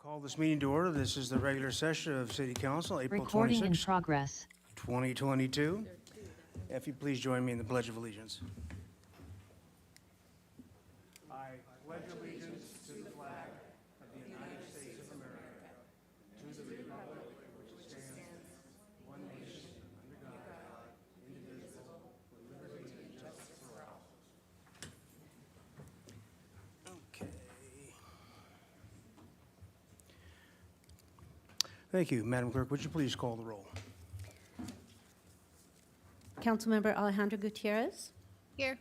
Call this meeting to order. This is the regular session of City Council, April Recording in 26, progress. 2022. If you please join me in the Pledge of Allegiance. I pledge allegiance to the flag of the United States of America, to the republic which stands one nation under God, indivisible, with liberty and justice for all. Okay. Thank you. Madam Clerk, would you please call the roll? Councilmember Alejandro Gutierrez. Here.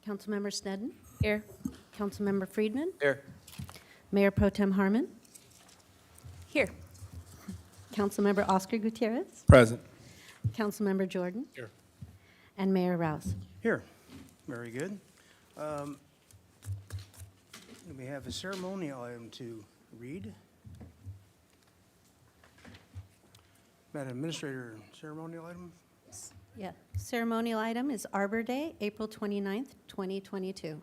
Councilmember Snedden. Here. Councilmember Friedman. Here. Mayor Pro Tem Harmon. Here. Councilmember Oscar Gutierrez. Present. Councilmember Jordan. Here. And Mayor Rouse. Here. Very good. We have a ceremonial item to read. Madam Administrator, ceremonial item? Yeah. Ceremonial item is Arbor Day, April 29th, 2022.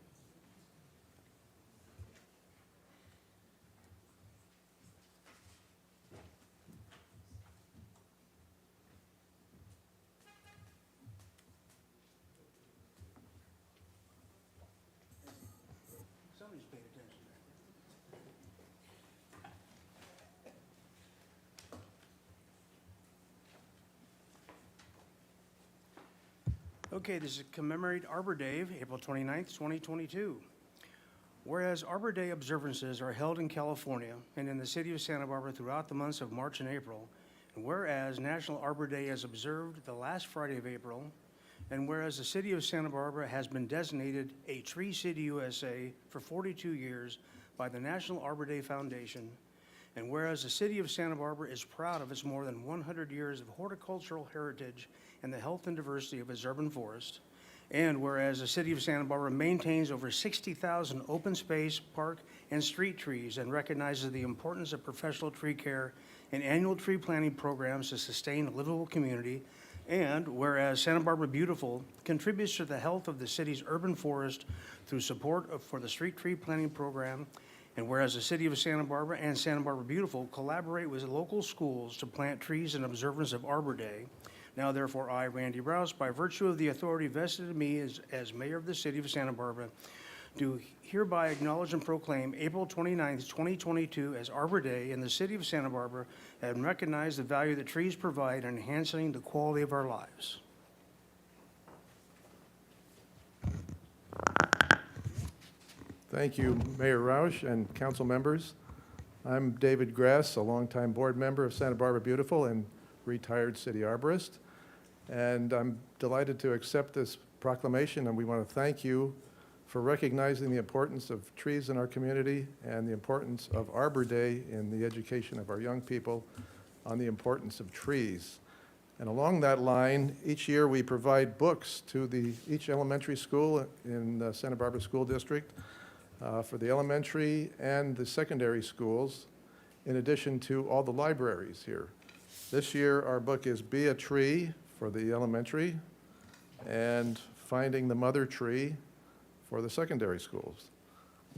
Somebody's paid attention. Okay, this is commemorate Arbor Day, April 29th, 2022. Whereas Arbor Day observances are held in California and in the city of Santa Barbara throughout the months of March and April, and whereas National Arbor Day is observed the last Friday of April, and whereas the city of Santa Barbara has been designated a Tree City USA for 42 years by the National Arbor Day Foundation, and whereas the city of Santa Barbara is proud of its more than 100 years of horticultural heritage and the health and diversity of its urban forest, and whereas the city of Santa Barbara maintains over 60,000 open space, park, and street trees and recognizes the importance of professional tree care and annual tree planting programs to sustain a livable community, and whereas Santa Barbara Beautiful contributes to the health of the city's urban forest through support for the street tree planting program, and whereas the city of Santa Barbara and Santa Barbara Beautiful collaborate with local schools to plant trees in observance of Arbor Day, now therefore I, Randy Rouse, by virtue of the authority vested in me as mayor of the city of Santa Barbara, do hereby acknowledge and proclaim April 29th, 2022 as Arbor Day in the city of Santa Barbara and recognize the value that trees provide in enhancing the quality of our lives. Thank you, Mayor Roush and council members. I'm David Grass, a longtime board member of Santa Barbara Beautiful and retired city arborist. And I'm delighted to accept this proclamation, and we want to thank you for recognizing the importance of trees in our community and the importance of Arbor Day in the education of our young people on the importance of trees. And along that line, each year we provide books to each elementary school in the Santa Barbara School District for the elementary and the secondary schools, in addition to all the libraries here. This year, our book is Be a Tree for the elementary and Finding the Mother Tree for the secondary schools.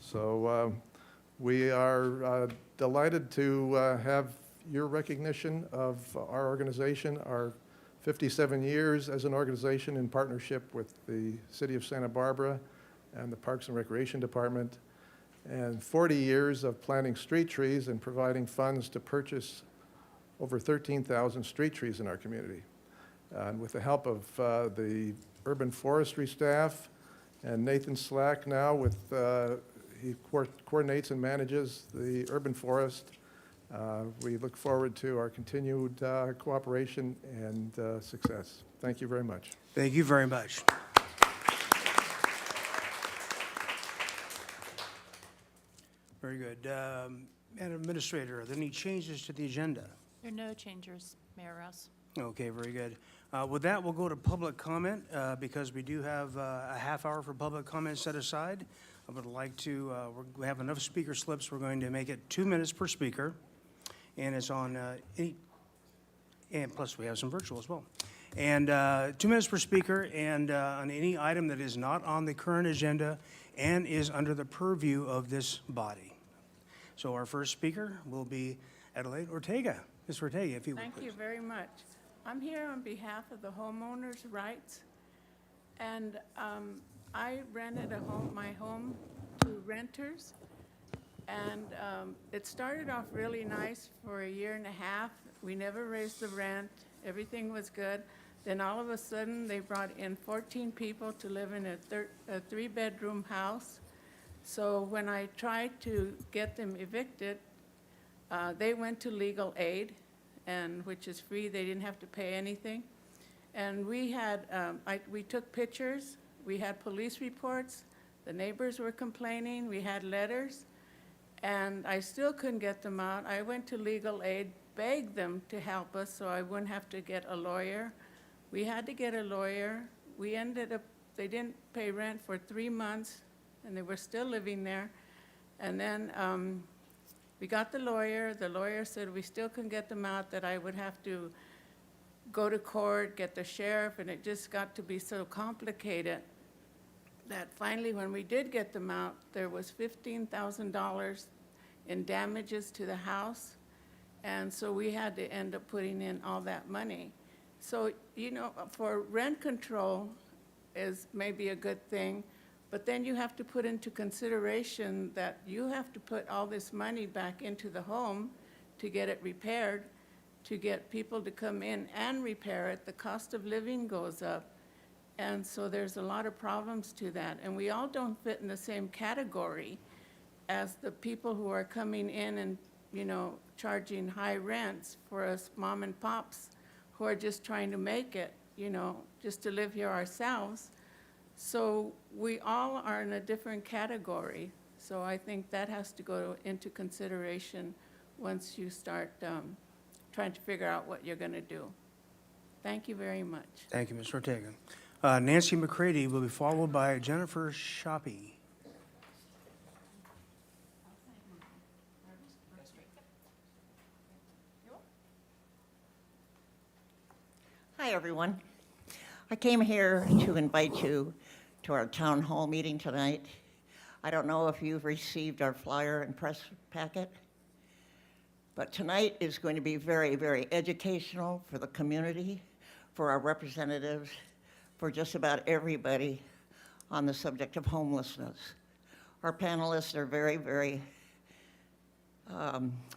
So we are delighted to have your recognition of our organization, our 57 years as an organization in partnership with the City of Santa Barbara and the Parks and Recreation Department, and 40 years of planting street trees and providing funds to purchase over 13,000 street trees in our community. And with the help of the urban forestry staff and Nathan Slack now he coordinates and manages the urban forest. We look forward to our continued cooperation and success. Thank you very much. Thank you very much. Very good. Madam Administrator, are there any changes to the agenda? There are no changes, Mayor Rouse. Okay, very good. With that, we'll go to public comment because we do have a half hour for public comment set aside. I would like to, we have enough speaker slips. We're going to make it 2 minutes per speaker. And it's on and plus we have some virtual as well. And 2 minutes per speaker, and on any item that is not on the current agenda and is under the purview of this body. So our first speaker will be Adelaide Ortega. Ms. Ortega, if you would, Thank you please. very much. I'm here on behalf of the homeowners' rights, and I rented my home to renters, and it started off really nice for a year and a half. We never raised the rent. Everything was good. Then all of a sudden, they brought in 14 people to live in a three-bedroom house. So when I tried to get them evicted, they went to legal aid, and which is free. They didn't have to pay anything. And we had, we took pictures. We had police reports. The neighbors were complaining. We had letters. And I still couldn't get them out. I went to legal aid, begged them to help us so I wouldn't have to get a lawyer. We had to get a lawyer. We ended up, they didn't pay rent for 3 months, and they were still living there. And then we got the lawyer. The lawyer said we still couldn't get them out, that I would have to go to court, get the sheriff, and it just got to be so complicated that finally, when we did get them out, there was $15,000 in damages to the house. And so we had to end up putting in all that money. So, you know, for rent control is maybe a good thing, but then you have to put into consideration that you have to put all this money back into the home to get it repaired, to get people to come in and repair it. The cost of living goes up. And so there's a lot of problems to that. And we all don't fit in the same category as the people who are coming in and, you know, charging high rents for us mom and pops who are just trying to make it, you know, just to live here ourselves. So we all are in a different category. So I think that has to go into consideration once you start trying to figure out what you're going to do. Thank you very much. Thank you, Ms. Ortega. Nancy McCready will be followed by Jennifer Shoppy. Hi, everyone. I came here to invite you to our town hall meeting tonight. I don't know if you've received our flyer and press packet, but tonight is going to be very, very educational for the community, for our representatives, for just about everybody on the subject of homelessness. Our panelists are very, very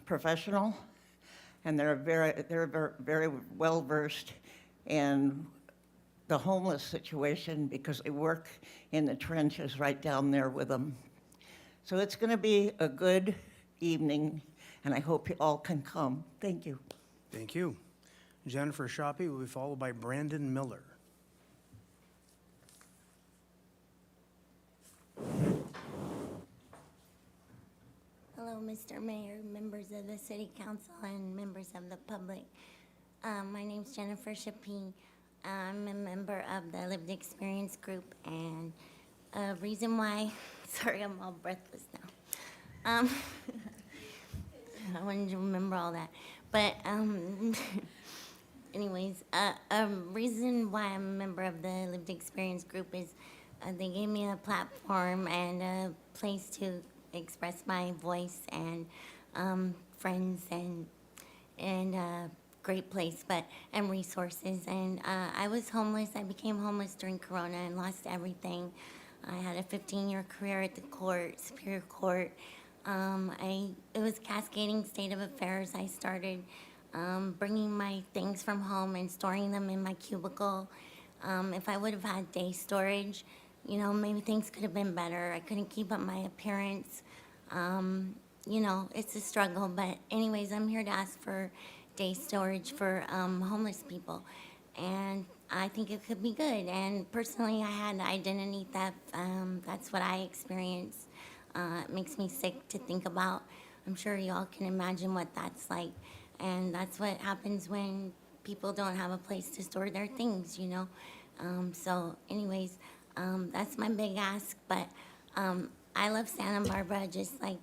professional, and they're very well versed in the homeless situation because they work in the trenches right down there with them. So it's going to be a good evening, and I hope you all can come. Thank you. Thank you. Jennifer Shoppy will be followed by Brandon Miller. Hello, Mr. Mayor, members of the City Council, and members of the public. My name's Jennifer Shapeen. I'm a member of the Lived Experience Group, and a reason why, sorry, I'm all breathless now. I wanted to remember all that. But anyways, a reason why I'm a member of the Lived Experience Group is they gave me a platform and a place to express my voice and friends and great place, and resources. And I was homeless. I became homeless during Corona and lost everything. I had a 15-year career at the court, Superior Court. It was cascading state of affairs. I started bringing my things from home and storing them in my cubicle. If I would have had day storage, you know, maybe things could have been better. I couldn't keep up my appearance. You know, it's a struggle. But anyways, I'm here to ask for day storage for homeless people. And I think it could be good. And personally, I had identity theft. That's what I experienced. It makes me sick to think about. I'm sure you all can imagine what that's like. And that's what happens when people don't have a place to store their things, you know. So anyways, that's my big ask. But I love Santa Barbara just like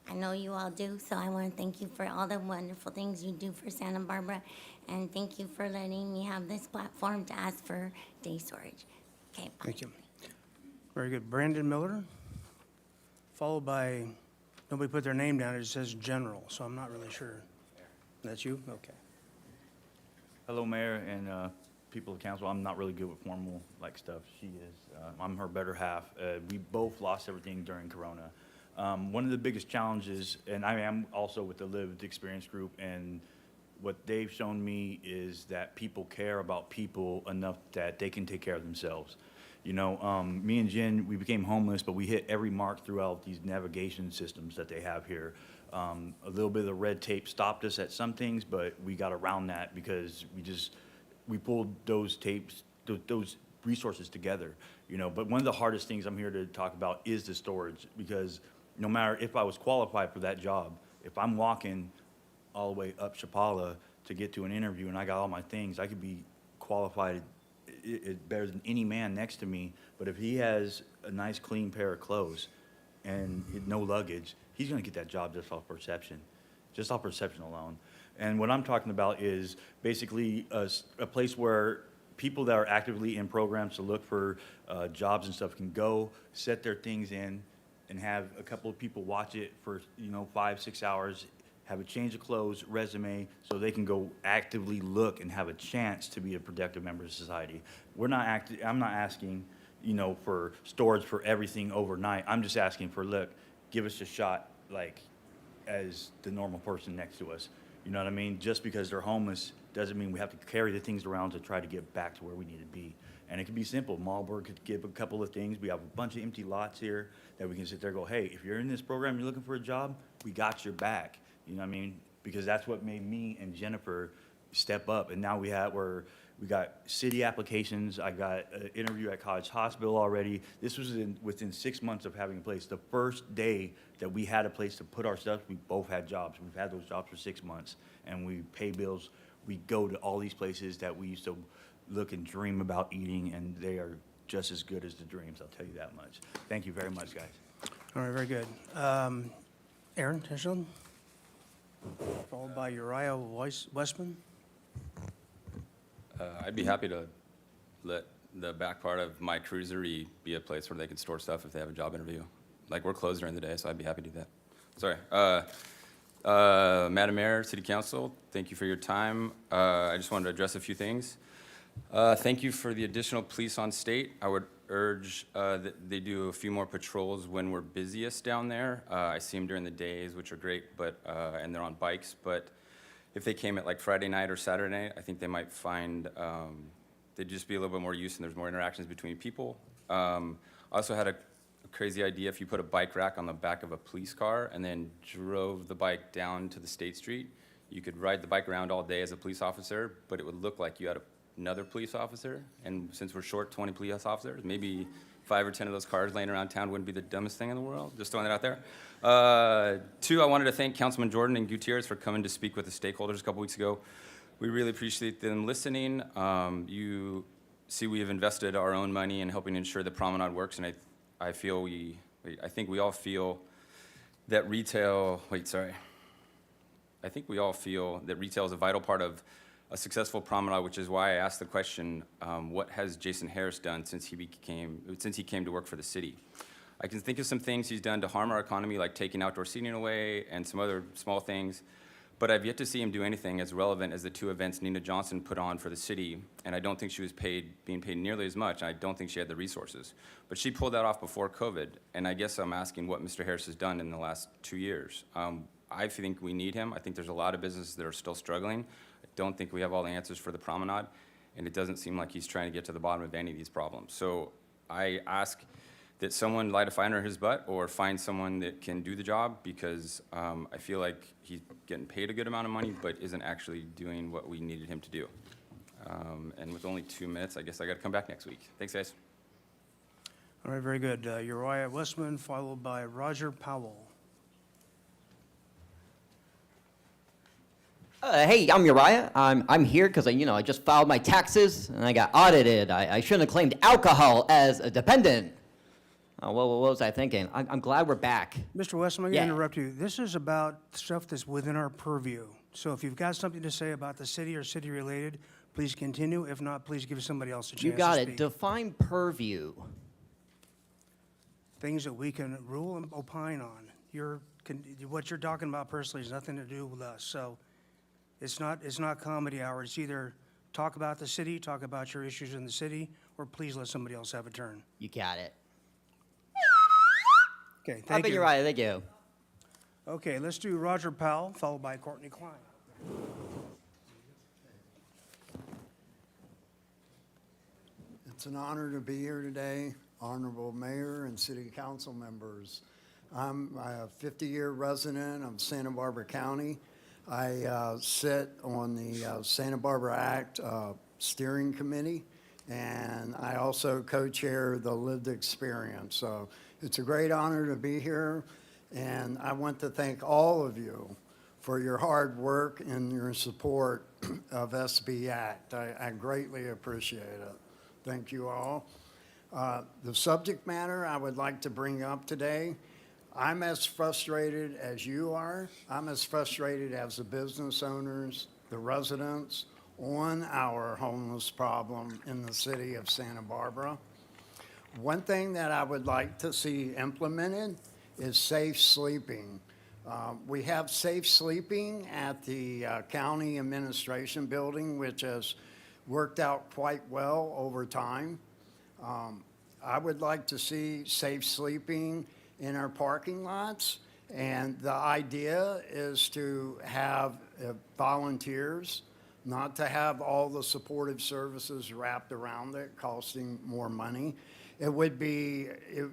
I know you all do. So I want to thank you for all the wonderful things you do for Santa Barbara. And thank you for letting me have this platform to ask for day storage. Okay, bye. Thank you. Very good. Brandon Miller, followed by Nobody put their name down, it says general, so I'm not really sure. That's you? Okay. Hello, Mayor and people of council. I'm not really good with formal like stuff. She is. I'm her better half. We both lost everything during Corona. One of the biggest challenges, and I am also with the Lived Experience Group, and what they've shown me is that people care about people enough that they can take care of themselves. You know, me and Jen, we became homeless, but we hit every mark throughout these navigation systems that they have here. A little bit of the red tape stopped us at some things, but we got around that because we pulled those tapes, those resources together, you know. But one of the hardest things I'm here to talk about is the storage, because no matter if I was qualified for that job, if I'm walking all the way up Chapala to get to an interview and I got all my things, I could be qualified better than any man next to me. But if he has a nice clean pair of clothes and no luggage, he's gonna get that job just off perception alone. And what I'm talking about is basically a place where people that are actively in programs to look for jobs and stuff can go, set their things in, and have a couple of people watch it for, 5-6 hours, have a change of clothes, resume, so they can go actively look and have a chance to be a productive member of society. I'm not asking, for storage for everything overnight. I'm just asking for, look, give us a shot, like, as the normal person next to us. You know what I mean? Just because they're homeless doesn't mean we have to carry the things around to try to get back to where we need to be. And it could be simple. Marlboro could give a couple of things. We have a bunch of empty lots here that we can sit there and go, hey, if you're in this program, you're looking for a job, we got your back. You know what I mean? Because that's what made me and Jennifer step up. And now we got city applications. I got an interview at College Hospital already. This was within 6 months of having a place. The first day that we had a place to put our stuff, we both had jobs. We've had those jobs for 6 months, and we pay bills. We go to all these places that we used to look and dream about eating, and they are just as good as the dreams, I'll tell you that much. Thank you very much, guys. All right, very good. Aaron Teschel, followed by Uriah Westman. I'd be happy to let the back part of my cruisery be a place where they could store stuff if they have a job interview. Like, we're closed during the day, so I'd be happy to do that. Sorry. Madam Mayor, City Council, thank you for your time. I just wanted to address a few things. Thank you for the additional police on state. I would urge that they do a few more patrols when we're busiest down there. I see them during the days, which are great, but and they're on bikes, but if they came at like Friday night or Saturday night, I think they might find they'd just be a little bit more used and there's more interactions between people. I also had a crazy idea. If you put a bike rack on the back of a police car and then drove the bike down to the State Street, you could ride the bike around all day as a police officer, but it would look like you had another police officer. And since we're short 20 police officers, maybe 5 or 10 of those cars laying around town wouldn't be the dumbest thing in the world. Just throwing that out there. 2, I wanted to thank Councilman Jordan and Gutierrez for coming to speak with the stakeholders a couple weeks ago. We really appreciate them listening. You see, we have invested our own money in helping ensure the promenade works, and I think we all feel that retail. I think we all feel that retail is a vital part of a successful promenade, which is why I asked the question: what has Jason Harris done since he came to work for the city? I can think of some things he's done to harm our economy, like taking outdoor seating away and some other small things, but I've yet to see him do anything as relevant as the 2 events Nina Johnson put on for the city, and I don't think she was being paid nearly as much, and I don't think she had the resources. But she pulled that off before COVID, and I guess I'm asking what Mr. Harris has done in the last 2 years. I think we need him. I think there's a lot of businesses that are still struggling. I don't think we have all the answers for the promenade, and it doesn't seem like he's trying to get to the bottom of any of these problems. So I ask that someone light a fire under his butt or find someone that can do the job, because I feel like he's getting paid a good amount of money but isn't actually doing what we needed him to do. And with only 2 minutes, I guess I got to come back next week. Thanks, guys. All right, very good. Uriah Westman, followed by Roger Powell. Hey, I'm Uriah. I'm here because I just filed my taxes and I got audited. I shouldn't have claimed alcohol as a dependent. Oh, what was I thinking? I'm glad we're back. Mr. Westman, I'm going Yeah. to interrupt you. This is about stuff that's within our purview. So if you've got something to say about the city or city-related, please continue. If not, please give somebody else a chance You got to it. speak. Define purview. Things that we can rule and opine on. what you're talking about personally has nothing to do with us. So it's not comedy hour. It's either talk about the city, talk about your issues in the city, or please let somebody else have a turn. You got it. Okay, I thank bet you. you're right. Thank you. Okay, let's do Roger Powell, followed by Courtney Klein. It's an honor to be here today, honorable mayor and city council members. I'm a 50-year resident of Santa Barbara County. I sit on the Santa Barbara Act Steering Committee, and I also co-chair the Lived Experience. So it's a great honor to be here, and I want to thank all of you for your hard work and your support of SB Act. I greatly appreciate it. Thank you all. The subject matter I would like to bring up today, I'm as frustrated as you are. I'm as frustrated as the business owners, the residents, on our homeless problem in the city of Santa Barbara. One thing that I would like to see implemented is safe sleeping. We have safe sleeping at the county administration building, which has worked out quite well over time. I would like to see safe sleeping in our parking lots, and the idea is to have volunteers, not to have all the supportive services wrapped around it, costing more money. It would be,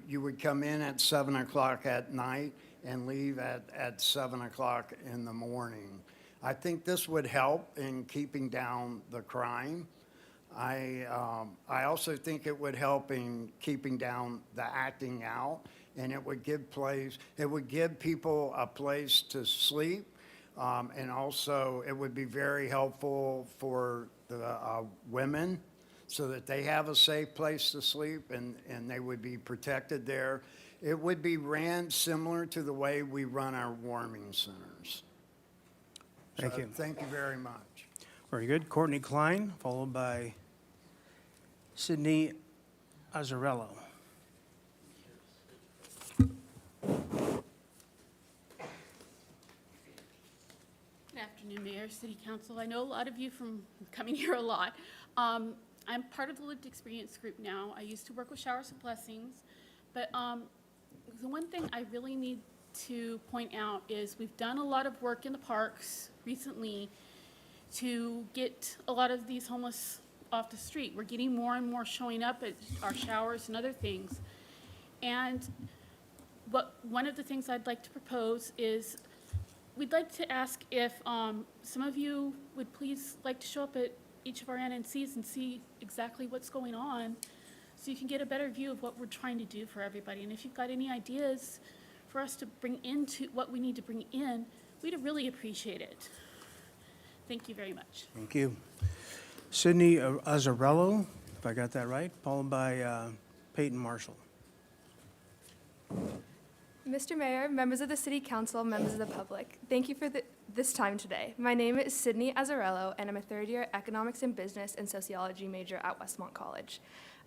you would come in at 7 o'clock at night and leave at 7 o'clock in the morning. I think this would help in keeping down the crime. I also think it would help in keeping down the acting out, and it would give people a place to sleep, and also it would be very helpful for the women so that they have a safe place to sleep and they would be protected there. It would be ran similar to the way we run our warming centers. Thank you. Thank you very much. Very good. Courtney Klein, followed by Sydney Azzarello. Good afternoon, Mayor, City Council. I know a lot of you from coming here a lot. I'm part of the Lived Experience group now. I used to work with Showers of Blessings, but the one thing I really need to point out is we've done a lot of work in the parks recently to get a lot of these homeless off the street. We're getting more and more showing up at our showers and other things. And one of the things I'd like to propose is we'd like to ask if some of you would please like to show up at each of our NNCs and see exactly what's going on so you can get a better view of what we're trying to do for everybody. And if you've got any ideas for us to bring into what we need to bring in, we'd really appreciate it. Thank you very much. Thank you. Sydney Azzarello, if I got that right, followed by Peyton Marshall. Mr. Mayor, members of the City Council, members of the public, thank you for this time today. My name is Sydney Azzarello, and I'm a third-year Economics and Business and Sociology major at Westmont College.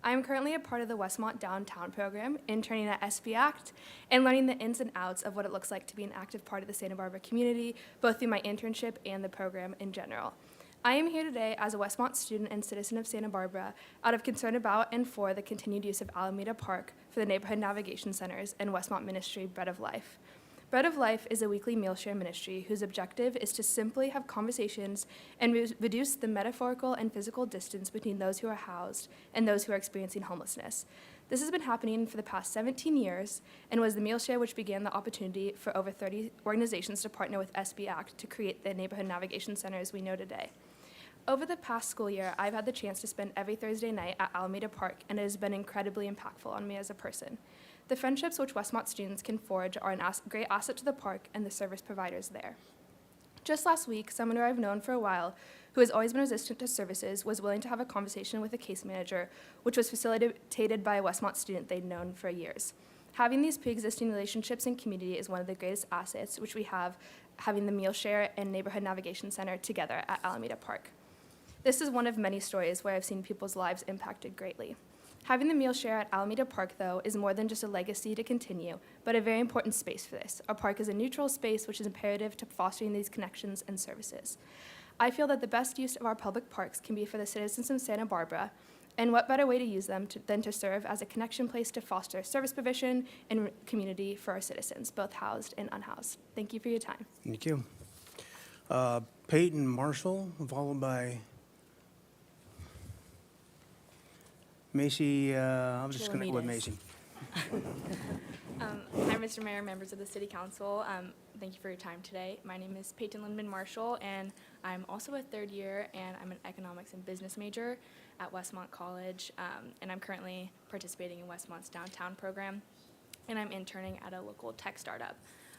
I am currently a part of the Westmont Downtown program, interning at SB Act, and learning the ins and outs of what it looks like to be an active part of the Santa Barbara community, both through my internship and the program in general. I am here today as a Westmont student and citizen of Santa Barbara out of concern about and for the continued use of Alameda Park for the neighborhood navigation centers and Westmont ministry Bread of Life. Bread of Life is a weekly meal share ministry whose objective is to simply have conversations and reduce the metaphorical and physical distance between those who are housed and those who are experiencing homelessness. This has been happening for the past 17 years and was the meal share which began the opportunity for over 30 organizations to partner with SB Act to create the neighborhood navigation centers we know today. Over the past school year, I've had the chance to spend every Thursday night at Alameda Park, and it has been incredibly impactful on me as a person. The friendships which Westmont students can forge are a great asset to the park and the service providers there. Just last week, someone who I've known for a while, who has always been resistant to services, was willing to have a conversation with a case manager, which was facilitated by a Westmont student they'd known for years. Having these pre-existing relationships in community is one of the greatest assets which we have, having the meal share and neighborhood navigation center together at Alameda Park. This is one of many stories where I've seen people's lives impacted greatly. Having the meal share at Alameda Park, though, is more than just a legacy to continue, but a very important space for this. Our park is a neutral space which is imperative to fostering these connections and services. I feel that the best use of our public parks can be for the citizens of Santa Barbara, and what better way to use them than to serve as a connection place to foster service provision and community for our citizens, both housed and unhoused. Thank you for your time. Thank you. Peyton Marshall, followed by Macy, I'm just going to go with Macy. Hi, Mr. Mayor, members of the City Council. Thank you for your time today. My name is Peyton Lindman Marshall, and I'm also a third year, and I'm an economics and business major at Westmont College, and I'm currently participating in Westmont's downtown program, and I'm interning at a local tech startup.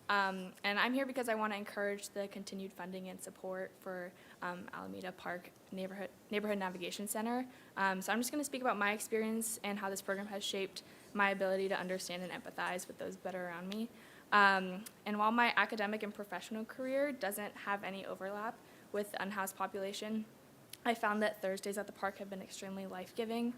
And I'm here because I want to encourage the continued funding and support for Alameda Park Neighborhood Navigation Center. So I'm just going to speak about my experience and how this program has shaped my ability to understand and empathize with those better around me. And while my academic and professional career doesn't have any overlap with the unhoused population, I found that Thursdays at the park have been extremely life-giving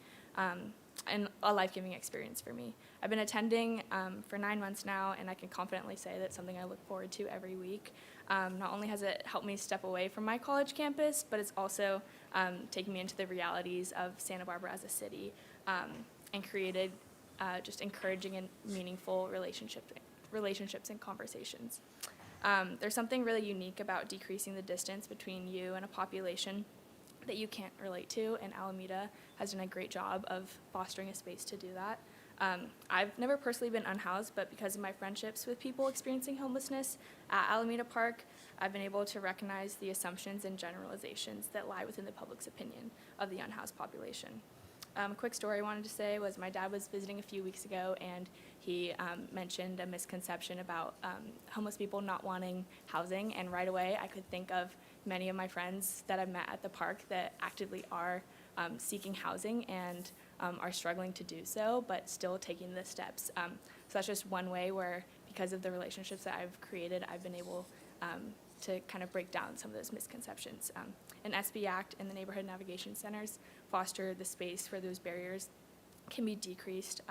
and a life-giving experience for me. I've been attending for 9 months now, and I can confidently say that's something I look forward to every week. Not only has it helped me step away from my college campus, but it's also taken me into the realities of Santa Barbara as a city and created just encouraging and meaningful relationships and conversations. There's something really unique about decreasing the distance between you and a population that you can't relate to, and Alameda has done a great job of fostering a space to do that. I've never personally been unhoused, but because of my friendships with people experiencing homelessness at Alameda Park, I've been able to recognize the assumptions and generalizations that lie within the public's opinion of the unhoused population. A quick story I wanted to say was my dad was visiting a few weeks ago, and he mentioned a misconception about homeless people not wanting housing, and right away I could think of many of my friends that I've met at the park that actively are seeking housing and are struggling to do so, but still taking the steps. So that's just one way where, because of the relationships that I've created, I've been able to kind of break down some of those misconceptions. An SB Act and the Neighborhood Navigation Centers foster the space where those barriers can be decreased,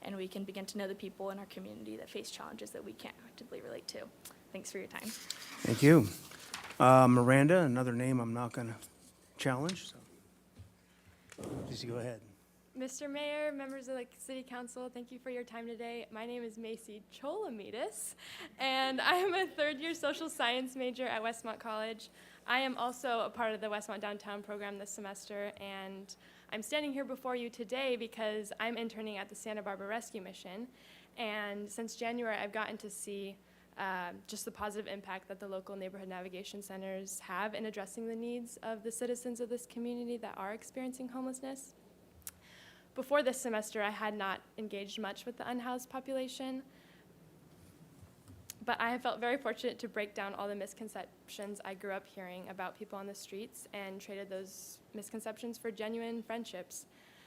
and we can begin to know the people in our community that face challenges that we can't actively relate to. Thanks for your time. Thank you. Miranda, another name I'm not going to challenge, so please go ahead. Mr. Mayor, members of the City Council, thank you for your time today. My name is Macy Cholomidis, and I am a third-year social science major at Westmont College. I am also a part of the Westmont Downtown program this semester, and I'm standing here before you today because I'm interning at the Santa Barbara Rescue Mission, and since January, I've gotten to see just the positive impact that the local neighborhood navigation centers have in addressing the needs of the citizens of this community that are experiencing homelessness. Before this semester, I had not engaged much with the unhoused population, but I have felt very fortunate to break down all the misconceptions I grew up hearing about people on the streets and traded those misconceptions for genuine friendships.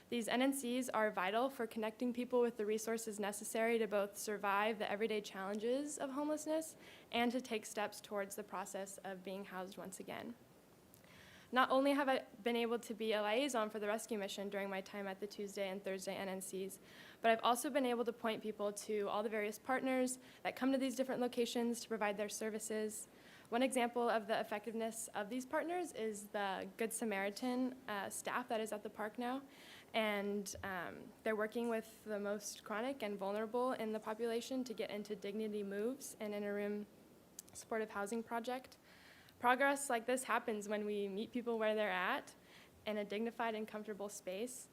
These NNCs are vital for connecting people with the resources necessary to both survive the everyday challenges of homelessness and to take steps towards the process of being housed once again. Not only have I been able to be a liaison for the rescue mission during my time at the Tuesday and Thursday NNCs, but I've also been able to point people to all the various partners that come to these different locations to provide their services. One example of the effectiveness of these partners is the Good Samaritan staff that is at the park now, and they're working with the most chronic and vulnerable in the population to get into Dignity Moves, an interim supportive housing project. Progress like this happens when we meet people where they're at in a dignified and comfortable space.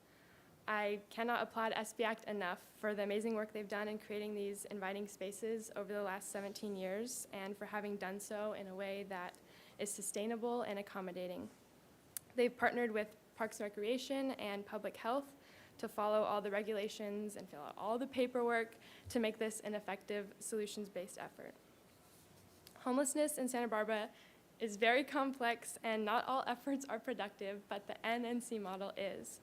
I cannot applaud SB Act enough for the amazing work they've done in creating these inviting spaces over the last 17 years and for having done so in a way that is sustainable and accommodating. They've partnered with Parks and Recreation and Public Health to follow all the regulations and fill out all the paperwork to make this an effective solutions-based effort. Homelessness in Santa Barbara is very complex, and not all efforts are productive, but the NNC model is.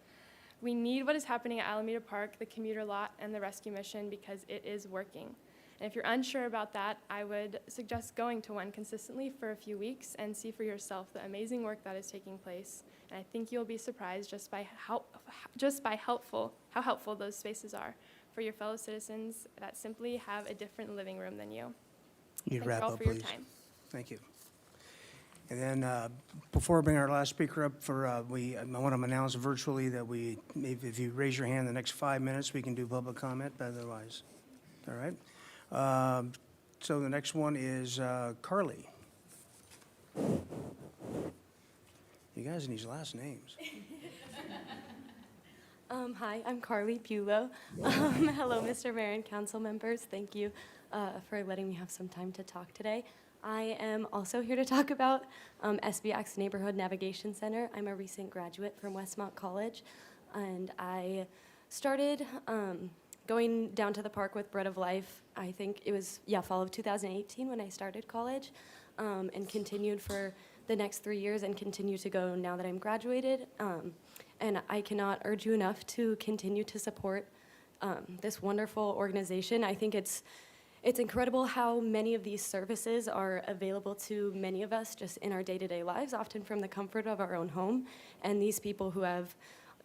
We need what is happening at Alameda Park, the commuter lot, and the rescue mission because it is working. And if you're unsure about that, I would suggest going to one consistently for a few weeks and see for yourself the amazing work that is taking place. And I think you'll be surprised just by how helpful those spaces are for your fellow citizens that simply have a different living room than you. You'd Thank wrap you all up, for your please. time. Thank you. And then, before I bring our last speaker up for, I want to announce virtually that if you raise your hand in the next 5 minutes, we can do public comment, but otherwise. All right? So the next one is Carly. You guys and these last names. Hi, I'm Carly Bulow. Hello, Mr. Mayor and council members. Thank you for letting me have some time to talk today. I am also here to talk about SBAC's Neighborhood Navigation Center. I'm a recent graduate from Westmont College, and I started going down to the park with Bread of Life. I think it was, fall of 2018 when I started college, and continued for the next 3 years and continue to go now that I'm graduated. And I cannot urge you enough to continue to support this wonderful organization. I think it's incredible how many of these services are available to many of us just in our day-to-day lives, often from the comfort of our own home. And these people who have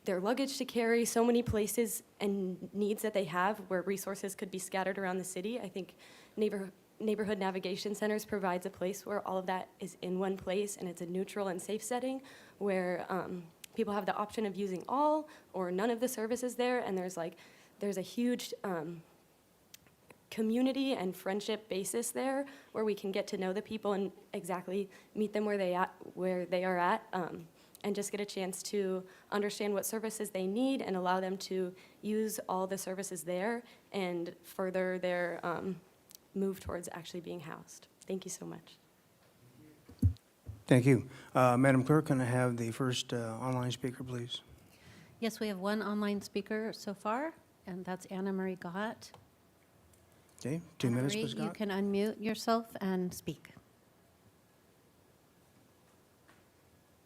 their luggage to carry, so many places and needs that they have where resources could be scattered around the city. I think Neighborhood Navigation Centers provides a place where all of that is in one place, and it's a neutral and safe setting where people have the option of using all or none of the services there, and there's a huge community and friendship basis there where we can get to know the people and exactly meet them where they are at, and just get a chance to understand what services they need and allow them to use all the services there and further their move towards actually being housed. Thank you so much. Thank you. Madam Clerk, can I have the first online speaker, please? Yes, we have one online speaker so far, and that's Anna Marie Gott. Okay, 2 minutes, Marie, Ms. you Gott. can unmute yourself and speak.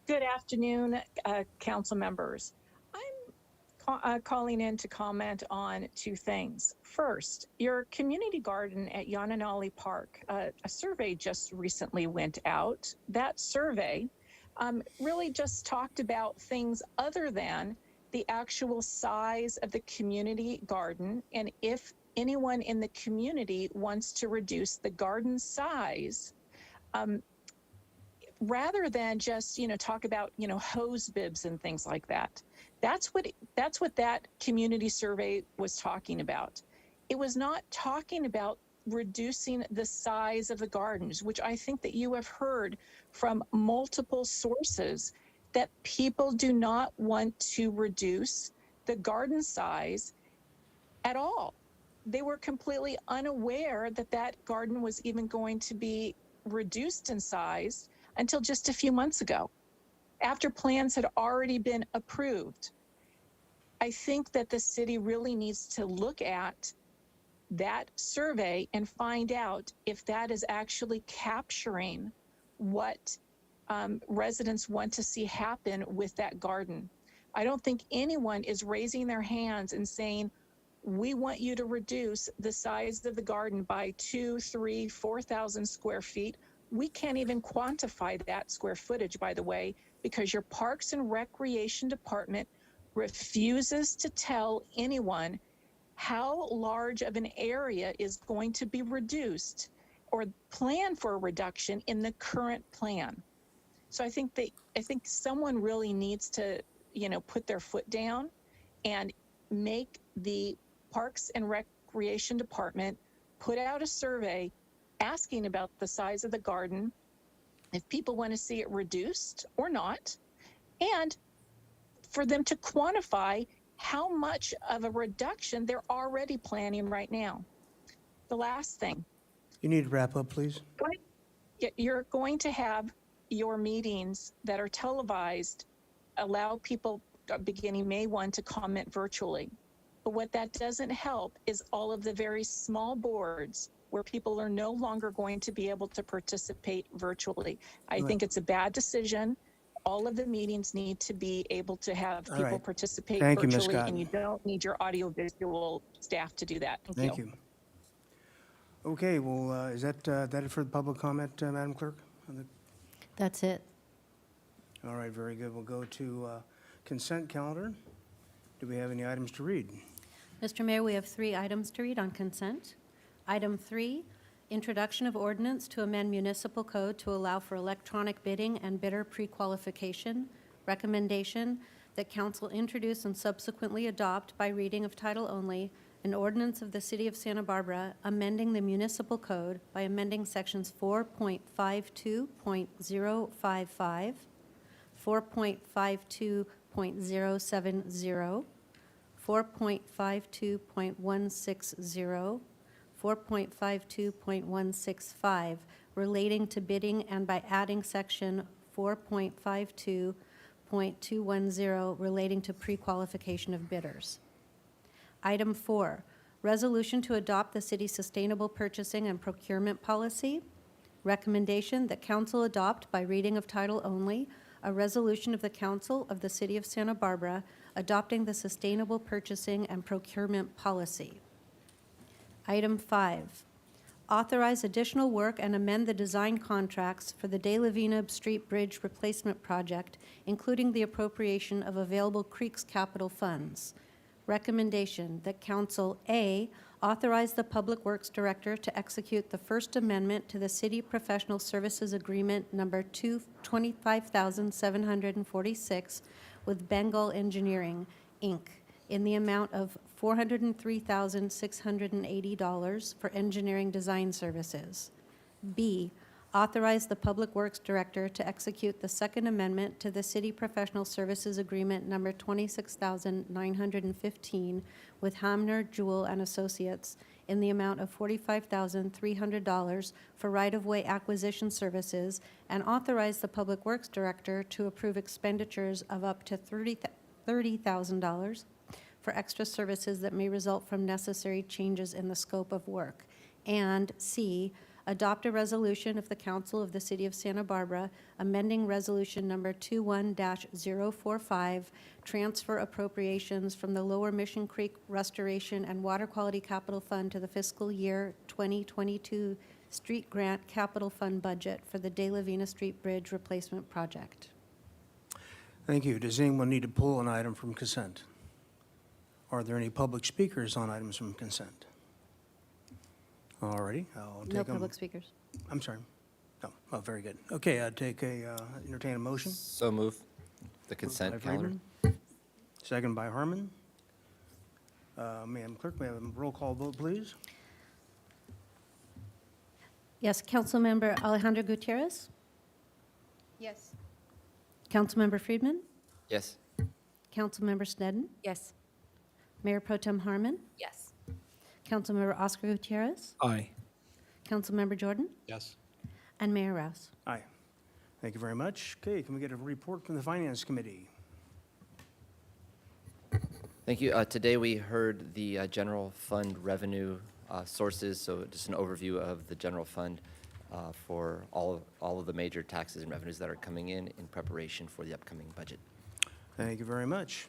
Good afternoon, council members. I'm calling in to comment on two things. First, your community garden at Yananali Park, a survey just recently went out. That survey really just talked about things other than the actual size of the community garden, and if anyone in the community wants to reduce the garden size, rather than just, talk about, hose bibs and things like that. That's what that community survey was talking about. It was not talking about reducing the size of the gardens, which I think that you have heard from multiple sources that people do not want to reduce the garden size at all. They were completely unaware that that garden was even going to be reduced in size until just a few months ago, after plans had already been approved. I think that the city really needs to look at that survey and find out if that is actually capturing what residents want to see happen with that garden. I don't think anyone is raising their hands and saying, we want you to reduce the size of the garden by 2,000, 3,000, 4,000 square feet. We can't even quantify that square footage, by the way, because your Parks and Recreation Department refuses to tell anyone how large of an area is going to be reduced or plan for a reduction in the current plan. So I think someone really needs to, put their foot down and make the Parks and Recreation Department put out a survey asking about the size of the garden, if people want to see it reduced or not, and for them to quantify how much of a reduction they're already planning right now. The last thing. You need to wrap up, please. You're going to have your meetings that are televised allow people beginning May 1 to comment virtually. But what that doesn't help is all of the very small boards where people are no longer going to be able to participate virtually. I think it's a bad decision. All of the meetings need to be able to have people participate Thank you, Ms. virtually, Scott. and you don't need your audiovisual staff to do that. Thank you. Okay, well, is that it for the public comment, Madam Clerk? That's it. All right, very good. We'll go to consent calendar. Do we have any items to read? Mr. Mayor, we have 3 items to read on consent. Item 3, introduction of ordinance to amend municipal code to allow for electronic bidding and bidder pre-qualification. Recommendation that council introduce and subsequently adopt by reading of title only an ordinance of the City of Santa Barbara amending the municipal code by amending sections 4.52.055, 4.52.070, 4.52.160, 4.52.165, relating to bidding and by adding section 4.52.210 relating to pre-qualification of bidders. Item 4, resolution to adopt the city's sustainable purchasing and procurement policy. Recommendation that council adopt by reading of title only a resolution of the Council of the City of Santa Barbara adopting the sustainable purchasing and procurement policy. Item 5, authorize additional work and amend the design contracts for the De La Vina Street Bridge Replacement Project, including the appropriation of available Creeks capital funds. Recommendation that Council A, authorize the Public Works Director to execute the First Amendment to the City Professional Services Agreement number 25,746 with Bengal Engineering, Inc., in the amount of $403,680 for engineering design services. B, authorize the Public Works Director to execute the Second Amendment to the City Professional Services Agreement number 26,915 with Hamner, Jewell and Associates in the amount of $45,300 for right-of-way acquisition services, and authorize the Public Works Director to approve expenditures of up to $30,000 for extra services that may result from necessary changes in the scope of work. And C, adopt a resolution of the Council of the City of Santa Barbara amending Resolution Number 21-045, transfer appropriations from the Lower Mission Creek Restoration and Water Quality Capital Fund to the fiscal year 2022 Street Grant Capital Fund budget for the De La Vina Street Bridge Replacement Project. Thank you. Does anyone need to pull an item from consent? Are there any public speakers on items from consent? All righty, I'll take No them. public speakers. I'm sorry. Oh, very good. Okay, I'd entertain a motion. So move the By consent calendar. Friedman, second by Harmon. Madam Clerk, may I have a roll call vote, please? Yes, Councilmember Alejandro Gutierrez? Yes. Councilmember Friedman? Yes. Councilmember Snedden? Yes. Mayor Pro Tem Harmon? Yes. Councilmember Oscar Gutierrez? Aye. Councilmember Jordan? Yes. And Mayor Rouse. Aye. Thank you very much. Okay, can we get a report from the Finance Committee? Thank you. Today we heard the general fund revenue sources, so just an overview of the general fund for all of the major taxes and revenues that are coming in preparation for the upcoming budget. Thank you very much.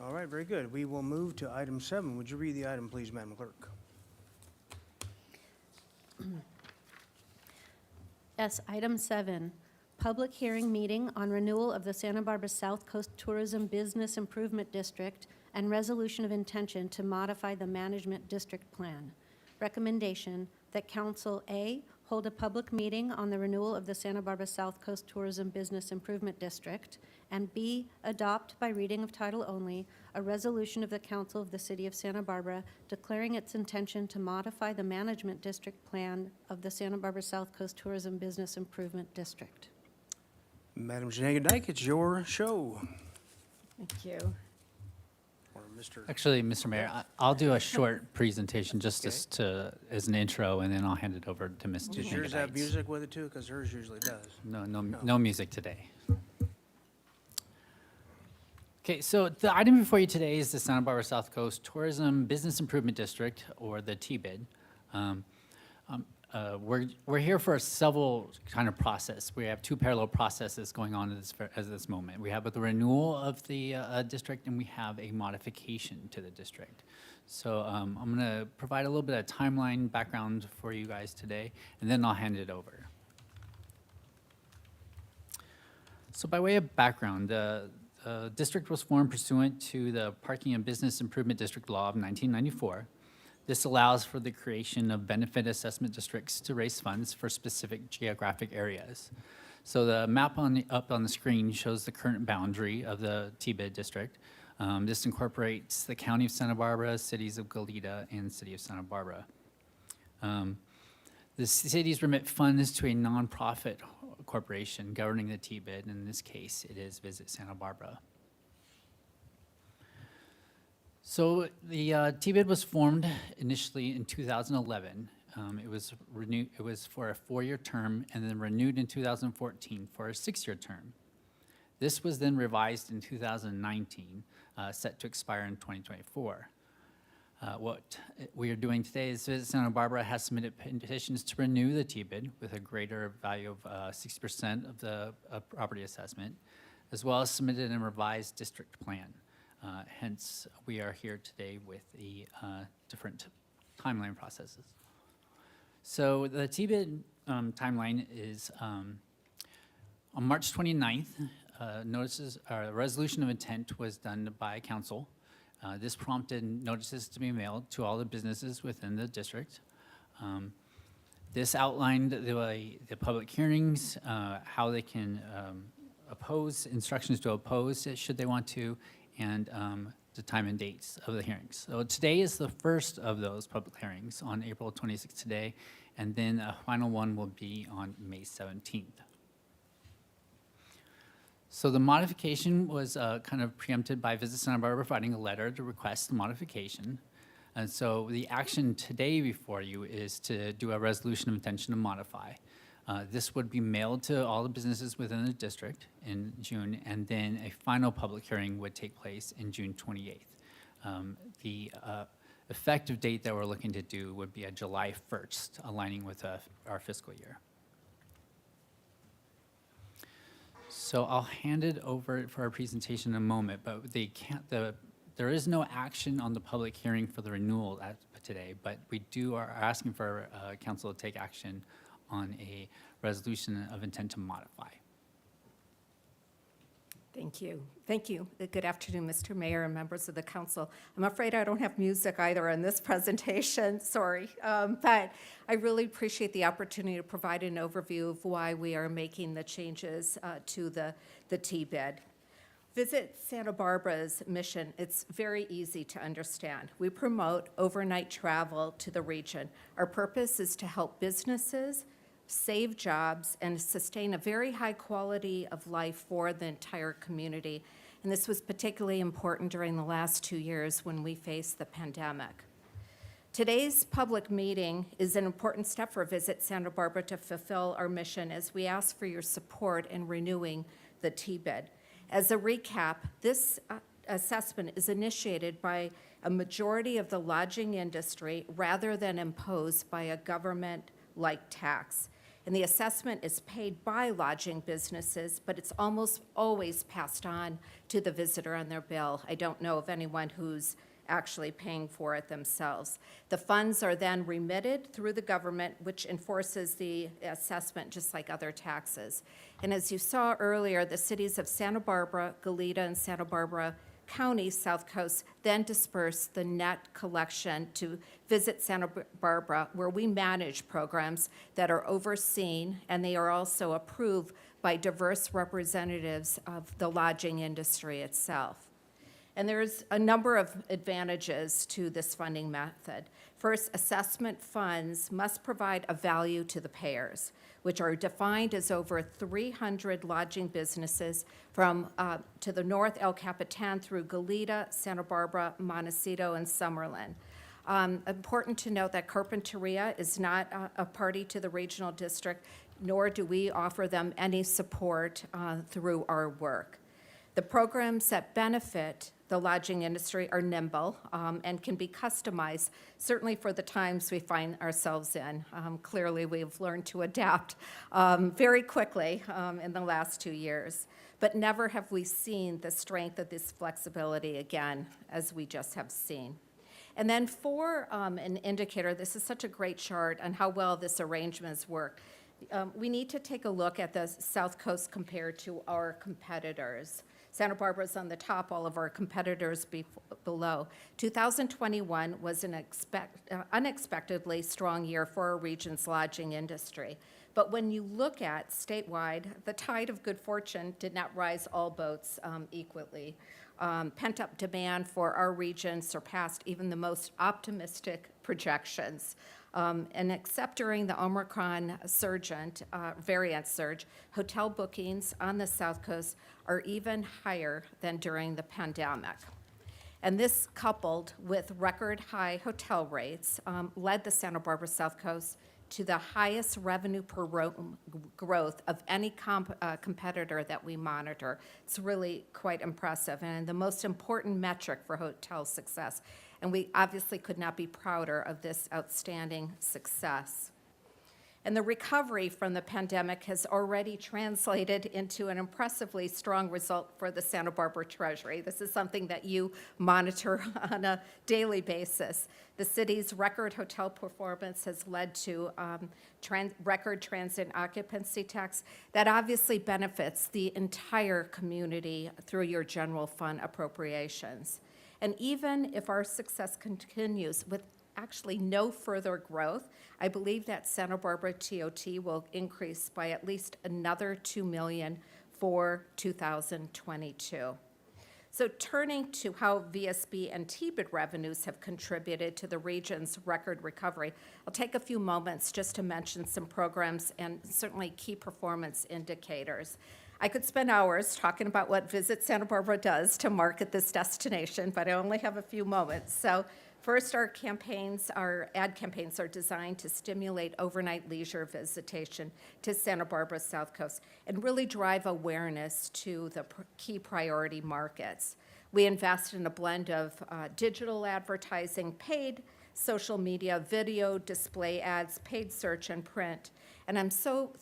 All right, very good. We will move to item 7. Would you read the item, please, Madam Clerk? Yes, item 7, public hearing meeting on renewal of the Santa Barbara South Coast Tourism Business Improvement District and resolution of intention to modify the management district plan. Recommendation that Council A, hold a public meeting on the renewal of the Santa Barbara South Coast Tourism Business Improvement District, and B, adopt by reading of title only a resolution of the Council of the City of Santa Barbara declaring its intention to modify the management district plan of the Santa Barbara South Coast Tourism Business Improvement District. Madam Janaga Dyke, it's your show. Thank you. Or Mr. Actually, Mr. Mayor, I'll do a short presentation just as an intro, and then I'll hand it over to Ms. Does yours have music with it too? Because hers usually does. No music today. Okay, so the item before you today is the Santa Barbara South Coast Tourism Business Improvement District, or the TBID. We're here for a several kind of process. We have 2 parallel processes going on at this moment. We have the renewal of the district, and we have a modification to the district. So I'm going to provide a little bit of timeline background for you guys today, and then I'll hand it over. So by way of background, the district was formed pursuant to the Parking and Business Improvement District Law of 1994. This allows for the creation of benefit assessment districts to raise funds for specific geographic areas. So the map up on the screen shows the current boundary of the TBID district. This incorporates the County of Santa Barbara, cities of Goleta, and City of Santa Barbara. The cities remit funds to a nonprofit corporation governing the TBID. In this case, it is Visit Santa Barbara. So the TBID was formed initially in 2011. It was renewed. It was for a 4-year term, and then renewed in 2014 for a 6-year term. This was then revised in 2019, set to expire in 2024. What we are doing today is Visit Santa Barbara has submitted petitions to renew the TBID with a greater value of 60% of the property assessment, as well as submitted a revised district plan. Hence, we are here today with the different timeline processes. So the TBID timeline is on March 29th, a resolution of intent was done by council. This prompted notices to be mailed to all the businesses within the district. This outlined the public hearings, how they can oppose, instructions to oppose it should they want to, and the time and dates of the hearings. So today is the first of those public hearings on April 26th today, and then a final one will be on May 17th. So the modification was kind of preempted by Visit Santa Barbara providing a letter to request the modification. And so the action today before you is to do a resolution of intention to modify. This would be mailed to all the businesses within the district in June, and then a final public hearing would take place in June 28th. The effective date that we're looking to do would be a July 1st, aligning with our fiscal year. So I'll hand it over for our presentation in a moment, but there is no action on the public hearing for the renewal today, but we are asking for council to take action on a resolution of intent to modify. Thank you. Thank you. Good afternoon, Mr. Mayor and members of the council. I'm afraid I don't have music either in this presentation, sorry. But I really appreciate the opportunity to provide an overview of why we are making the changes to the TBID. Visit Santa Barbara's mission, it's very easy to understand. We promote overnight travel to the region. Our purpose is to help businesses save jobs, and sustain a very high quality of life for the entire community. And this was particularly important during the last 2 years when we faced the pandemic. Today's public meeting is an important step for Visit Santa Barbara to fulfill our mission as we ask for your support in renewing the TBID. As a recap, this assessment is initiated by a majority of the lodging industry rather than imposed by a government-like tax. And the assessment is paid by lodging businesses, but it's almost always passed on to the visitor on their bill. I don't know of anyone who's actually paying for it themselves. The funds are then remitted through the government, which enforces the assessment just like other taxes. And as you saw earlier, the cities of Santa Barbara, Goleta, and Santa Barbara County, South Coast, then disperse the net collection to Visit Santa Barbara, where we manage programs that are overseen, and they are also approved by diverse representatives of the lodging industry itself. And there's a number of advantages to this funding method. First, assessment funds must provide a value to the payers, which are defined as over 300 lodging businesses from to the north, El Capitan through Goleta, Santa Barbara, Montecito, and Summerlin. Important to note that Carpinteria is not a party to the regional district, nor do we offer them any support through our work. The programs that benefit the lodging industry are nimble and can be customized, certainly for the times we find ourselves in. Clearly, we've learned to adapt very quickly in the last 2 years, but never have we seen the strength of this flexibility again, as we just have seen. And then for an indicator, this is such a great chart on how well this arrangements work. We need to take a look at the South Coast compared to our competitors. Santa Barbara's on the top, all of our competitors below. 2021 was an unexpectedly strong year for our region's lodging industry. But when you look at statewide, the tide of good fortune did not rise all boats equally. Pent-up demand for our region surpassed even the most optimistic projections. And except during the Omicron variant surge, hotel bookings on the South Coast are even higher than during the pandemic. And this, coupled with record high hotel rates, led the Santa Barbara South Coast to the highest revenue per room growth of any competitor that we monitor. It's really quite impressive and the most important metric for hotel success. And we obviously could not be prouder of this outstanding success. And the recovery from the pandemic has already translated into an impressively strong result for the Santa Barbara Treasury. This is something that you monitor on a daily basis. The city's record hotel performance has led to record transit occupancy tax that obviously benefits the entire community through your general fund appropriations. And even if our success continues with actually no further growth, I believe that Santa Barbara TOT will increase by at least another $2 million for 2022. So turning to how VSB and TBID revenues have contributed to the region's record recovery, I'll take a few moments just to mention some programs and certainly key performance indicators. I could spend hours talking about what Visit Santa Barbara does to market this destination, but I only have a few moments. So first, our ad campaigns are designed to stimulate overnight leisure visitation to Santa Barbara South Coast and really drive awareness to the key priority markets. We invest in a blend of digital advertising, paid social media, video, display ads, paid search, and print. And I'm so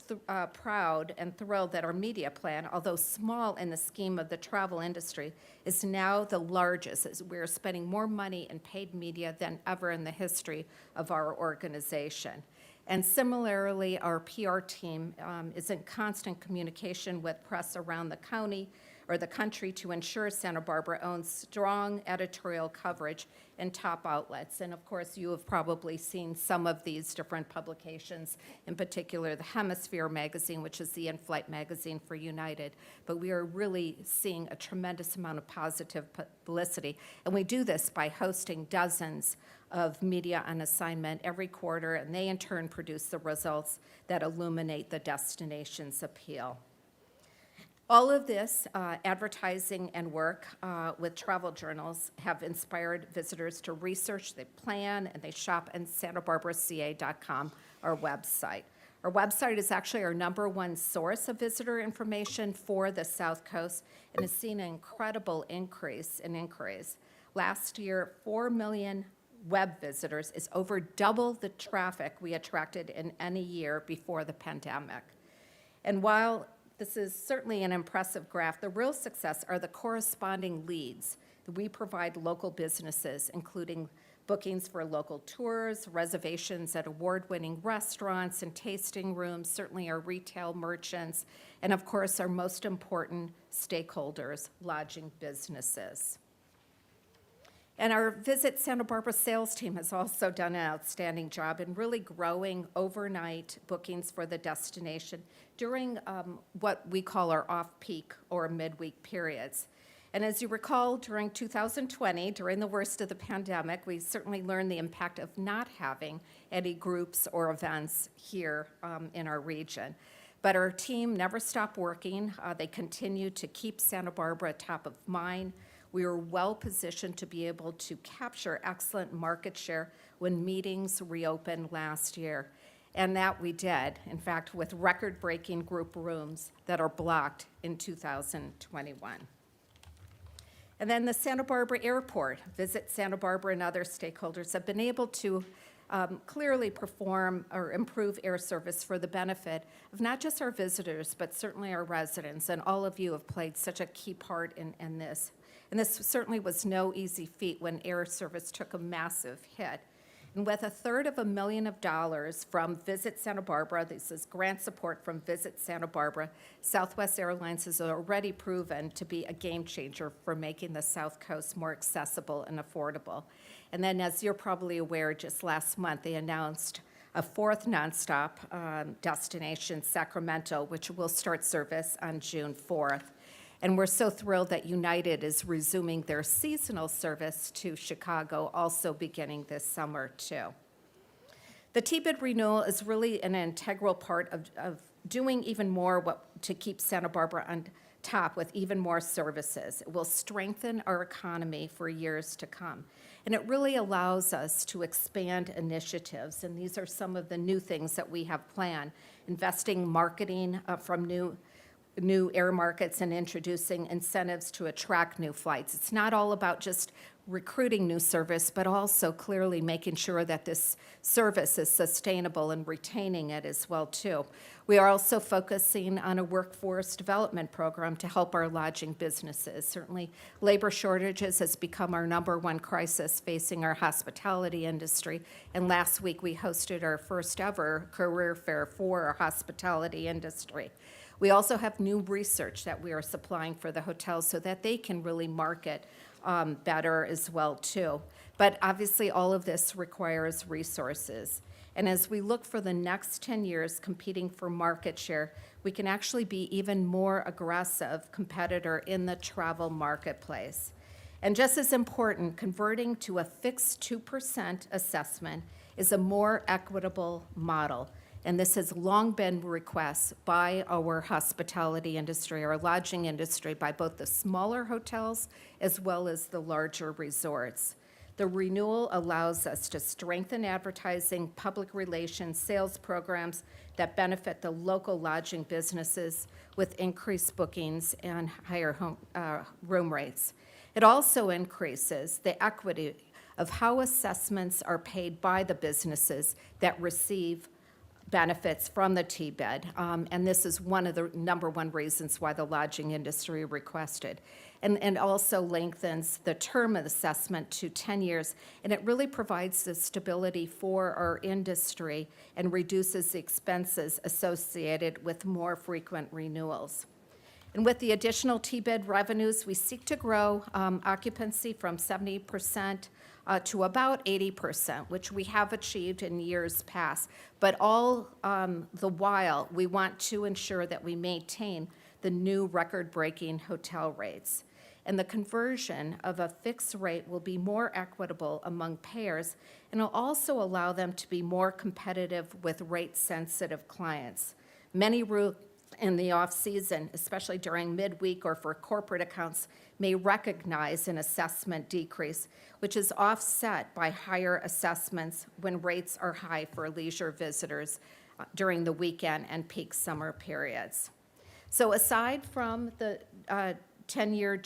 proud and thrilled that our media plan, although small in the scheme of the travel industry, is now the largest, as we're spending more money in paid media than ever in the history of our organization. And similarly, our PR team is in constant communication with press around the county or the country to ensure Santa Barbara owns strong editorial coverage in top outlets. And of course, you have probably seen some of these different publications, in particular the Hemisphere magazine, which is the in-flight magazine for United. But we are really seeing a tremendous amount of positive publicity. And we do this by hosting dozens of media on assignment every quarter, and they in turn produce the results that illuminate the destination's appeal. All of this advertising and work with travel journals have inspired visitors to research, they plan, and they shop at santabarbaraca.com, our website. Our website is actually our #1 source of visitor information for the South Coast and has seen an incredible increase in inquiries. Last year, 4 million web visitors is over double the traffic we attracted in any year before the pandemic. And while this is certainly an impressive graph, the real success are the corresponding leads that we provide local businesses, including bookings for local tours, reservations at award-winning restaurants and tasting rooms, certainly our retail merchants, and of course, our most important stakeholders, lodging businesses. And our Visit Santa Barbara sales team has also done an outstanding job in really growing overnight bookings for the destination during what we call our off-peak or midweek periods. And as you recall, during 2020, during the worst of the pandemic, we certainly learned the impact of not having any groups or events here in our region. But our team never stopped working. They continued to keep Santa Barbara top of mind. We were well positioned to be able to capture excellent market share when meetings reopened last year. And that we did, in fact, with record-breaking group rooms that are blocked in 2021. And then the Santa Barbara Airport, Visit Santa Barbara and other stakeholders have been able to clearly perform or improve air service for the benefit of not just our visitors, but certainly our residents. And all of you have played such a key part in this. And this certainly was no easy feat when air service took a massive hit. And with $250,000 from Visit Santa Barbara, this is grant support from Visit Santa Barbara, Southwest Airlines has already proven to be a game changer for making the South Coast more accessible and affordable. And then, as you're probably aware, just last month, they announced a fourth nonstop destination, Sacramento, which will start service on June 4th. And we're so thrilled that United is resuming their seasonal service to Chicago, also beginning this summer, too. The T-bid renewal is really an integral part of doing even more to keep Santa Barbara on top with even more services. It will strengthen our economy for years to come. And it really allows us to expand initiatives. And these are some of the new things that we have planned. Investing marketing from new air markets and introducing incentives to attract new flights. It's not all about just recruiting new service, but also clearly making sure that this service is sustainable and retaining it as well, too. We are also focusing on a workforce development program to help our lodging businesses. Certainly, labor shortages has become our #1 crisis facing our hospitality industry. And last week, we hosted our first ever career fair for our hospitality industry. We also have new research that we are supplying for the hotels so that they can really market better as well, too. But obviously, all of this requires resources. And as we look for the next 10 years competing for market share, we can actually be even more aggressive competitor in the travel marketplace. And just as important, converting to a fixed 2% assessment is a more equitable model. And this has long been requests by our hospitality industry, our lodging industry, by both the smaller hotels as well as the larger resorts. The renewal allows us to strengthen advertising, public relations, sales programs that benefit the local lodging businesses with increased bookings and higher room rates. It also increases the equity of how assessments are paid by the businesses that receive benefits from the T-bid, and this is one of the #1 reasons why the lodging industry requested. And also lengthens the term of assessment to 10 years, and it really provides the stability for our industry and reduces the expenses associated with more frequent renewals. And with the additional T-bid revenues, we seek to grow occupancy from 70% to about 80%, which we have achieved in years past. But all the while, we want to ensure that we maintain the new record-breaking hotel rates. And the conversion of a fixed rate will be more equitable among payers, and will also allow them to be more competitive with rate-sensitive clients. Many routes in the off-season, especially during midweek or for corporate accounts, may recognize an assessment decrease, which is offset by higher assessments when rates are high for leisure visitors during the weekend and peak summer periods. So aside from the 10-year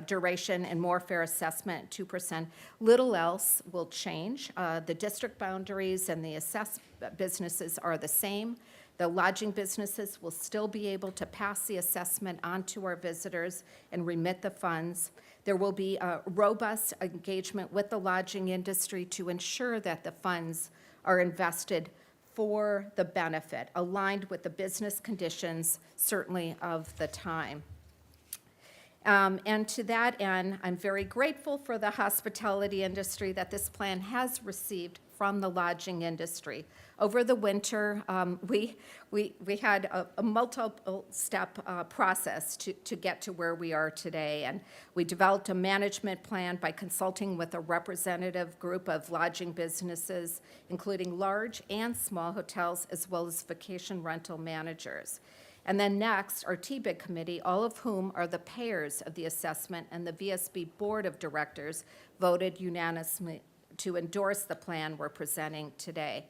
duration and more fair assessment, 2%, little else will change. The district boundaries and the assessed businesses are the same. The lodging businesses will still be able to pass the assessment on to our visitors and remit the funds. There will be a robust engagement with the lodging industry to ensure that the funds are invested for the benefit, aligned with the business conditions, certainly of the time. And to that end, I'm very grateful for the hospitality industry that this plan has received from the lodging industry. Over the winter, we had a multiple-step process to get to where we are today, and we developed a management plan by consulting with a representative group of lodging businesses, including large and small hotels, as well as vacation rental managers. And then next, our T-bid committee, all of whom are the payers of the assessment, and the VSB Board of Directors voted unanimously to endorse the plan we're presenting today.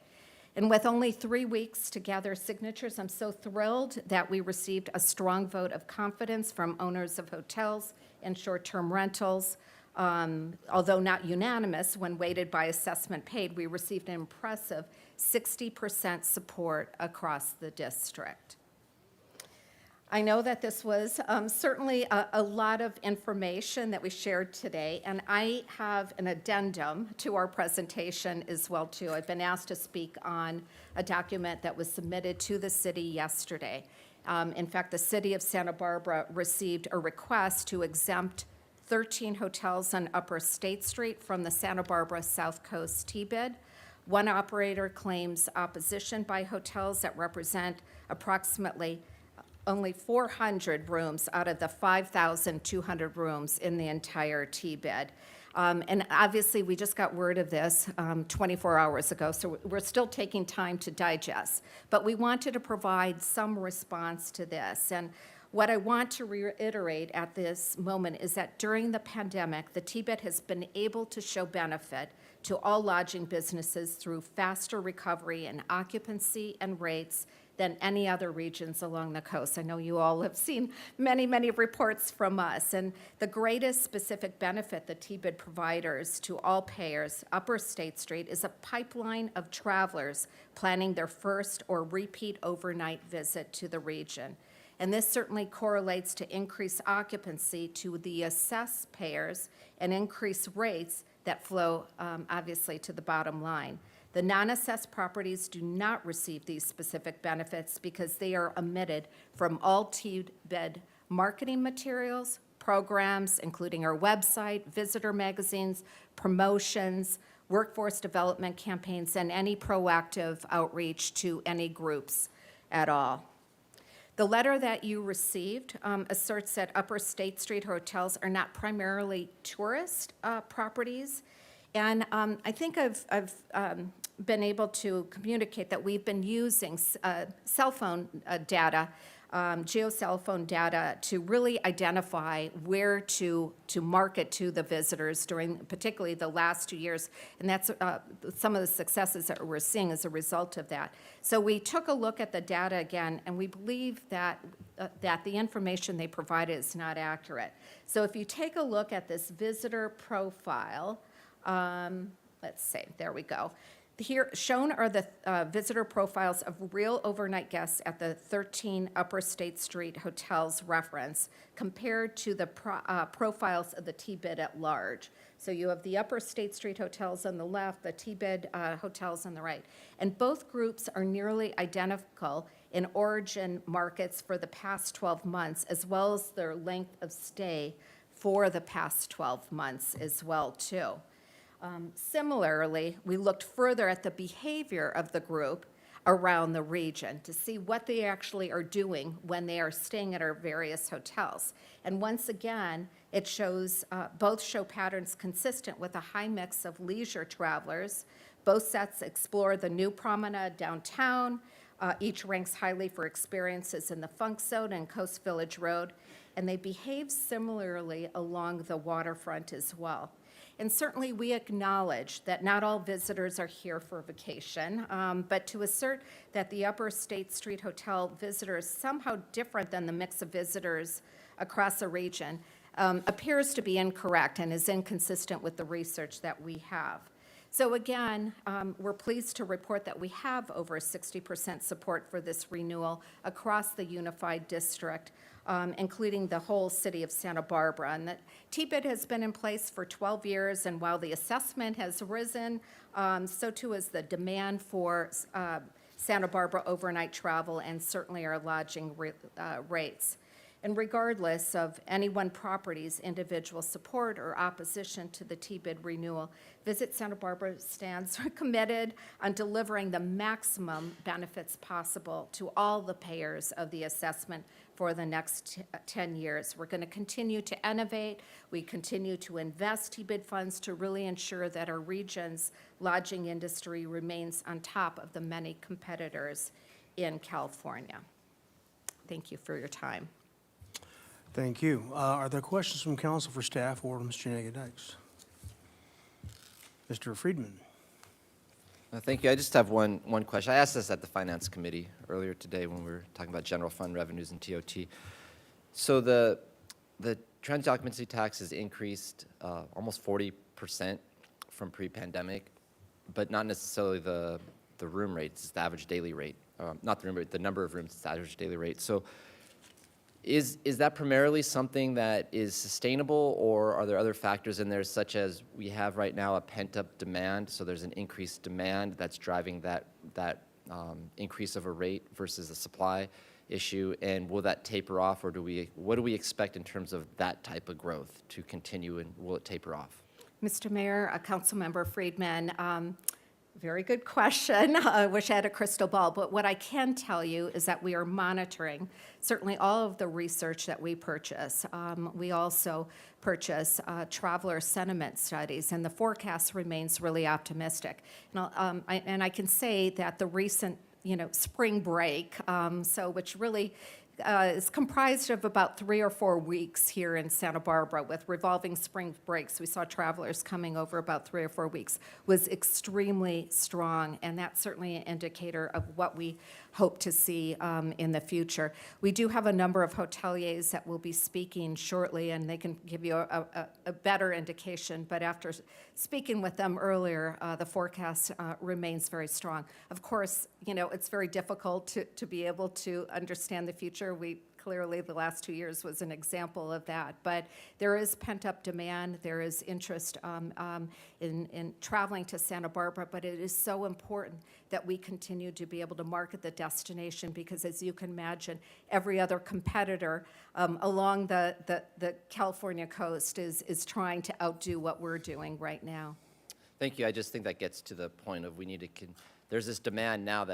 And with only 3 weeks to gather signatures, I'm so thrilled that we received a strong vote of confidence from owners of hotels and short-term rentals. Although not unanimous, when weighted by assessment paid, we received an impressive 60% support across the district. I know that this was certainly a lot of information that we shared today, and I have an addendum to our presentation as well, too. I've been asked to speak on a document that was submitted to the city yesterday. In fact, the city of Santa Barbara received a request to exempt 13 hotels on Upper State Street from the Santa Barbara South Coast T-bid. One operator claims opposition by hotels that represent approximately only 400 rooms out of the 5,200 rooms in the entire T-bid. And obviously, we just got word of this 24 hours ago, so we're still taking time to digest. But we wanted to provide some response to this. And what I want to reiterate at this moment is that during the pandemic, the T-bid has been able to show benefit to all lodging businesses through faster recovery in occupancy and rates than any other regions along the coast. I know you all have seen many, many reports from us. And the greatest specific benefit the T-bid providers to all payers, Upper State Street, is a pipeline of travelers planning their first or repeat overnight visit to the region. And this certainly correlates to increased occupancy to the assessed payers and increased rates that flow, obviously, to the bottom line. The non-assessed properties do not receive these specific benefits because they are omitted from all T-bid marketing materials, programs, including our website, visitor magazines, promotions, workforce development campaigns, and any proactive outreach to any groups at all. The letter that you received asserts that Upper State Street hotels are not primarily tourist properties. And I think I've been able to communicate that we've been using cell phone data, geo-cell phone data, to really identify where to market to the visitors during particularly the last 2 years. And that's some of the successes that we're seeing as a result of that. So we took a look at the data again, and we believe that the information they provided is not accurate. So if you take a look at this visitor profile, let's see, there we go. Here shown are the visitor profiles of real overnight guests at the 13 Upper State Street hotels reference compared to the profiles of the T-bid at large. So you have the Upper State Street hotels on the left, the T-bid hotels on the right. And both groups are nearly identical in origin markets for the past 12 months, as well as their length of stay for the past 12 months as well, too. Similarly, we looked further at the behavior of the group around the region to see what they actually are doing when they are staying at our various hotels. And once again, it shows, both show patterns consistent with a high mix of leisure travelers. Both sets explore the new promenade downtown. Each ranks highly for experiences in the Funk Zone and Coast Village Road. And they behave similarly along the waterfront as well. And certainly we acknowledge that not all visitors are here for vacation, but to assert that the Upper State Street Hotel visitor is somehow different than the mix of visitors across the region appears to be incorrect and is inconsistent with the research that we have. So again, we're pleased to report that we have over 60% support for this renewal across the unified district, including the whole city of Santa Barbara. And the T-bid has been in place for 12 years, and while the assessment has risen, so too has the demand for Santa Barbara overnight travel and certainly our lodging rates. And regardless of any one property's individual support or opposition to the T-bid renewal, Visit Santa Barbara stands committed on delivering the maximum benefits possible to all the payers of the assessment for the next 10 years. We're going to continue to innovate. We continue to invest T-bid funds to really ensure that our region's lodging industry remains on top of the many competitors in California. Thank you for your time. Thank you. Are there questions from council for staff or Mr. Janek-Dykes? Mr. Friedman. Thank you. I just have one question. I asked this at the Finance Committee earlier today when we were talking about general fund revenues and TOT. So the transit occupancy tax has increased almost 40% from pre-pandemic, but not necessarily the room rates, it's the average daily rate. Not the room rate, the number of rooms, it's the average daily rate. So Is that primarily something that is sustainable, or are there other factors in there, such as we have right now a pent-up demand, so there's an increased demand that's driving that increase of a rate versus the supply issue, and will that taper off, or what do we expect in terms of that type of growth to continue, and will it taper off? Mr. Mayor, Councilmember Friedman, very good question. I wish I had a crystal ball, but what I can tell you is that we are monitoring certainly all of the research that we purchase. We also purchase traveler sentiment studies, and the forecast remains really optimistic. And I can say that the recent spring break, which really is comprised of about 3 or 4 weeks here in Santa Barbara with revolving spring breaks. We saw travelers coming over about 3 or 4 weeks, was extremely strong, and that's certainly an indicator of what we hope to see in the future. We do have a number of hoteliers that will be speaking shortly, and they can give you a better indication, but after speaking with them earlier, the forecast remains very strong. Of course, it's very difficult to be able to understand the future. Clearly, the last 2 years was an example of that. But there is pent-up demand. There is interest in traveling to Santa Barbara. But it is so important that we continue to be able to market the destination because, as you can imagine, every other competitor along the California coast is trying to outdo what we're doing right now. Thank you. I just think that gets to the point of there's this demand now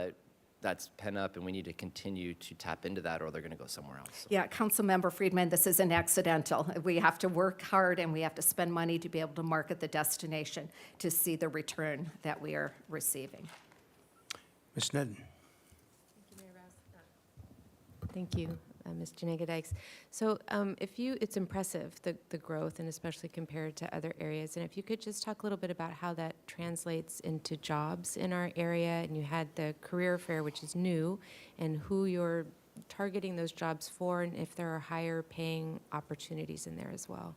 that's pent up, and we need to continue to tap into that, or they're going to go somewhere else. Yeah, Councilmember Friedman, this isn't accidental. We have to work hard, and we have to spend money to be able to market the destination to see the return that we are receiving. Ms. Nedden. Thank you, Ms. Janega Dykes. So it's impressive, the growth, and especially compared to other areas. And if you could just talk a little bit about how that translates into jobs in our area. And you had the career fair, which is new, and who you're targeting those jobs for, and if there are higher paying opportunities in there as well.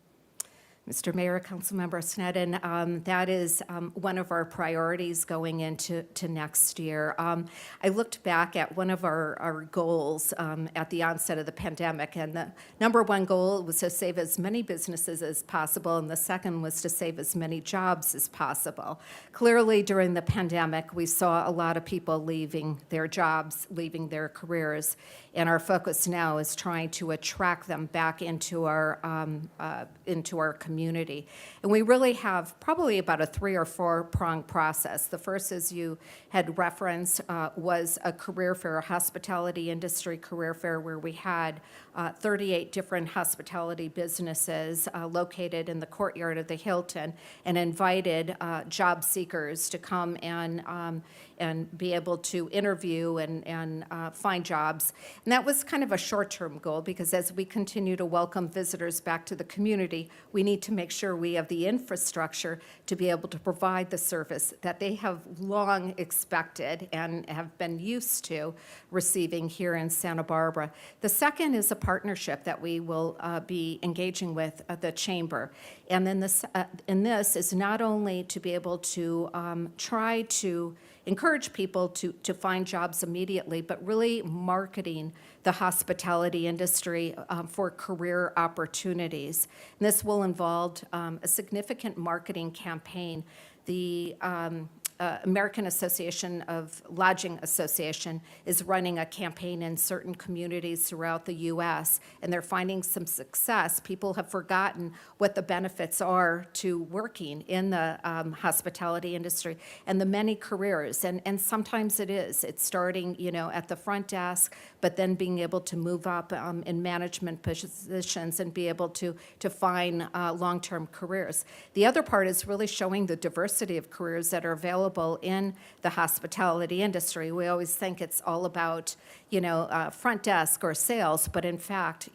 Mr. Mayor, Councilmember Sneddon, that is one of our priorities going into next year. I looked back at one of our goals at the onset of the pandemic, and the number one goal was to save as many businesses as possible, and the second was to save as many jobs as possible. Clearly, during the pandemic, we saw a lot of people leaving their jobs, leaving their careers, and our focus now is trying to attract them back into our community. And we really have probably about a 3 or 4 pronged process. The first, as you had referenced, was a career fair, a hospitality industry career fair, where we had 38 different hospitality businesses located in the courtyard of the Hilton, and invited job seekers to come and be able to interview and find jobs. And that was kind of a short-term goal, because as we continue to welcome visitors back to the community, we need to make sure we have the infrastructure to be able to provide the service that they have long expected and have been used to receiving here in Santa Barbara. The second is a partnership that we will be engaging with the Chamber. And then this is not only to be able to try to encourage people to find jobs immediately, but really marketing the hospitality industry for career opportunities. And this will involve a significant marketing campaign. The American Association of Lodging Association is running a campaign in certain communities throughout the U.S., and they're finding some success. People have forgotten what the benefits are to working in the hospitality industry and the many careers. And sometimes it's starting, at the front desk, but then being able to move up in management positions and be able to find long-term careers. The other part is really showing the diversity of careers that are available in the hospitality industry. We always think it's all about, front desk or sales, but in fact,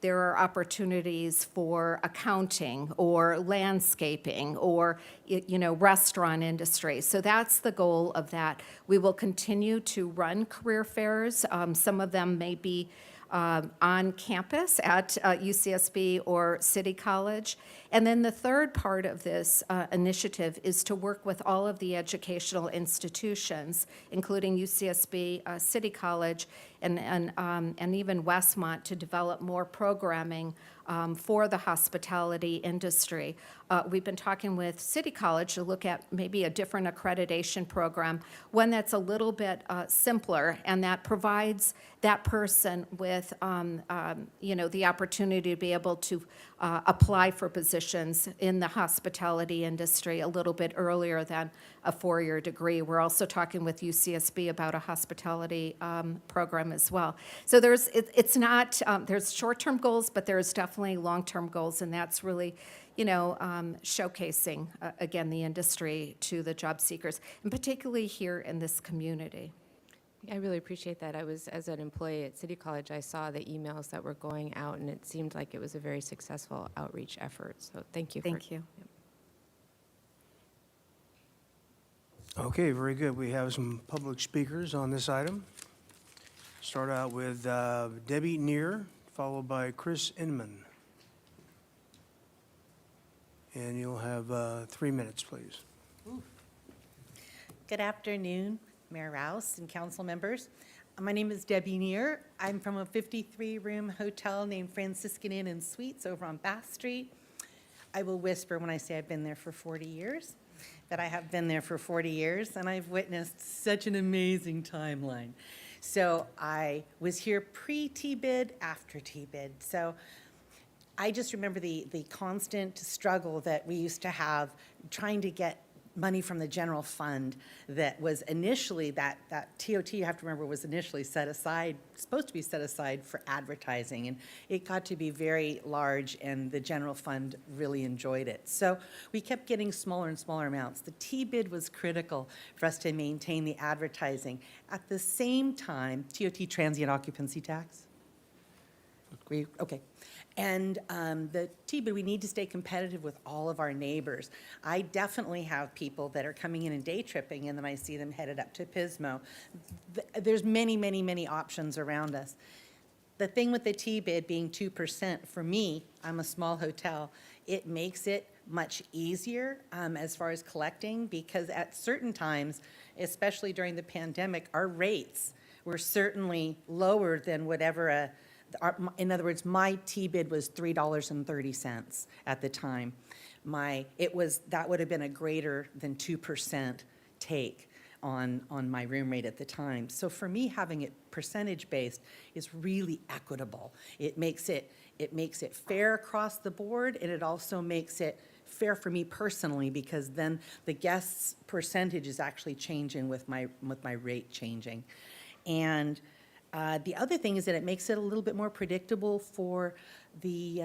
there are opportunities for accounting or landscaping or, restaurant industry. So that's the goal of that. We will continue to run career fairs. Some of them may be on campus at UCSB or City College. And then the third part of this initiative is to work with all of the educational institutions, including UCSB, City College, and even Westmont, to develop more programming for the hospitality industry. We've been talking with City College to look at maybe a different accreditation program, one that's a little bit simpler and that provides that person with, the opportunity to be able to apply for positions in the hospitality industry a little bit earlier than a four-year degree. We're also talking with UCSB about a hospitality program as well. So there's short-term goals, but there's definitely long-term goals, and that's really, showcasing, again, the industry to the job seekers, and particularly here in this community. I really appreciate that. As an employee at City College, I saw the emails that were going out, and it seemed like it was a very successful outreach effort. So thank you. Thank you. Okay, very good. We have some public speakers on this item. Start out with Debbie Neer, followed by Chris Inman. And you'll have 3 minutes, please. Good afternoon, Mayor Rouse and council members. My name is Debbie Neer. I'm from a 53-room hotel named Franciscan Inn and Suites over on Bath Street. I will whisper when I say I've been there for 40 years, that I have been there for 40 years, and I've witnessed such an amazing timeline. So I was here pre-T-bid, after T-bid. So I just remember the constant struggle that we used to have trying to get money from the general fund that was initially, that TOT, you have to remember, was initially set aside, supposed to be set aside for advertising, and it got to be very large, and the general fund really enjoyed it. So we kept getting smaller and smaller amounts. The T-bid was critical for us to maintain the advertising. At the same time, TOT, transient occupancy tax. Okay. And the T-bid, we need to stay competitive with all of our neighbors. I definitely have people that are coming in and day tripping, and then I see them headed up to Pismo. There's many, many, many options around us. The thing with the T-bid being 2%, for me, I'm a small hotel, it makes it much easier as far as collecting, because at certain times, especially during the pandemic, our rates were certainly lower than whatever in other words, my T-bid was $3.30 at the time. That would have been a greater than 2% take on my room rate at the time. So for me, having it percentage-based is really equitable. It makes it fair across the board, and it also makes it fair for me personally, because then the guests' percentage is actually changing with my rate changing. And the other thing is that it makes it a little bit more predictable for the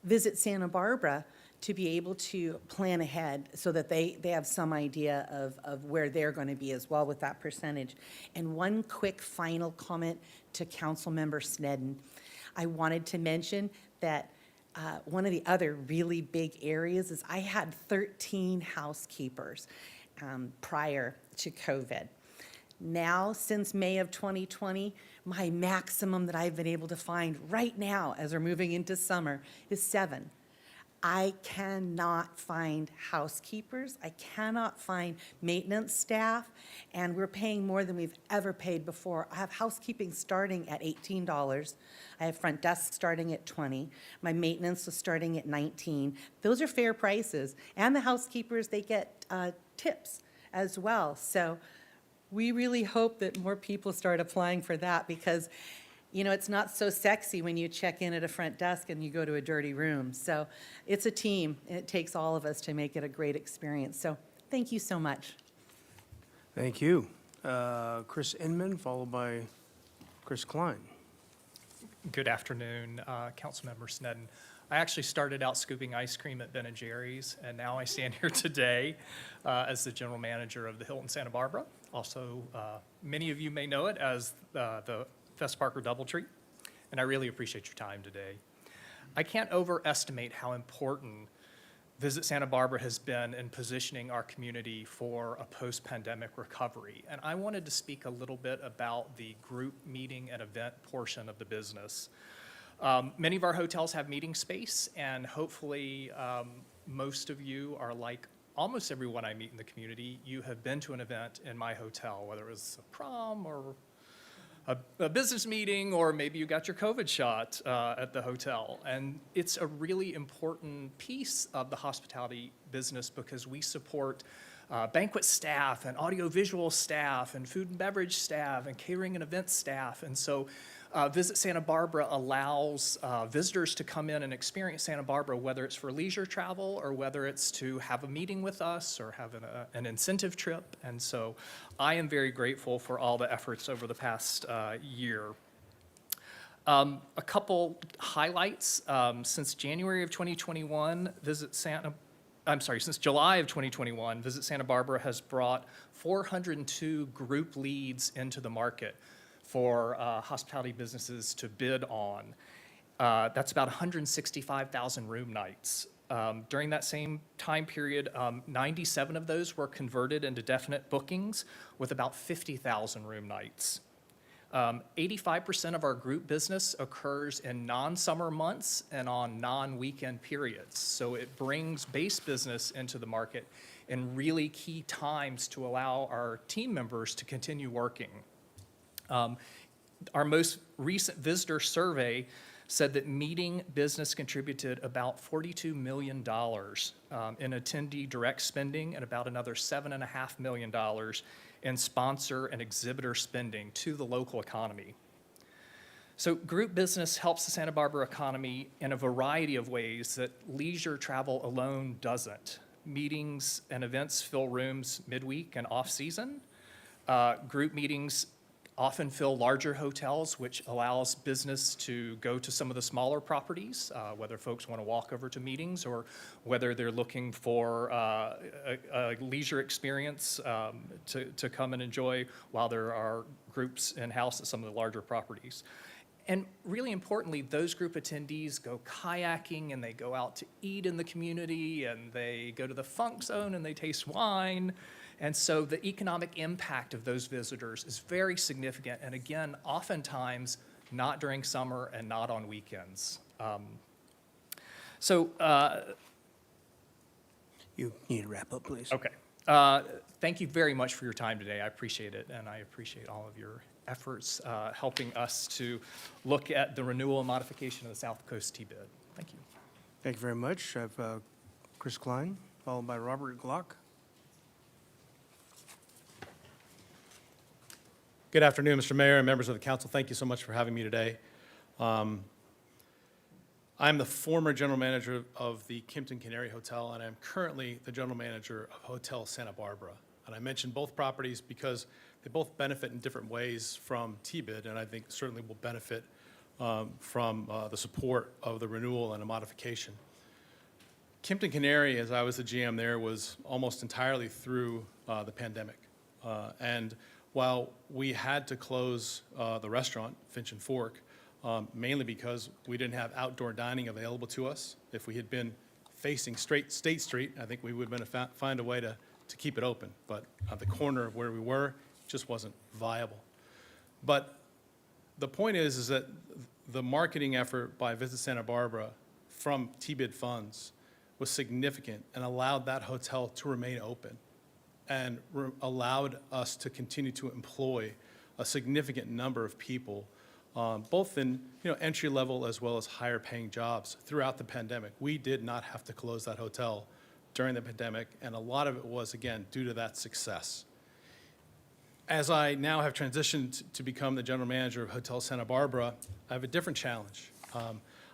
Visit Santa Barbara to be able to plan ahead so that they have some idea of where they're going to be as well with that percentage. And one quick final comment to Councilmember Snedden. I wanted to mention that one of the other really big areas is I had 13 housekeepers prior to COVID. Now, since May of 2020, my maximum that I've been able to find right now as we're moving into summer is 7. I cannot find housekeepers. I cannot find maintenance staff, and we're paying more than we've ever paid before. I have housekeeping starting at $18. I have front desk starting at $20. My maintenance is starting at $19. Those are fair prices, and the housekeepers, they get tips as well. So we really hope that more people start applying for that, because, it's not so sexy when you check in at a front desk and you go to a dirty room. So it's a team, and it takes all of us to make it a great experience. So thank you so much. Thank you. Chris Inman, followed by Chris Klein. Good afternoon, Councilmember Snedden. I actually started out scooping ice cream at Ben & Jerry's, and now I stand here today as the general manager of the Hilton Santa Barbara. Also, many of you may know it as the Fess Parker Doubletree, and I really appreciate your time today. I can't overestimate how important Visit Santa Barbara has been in positioning our community for a post-pandemic recovery. And I wanted to speak a little bit about the group meeting and event portion of the business. Many of our hotels have meeting space, and hopefully most of you are like almost everyone I meet in the community. You have been to an event in my hotel, whether it was a prom or a business meeting, or maybe you got your COVID shot at the hotel. And it's a really important piece of the hospitality business because we support banquet staff and audiovisual staff and food and beverage staff and catering and event staff. And so Visit Santa Barbara allows visitors to come in and experience Santa Barbara, whether it's for leisure travel or whether it's to have a meeting with us or have an incentive trip. And so I am very grateful for all the efforts over the past year. A couple highlights. Since January of 2021, since July of 2021, Visit Santa Barbara has brought 402 group leads into the market for hospitality businesses to bid on. That's about 165,000 room nights. During that same time period, 97 of those were converted into definite bookings with about 50,000 room nights. 85% of our group business occurs in non-summer months and on non-weekend periods. So it brings base business into the market in really key times to allow our team members to continue working. Our most recent visitor survey said that meeting business contributed about $42 million in attendee direct spending and about another $7.5 million in sponsor and exhibitor spending to the local economy. So group business helps the Santa Barbara economy in a variety of ways that leisure travel alone doesn't. Meetings and events fill rooms midweek and off-season. Group meetings often fill larger hotels, which allows business to go to some of the smaller properties, whether folks want to walk over to meetings or whether they're looking for a leisure experience to come and enjoy while there are groups in-house at some of the larger properties. And really importantly, those group attendees go kayaking and they go out to eat in the community and they go to the funk zone and they taste wine. And so the economic impact of those visitors is very significant. And again, oftentimes not during summer and not on weekends. You need to wrap up, please. Okay. Thank you very much for your time today. I appreciate it. And I appreciate all of your efforts helping us to look at the renewal and modification of the South Coast T-bid. Thank you. Thank you very much. I have Chris Klein, followed by Robert Glock. Good afternoon, Mr. Mayor and members of the council. Thank you so much for having me today. I'm the former general manager of the Kimpton Canary Hotel, and I'm currently the general manager of Hotel Santa Barbara. And I mention both properties because they both benefit in different ways from T-bid, and I think certainly will benefit from the support of the renewal and a modification. Kimpton Canary, as I was the GM there, was almost entirely through the pandemic. And while we had to close the restaurant, Finch and Fork, mainly because we didn't have outdoor dining available to us. If we had been facing straight State Street, I think we would have been find a way to keep it open. But at the corner of where we were, it just wasn't viable. But the point is that the marketing effort by Visit Santa Barbara from T-bid funds was significant and allowed that hotel to remain open and allowed us to continue to employ a significant number of people, both in entry level as well as higher paying jobs throughout the pandemic. We did not have to close that hotel during the pandemic, and a lot of it was, again, due to that success. As I now have transitioned to become the general manager of Hotel Santa Barbara, I have a different challenge.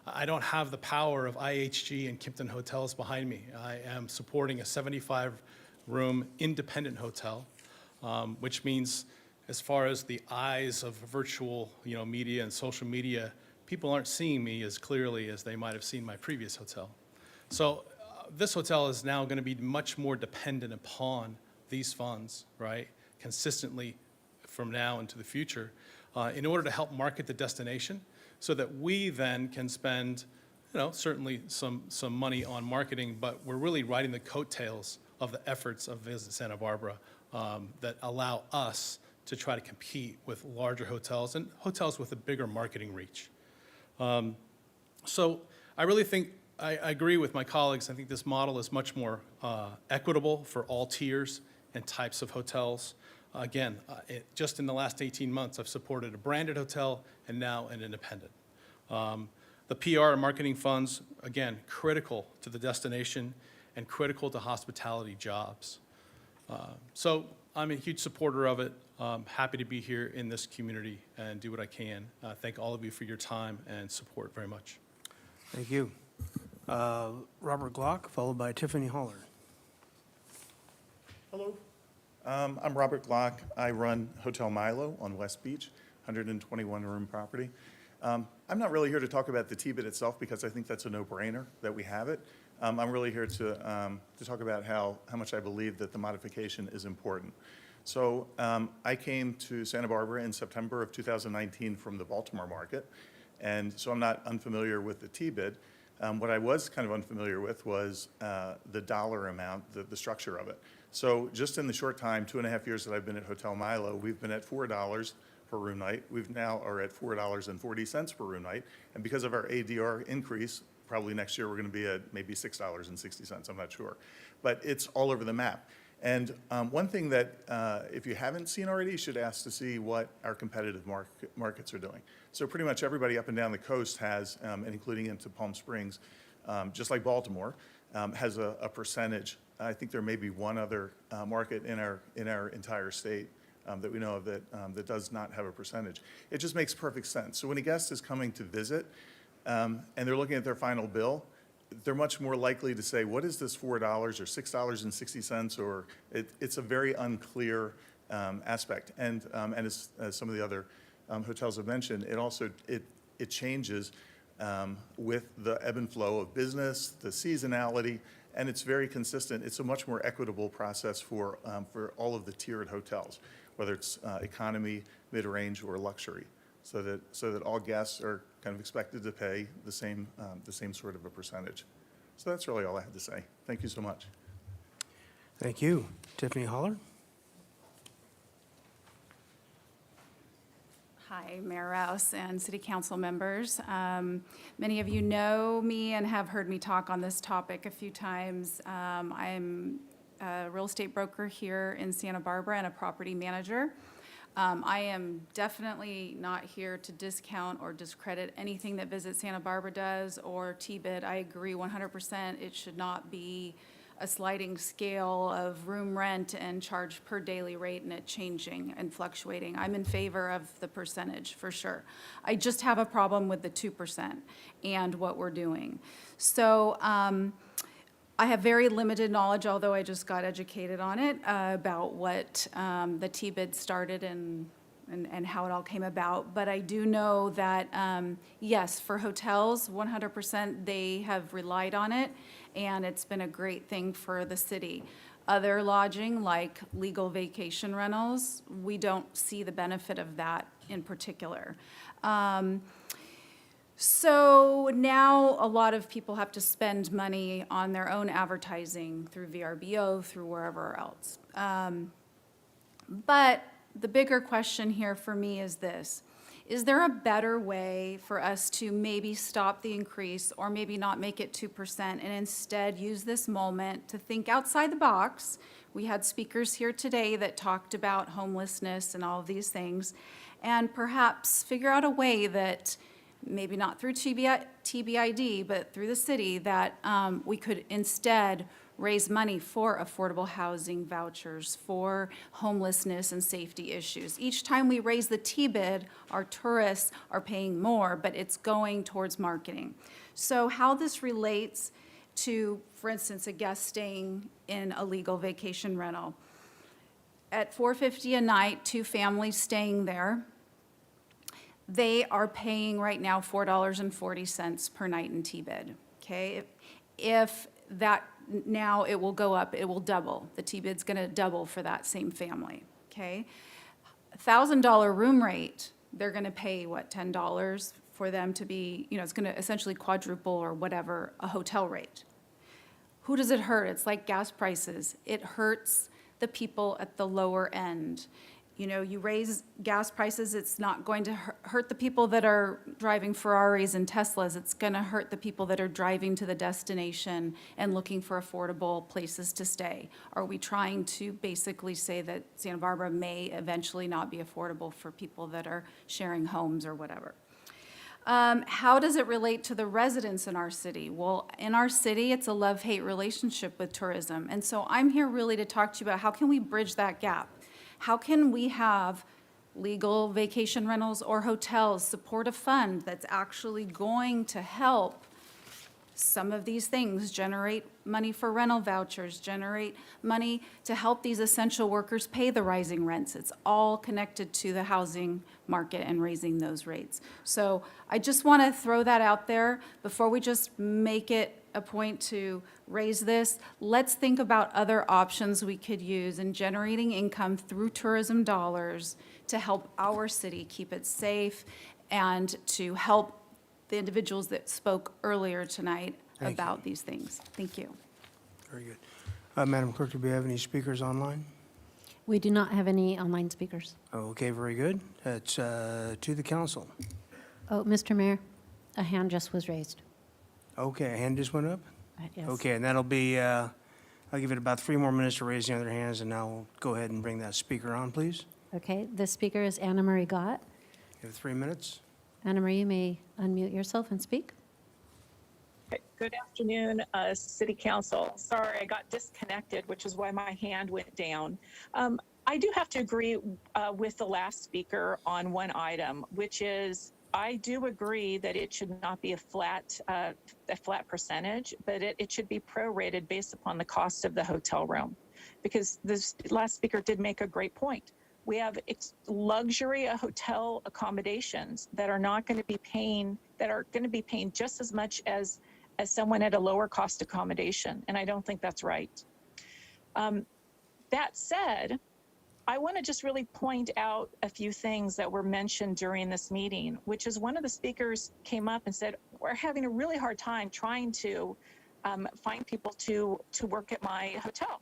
I don't have the power of IHG and Kimpton Hotels behind me. I am supporting a 75-room independent hotel, which means as far as the eyes of virtual media and social media, people aren't seeing me as clearly as they might have seen my previous hotel. So this hotel is now going to be much more dependent upon these funds, right, consistently from now into the future in order to help market the destination so that we then can spend certainly some money on marketing, but we're really riding the coattails of the efforts of Visit Santa Barbara that allow us to try to compete with larger hotels and hotels with a bigger marketing reach. So I really think, I agree with my colleagues. I think this model is much more equitable for all tiers and types of hotels. Again, just in the last 18 months, I've supported a branded hotel and now an independent. The PR and marketing funds, again, critical to the destination and critical to hospitality jobs. So I'm a huge supporter of it. Happy to be here in this community and do what I can. Thank all of you for your time and support very much. Thank you. Robert Glock, followed by Tiffany Holler. Hello. I'm Robert Glock. I run Hotel Milo on West Beach, 121-room property. I'm not really here to talk about the TBID itself because I think that's a no-brainer that we have it. I'm really here to talk about how much I believe that the modification is important. So I came to Santa Barbara in September of 2019 from the Baltimore market, and so I'm not unfamiliar with the TBID. What I was kind of unfamiliar with was the dollar amount, the structure of it. So just in the short time, 2.5 years that I've been at Hotel Milo, we've been at $4 per room night. We've now are at $4.40 per room night. And because of our ADR increase, probably next year we're going to be at maybe $6.60. I'm not sure. But it's all over the map. And one thing that, if you haven't seen already, you should ask to see what our competitive markets are doing. So pretty much everybody up and down the coast has, and including into Palm Springs, just like Baltimore, has a percentage. I think there may be one other market in our entire state that we know of that does not have a percentage. It just makes perfect sense. So when a guest is coming to visit and they're looking at their final bill, they're much more likely to say, what is this $4 or $6.60, or it's a very unclear aspect. And as some of the other hotels have mentioned, it also, it changes with the ebb and flow of business, the seasonality, and it's very consistent. It's a much more equitable process for all of the tiered hotels, whether it's economy, mid-range, or luxury, so that all guests are kind of expected to pay the same sort of a percentage. So that's really all I have to say. Thank you so much. Thank you. Tiffany Holler. Hi, Mayor Rouse and City Council members. Many of you know me and have heard me talk on this topic a few times. I'm a real estate broker here in Santa Barbara and a property manager. I am definitely not here to discount or discredit anything that Visit Santa Barbara does or TBID. I agree 100%. It should not be a sliding scale of room rent and charge per daily rate and it changing and fluctuating. I'm in favor of the percentage for sure. I just have a problem with the 2% and what we're doing. So I have very limited knowledge, although I just got educated on it, about what the TBID started and how it all came about. But I do know that, yes, for hotels, 100% they have relied on it, and it's been a great thing for the city. Other lodging, like legal vacation rentals, we don't see the benefit of that in particular. So now a lot of people have to spend money on their own advertising through VRBO, through wherever else. But the bigger question here for me is this. Is there a better way for us to maybe stop the increase or maybe not make it 2% and instead use this moment to think outside the box? We had speakers here today that talked about homelessness and all of these things, and perhaps figure out a way that maybe not through TBID, but through the city, that we could instead raise money for affordable housing vouchers, for homelessness and safety issues. Each time we raise the TBID, our tourists are paying more, but it's going towards marketing. So how this relates to, for instance, a guest staying in a legal vacation rental. At $450 a night, 2 families staying there, they are paying right now $4.40 per night in TBID, okay? If that, now it will go up, it will double. The TBID's gonna double for that same family, okay? $1,000 room rate, they're gonna pay, what, $10 for them to be, you know, it's gonna essentially quadruple or whatever a hotel rate. Who does it hurt? It's like gas prices. It hurts the people at the lower end. You know, you raise gas prices, it's not going to hurt the people that are driving Ferraris and Teslas. It's going to hurt the people that are driving to the destination and looking for affordable places to stay. Are we trying to basically say that Santa Barbara may eventually not be affordable for people that are sharing homes or whatever? How does it relate to the residents in our city? Well, in our city, it's a love-hate relationship with tourism. And so I'm here really to talk to you about how can we bridge that gap? How can we have legal vacation rentals or hotels support a fund that's actually going to help some of these things, generate money for rental vouchers, generate money to help these essential workers pay the rising rents? It's all connected to the housing market and raising those rates. So I just want to throw that out there before we just make it a point to raise this. Let's think about other options we could use in generating income through tourism dollars to help our city keep it safe and to help the individuals that spoke earlier tonight Thank you. about these things. Thank you. Very good. Madam Clerk, do we have any speakers online? We do not have any online speakers. Okay, very good. It's to the council. Oh, Mr. Mayor, a hand just was raised. Okay, a hand just went up? Yes. Okay, and that'll be, I'll give it about 3 more minutes to raise the other hands, and now we'll go ahead and bring that speaker on, please. Okay, the speaker is Anna Marie Gott. You have 3 minutes. Anna Marie, you may unmute yourself and speak. Good afternoon, City Council. Sorry, I got disconnected, which is why my hand went down. I do have to agree with the last speaker on one item, which is I do agree that it should not be a flat percentage, but it should be prorated based upon the cost of the hotel room, because this last speaker did make a great point. We have luxury hotel accommodations that are not going to be paying, that are going to be paying just as much as someone at a lower cost accommodation, and I don't think that's right. That said, I want to just really point out a few things that were mentioned during this meeting, which is one of the speakers came up and said, we're having a really hard time trying to find people to work at my hotel.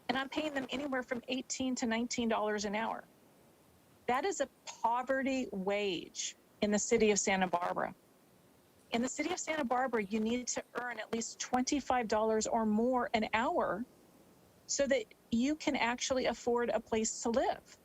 And I'm paying them anywhere from $18 to $19 an hour. That is a poverty wage in the city of Santa Barbara. In the city of Santa Barbara, you need to earn at least $25 or more an hour so that you can actually afford a place to live.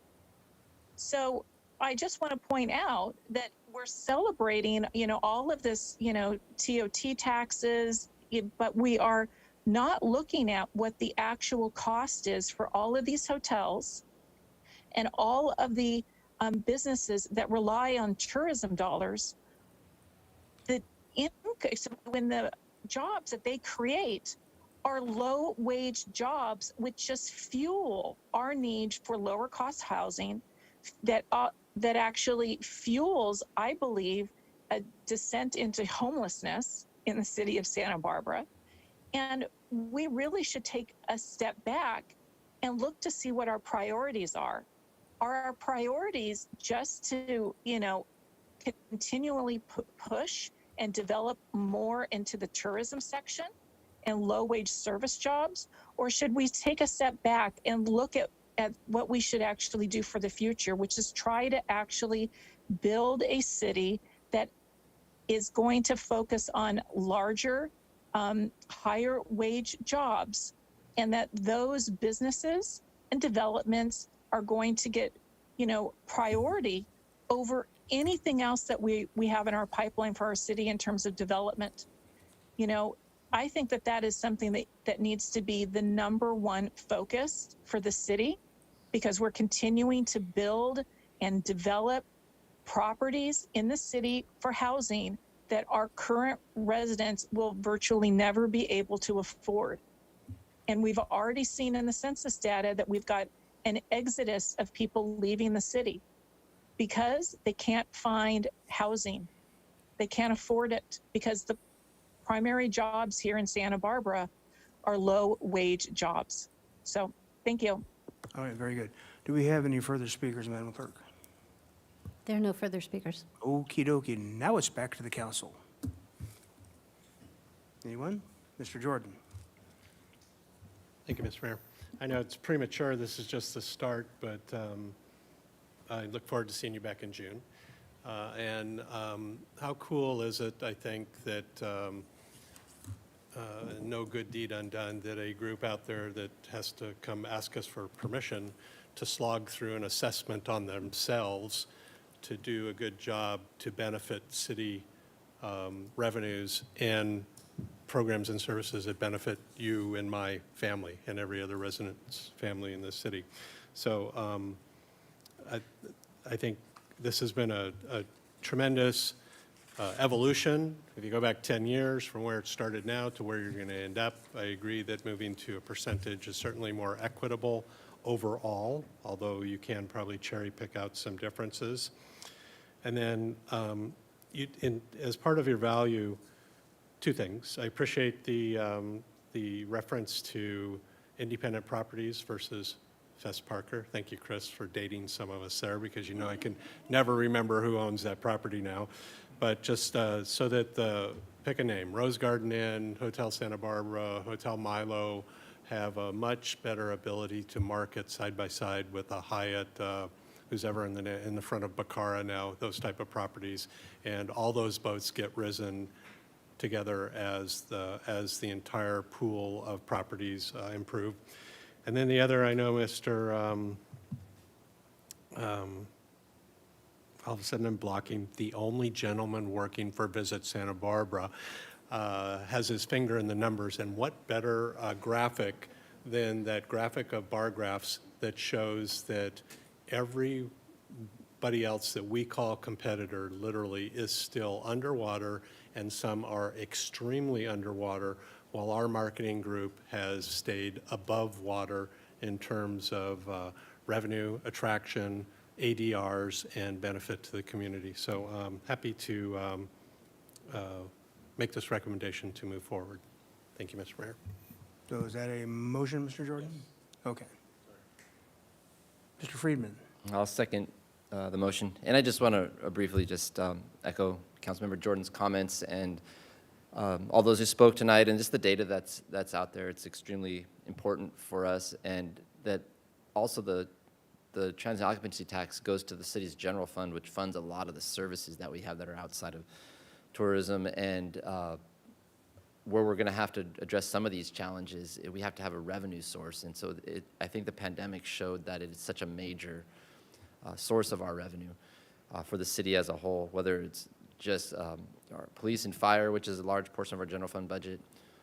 So I just want to point out that we're celebrating, all of this, TOT taxes, but we are not looking at what the actual cost is for all of these hotels and all of the businesses that rely on tourism dollars. When the jobs that they create are low wage jobs, which just fuel our need for lower cost housing that actually fuels, I believe, a descent into homelessness in the city of Santa Barbara. And we really should take a step back and look to see what our priorities are. Are our priorities just to, continually push and develop more into the tourism section and low-wage service jobs? Or should we take a step back and look at what we should actually do for the future, which is try to actually build a city that is going to focus on larger, higher wage jobs, and that those businesses and developments are going to get, priority over anything else that we have in our pipeline for our city in terms of development. I think that is something that needs to be the #1 focus for the city, because we're continuing to build and develop properties in the city for housing that our current residents will virtually never be able to afford. And we've already seen in the census data that we've got an exodus of people leaving the city because they can't find housing. They can't afford it because the primary jobs here in Santa Barbara are low-wage jobs. So, thank you. All right, very good. Do we have any further speakers, Madam Clerk? There are no further speakers. Okie dokie. Now it's back to the council. Anyone? Mr. Jordan. Thank you, Mr. Mayor. I know it's premature, this is just the start, but I look forward to seeing you back in June. And how cool is it, I think, that no good deed undone, that a group out there that has to come ask us for permission to slog through an assessment on themselves to do a good job to benefit city revenues and programs and services that benefit you and my family and every other resident's family in this city. So I think this has been a tremendous evolution. If you go back 10 years from where it started now to where you're going to end up, I agree that moving to a percentage is certainly more equitable overall, although you can probably cherry pick out some differences. And then as part of your value, two things. I appreciate the reference to independent properties versus Fess Parker. Thank you, Chris, for dating some of us there, because you know I can never remember who owns that property now. But just so that pick a name, Rose Garden Inn, Hotel Santa Barbara, Hotel Milo have a much better ability to market side by side with a Hyatt, who's ever in the front of Bacara now, those type of properties. And all those boats get risen together as the entire pool of properties improve. And then the other, I know Mr. All of a sudden I'm blocking, the only gentleman working for Visit Santa Barbara has his finger in the numbers. And what better graphic than that graphic of bar graphs that shows that everybody else that we call competitor literally is still underwater, and some are extremely underwater, while our marketing group has stayed above water in terms of revenue, attraction, ADRs, and benefit to the community. So happy to make this recommendation to move forward. Thank you, Mr. Mayor. So is that a motion, Mr. Jordan? Okay. Mr. Friedman? I'll second the motion. And I just want to briefly just echo Councilmember Jordan's comments and all those who spoke tonight, and just the data that's out there. It's extremely important for us, and that also the transient occupancy tax goes to the city's general fund, which funds a lot of the services that we have that are outside of tourism, and where we're going to have to address some of these challenges, we have to have a revenue source. And so I think the pandemic showed that it is such a major source of our revenue for the city as a whole, whether it's just our police and fire, which is a large portion of our general fund budget,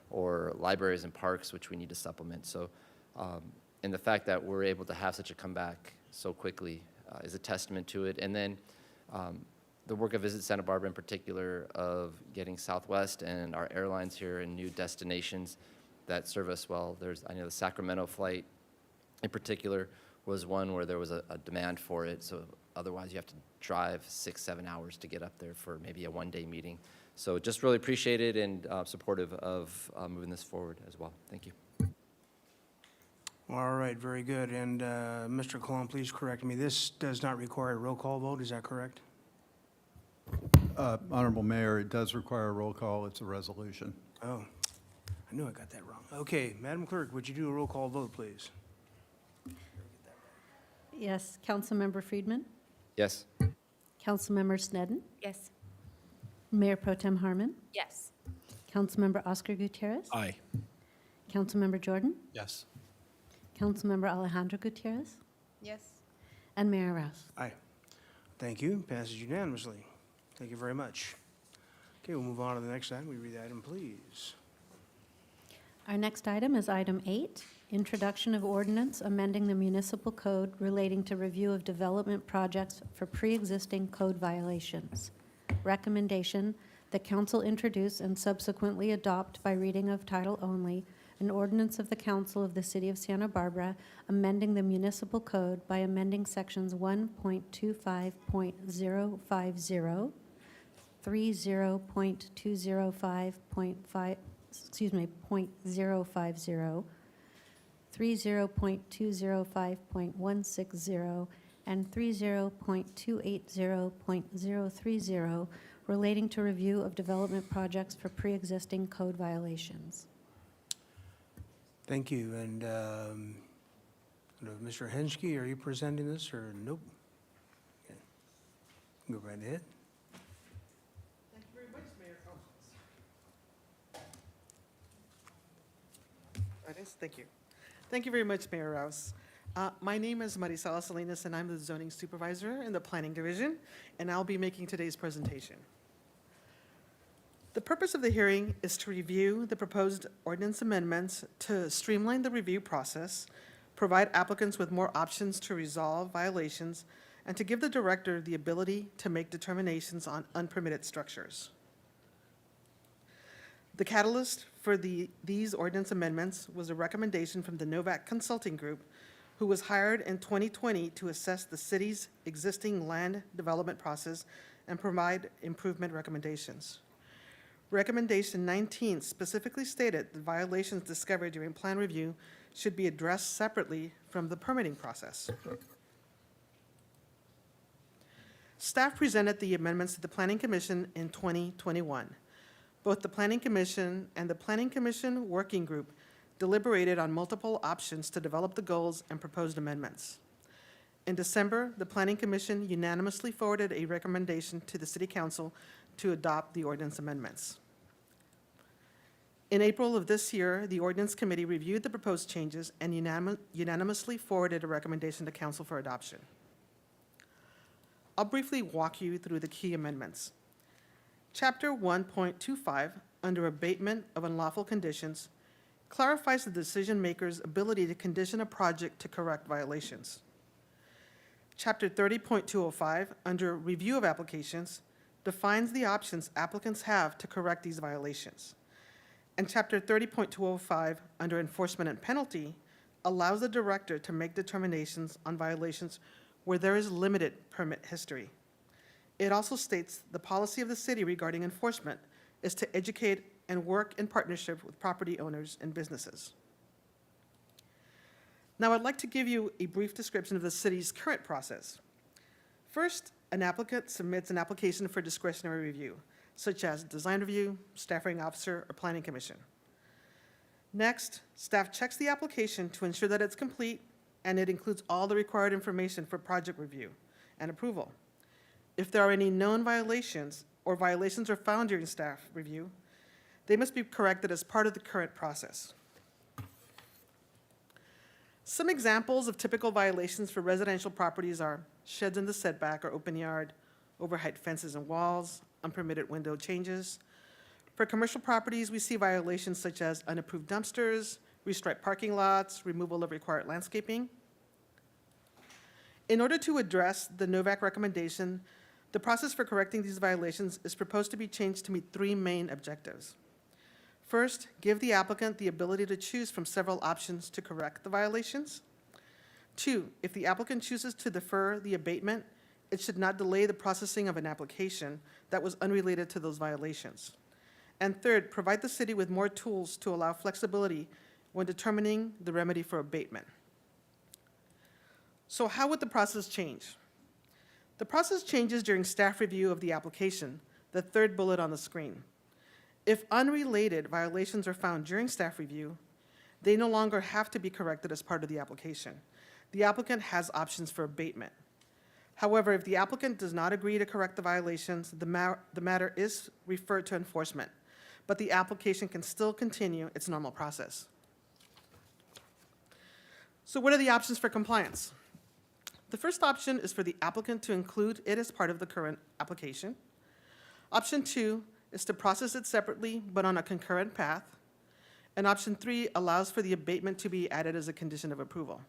or libraries and parks, which we need to supplement. So, and the fact that we're able to have such a comeback so quickly is a testament to it. And then the work of Visit Santa Barbara in particular, of getting Southwest and our airlines here in new destinations that serve us well. I know the Sacramento flight in particular was one where there was a demand for it. So otherwise you have to drive 6-7 hours to get up there for maybe a one-day meeting. So just really appreciate it and supportive of moving this forward as well. Thank you. All right, very good. And Mr. Colon, please correct me. This does not require a roll call vote, is that correct? Honorable Mayor, it does require a roll call. It's a resolution. Oh, I knew I got that wrong. Okay, Madam Clerk, would you do a roll call vote, please? Yes, Councilmember Friedman? Yes. Councilmember Snedden? Yes. Mayor Pro Tem Harmon? Yes. Councilmember Oscar Gutierrez? Aye. Councilmember Jordan? Yes. Councilmember Alejandro Gutierrez? Yes. And Mayor Rouse? Aye. Thank you. Passes unanimously. Thank you very much. Okay, we'll move on to the next item. We read the item, please. Our next item is item 8, introduction of ordinance amending the municipal code relating to review of development projects for pre-existing code violations. Recommendation, the council introduce and subsequently adopt by reading of title only an ordinance of the council of the city of Santa Barbara amending the municipal code by amending sections 1.25.050, 30.205.5, .050, 30.205.160, and 30.280.030 relating to review of development projects for pre-existing code violations. Thank you. And Mr. Henschke, are you presenting this or nope? Go right ahead. Thank you very much, Mayor. Thank you. Thank you very much, Mayor Rouse. My name is Marisela Salinas, and I'm the zoning supervisor in the planning division, and I'll be making today's presentation. The purpose of the hearing is to review the proposed ordinance amendments to streamline the review process, provide applicants with more options to resolve violations, and to give the director the ability to make determinations on unpermitted structures. The catalyst for these ordinance amendments was a recommendation from the Novak Consulting Group, who was hired in 2020 to assess the city's existing land development process and provide improvement recommendations. Recommendation 19 specifically stated that violations discovered during plan review should be addressed separately from the permitting process. Staff presented the amendments to the Planning Commission in 2021. Both the Planning Commission and the Planning Commission Working Group deliberated on multiple options to develop the goals and proposed amendments. In December, the Planning Commission unanimously forwarded a recommendation to the City Council to adopt the ordinance amendments. In April of this year, the Ordinance Committee reviewed the proposed changes and unanimously forwarded a recommendation to Council for adoption. I'll briefly walk you through the key amendments. Chapter 1.25, under abatement of unlawful conditions, clarifies the decision-maker's ability to condition a project to correct violations. Chapter 30.205, under review of applications, defines the options applicants have to correct these violations. And Chapter 30.205, under enforcement and penalty, allows the director to make determinations on violations where there is limited permit history. It also states the policy of the city regarding enforcement is to educate and work in partnership with property owners and businesses. Now, I'd like to give you a brief description of the city's current process. First, an applicant submits an application for discretionary review, such as design review, staffing officer, or planning commission. Next, staff checks the application to ensure that it's complete and it includes all the required information for project review and approval. If there are any known violations or violations are found during staff review, they must be corrected as part of the current process. Some examples of typical violations for residential properties are sheds in the setback or open yard, overheight fences and walls, unpermitted window changes. For commercial properties, we see violations such as unapproved dumpsters, restriped parking lots, removal of required landscaping. In order to address the Novak recommendation, the process for correcting these violations is proposed to be changed to meet three main objectives. First, give the applicant the ability to choose from several options to correct the violations. Two, if the applicant chooses to defer the abatement, it should not delay the processing of an application that was unrelated to those violations. And third, provide the city with more tools to allow flexibility when determining the remedy for abatement. So how would the process change? The process changes during staff review of the application, the third bullet on the screen. If unrelated violations are found during staff review, they no longer have to be corrected as part of the application. The applicant has options for abatement. However, if the applicant does not agree to correct the violations, the matter is referred to enforcement, but the application can still continue its normal process. So what are the options for compliance? The first option is for the applicant to include it as part of the current application. Option 2 is to process it separately but on a concurrent path. And option 3 allows for the abatement to be added as a condition of approval.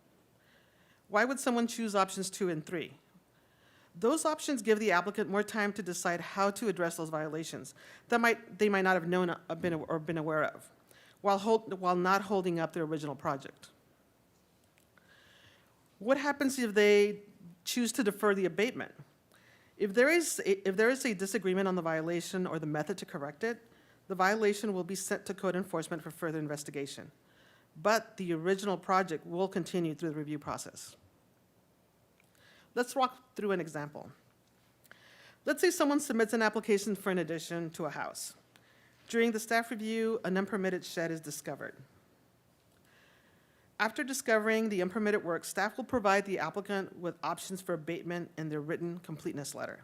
Why would someone choose options 2 and 3? Those options give the applicant more time to decide how to address those violations that they might not have known or been aware of, while not holding up their original project. What happens if they choose to defer the abatement? If there is a disagreement on the violation or the method to correct it, the violation will be sent to code enforcement for further investigation. But the original project will continue through the review process. Let's walk through an example. Let's say someone submits an application for an addition to a house. During the staff review, an unpermitted shed is discovered. After discovering the unpermitted work, staff will provide the applicant with options for abatement in their written completeness letter.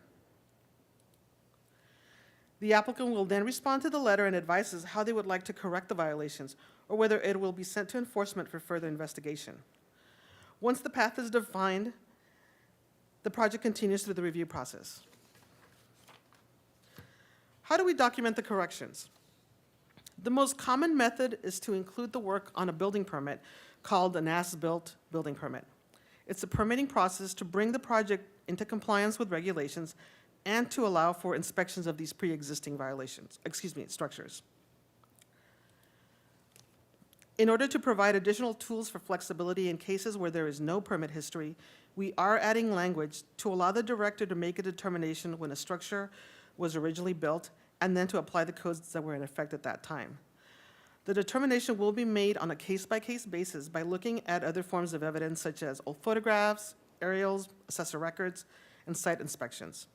The applicant will then respond to the letter and advises how they would like to correct the violations or whether it will be sent to enforcement for further investigation. Once the path is defined, the project continues through the review process. How do we document the corrections? The most common method is to include the work on a building permit called an as-built building permit. It's a permitting process to bring the project into compliance with regulations and to allow for inspections of these pre-existing structures. In order to provide additional tools for flexibility in cases where there is no permit history, we are adding language to allow the director to make a determination when a structure was originally built and then to apply the codes that were in effect at that time. The determination will be made on a case-by-case basis by looking at other forms of evidence such as old photographs, aerials, assessor records, and site inspections.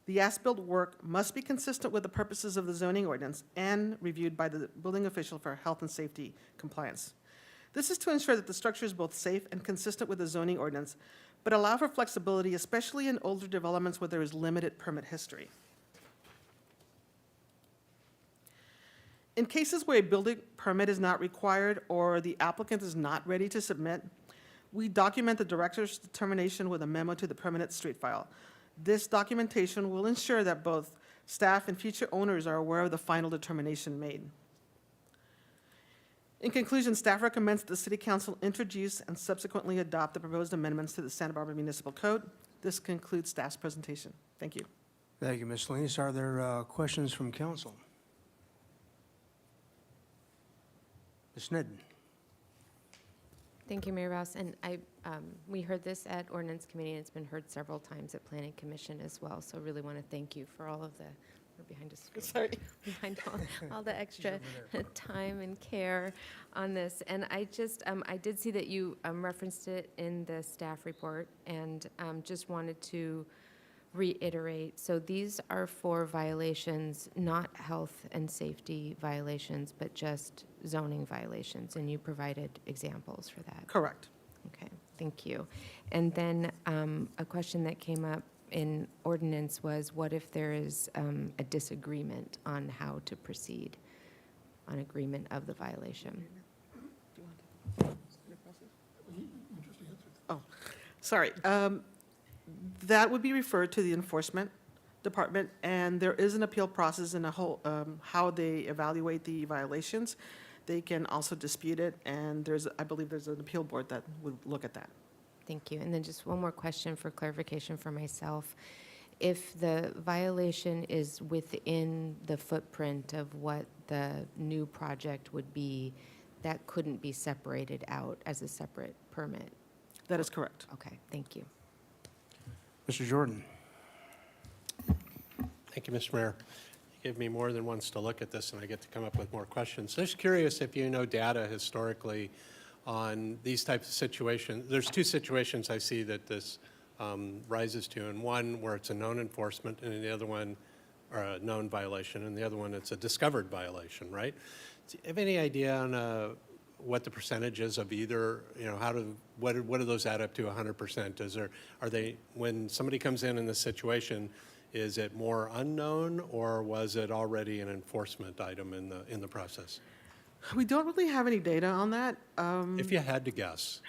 The as-built work must be consistent with the purposes of the zoning ordinance and reviewed by the building official for health and safety compliance. This is to ensure that the structure is both safe and consistent with the zoning ordinance, but allow for flexibility, especially in older developments where there is limited permit history. In cases where a building permit is not required or the applicant is not ready to submit, we document the director's determination with a memo to the permanent street file. This documentation will ensure that both staff and future owners are aware of the final determination made. In conclusion, staff recommends that the City Council introduce and subsequently adopt the proposed amendments to the Santa Barbara Municipal Code. This concludes staff's presentation. Thank you. Thank you, Ms. Salinas. Are there questions from council? Ms. Sneddon. Thank you, Mayor Rouse. And we heard this at Ordinance Committee, and it's been heard several times at Planning Commission as well. So really want to thank you for all of the, we're behind a screen. Sorry. Behind all the extra time and care on this. And I just, I did see that you referenced it in the staff report, and just wanted to reiterate. So these are for violations, not health and safety violations, but just zoning violations, and you provided examples for that. Correct. Okay, thank you. And then a question that came up in ordinance was, what if there is a disagreement on how to proceed on agreement of the violation? Oh, sorry. That would be referred to the enforcement department, and there is an appeal process in a whole, how they evaluate the violations. They can also dispute it, and I believe there's an appeal board that would look at that. Thank you. And then just one more question for clarification for myself. If the violation is within the footprint of what the new project would be, that couldn't be separated out as a separate permit? That is correct. Okay, thank you. Mr. Jordan. Thank you, Mr. Mayor. You give me more than once to look at this, and I get to come up with more questions. Just curious if you know data historically on these types of situations. There's two situations I see that this rises to, and one where it's a known enforcement, and the other one, or a known violation, and the other one it's a discovered violation, right? Do you have any idea on what the percentage is of either? You know, what do those add up to 100%? Are they, when somebody comes in this situation, is it more unknown, or was it already an enforcement item in the process? We don't really have any data on that. If you had to guess.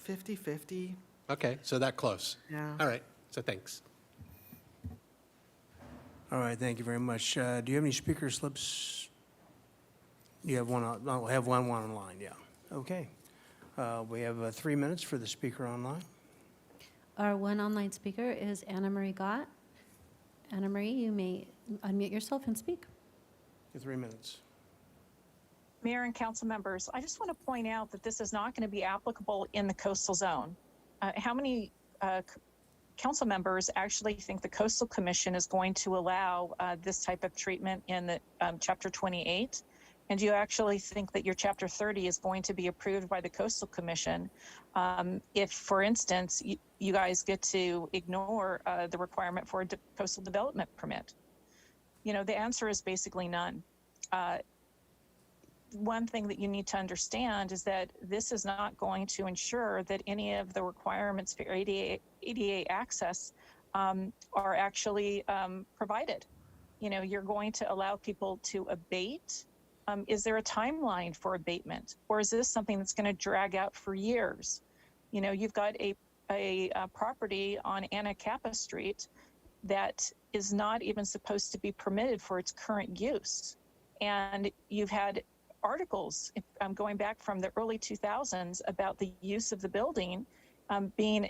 50-50. Okay, so that close. Yeah. All right, so thanks. All right, thank you very much. Do you have any speaker slips? You have one, I'll have one online, yeah. Okay. We have 3 minutes for the speaker online. Our one online speaker is Anna Marie Gott. Anna Marie, you may unmute yourself and speak. 3 minutes. Mayor and council members, I just want to point out that this is not going to be applicable in the coastal zone. How many council members actually think the Coastal Commission is going to allow this type of treatment in the Chapter 28? And do you actually think that your Chapter 30 is going to be approved by the Coastal Commission if, for instance, you guys get to ignore the requirement for a coastal development permit? You know, the answer is basically none. One thing that you need to understand is that this is not going to ensure that any of the requirements for ADA access are actually provided. you're going to allow people to abate? Is there a timeline for abatement? Or is this something that's going to drag out for years? You've got a property on Anacapa Street that is not even supposed to be permitted for its current use. And you've had articles going back from the early 2000s about the use of the building being,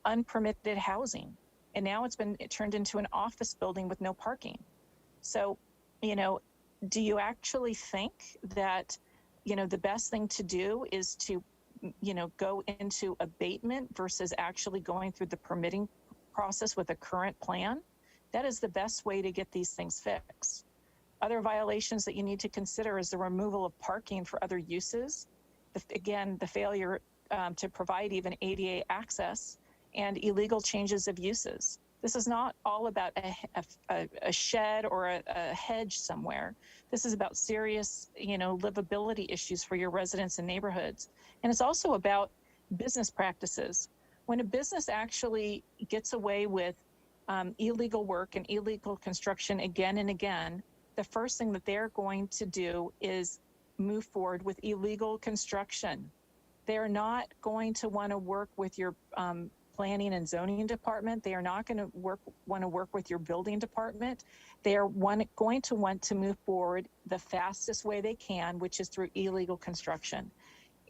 unpermitted housing. And now it's been turned into an office building with no parking. So, do you actually think that, the best thing to do is to, go into abatement versus actually going through the permitting process with a current plan? That is the best way to get these things fixed. Other violations that you need to consider is the removal of parking for other uses. The failure to provide even ADA access and illegal changes of uses. This is not all about a shed or a hedge somewhere. This is about serious, livability issues for your residents and neighborhoods. And it's also about business practices. When a business actually gets away with illegal work and illegal construction again and again, the first thing that they're going to do is move forward with illegal construction. They're not going to want to work with your planning and zoning department. They are not going to want to work with your building department. They are going to want to move forward the fastest way they can, which is through illegal construction.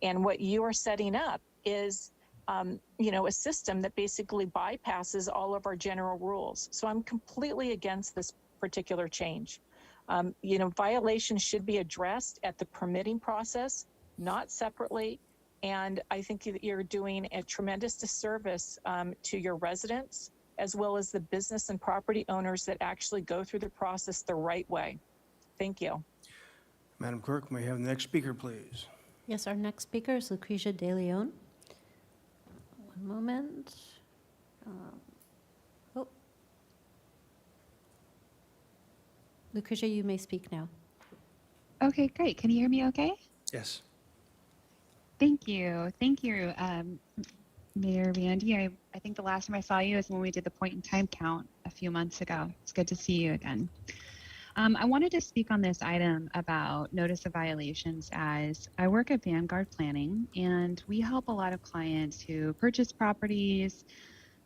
And what you are setting up is, a system that basically bypasses all of our general rules. So I'm completely against this particular change. Violations should be addressed at the permitting process, not separately. And I think that you're doing a tremendous disservice to your residents, as well as the business and property owners that actually go through the process the right way. Thank you. Madam Clerk, may I have the next speaker, please? Yes, our next speaker is Lucretia De Leon. One moment. Lucretia, you may speak now. Okay, great. Can you hear me okay? Yes. Thank you. Thank you, Mayor Randy. I think the last time I saw you is when we did the point in time count a few months ago. It's good to see you again. I wanted to speak on this item about notice of violations, as I work at Vanguard Planning, and we help a lot of clients who purchase properties,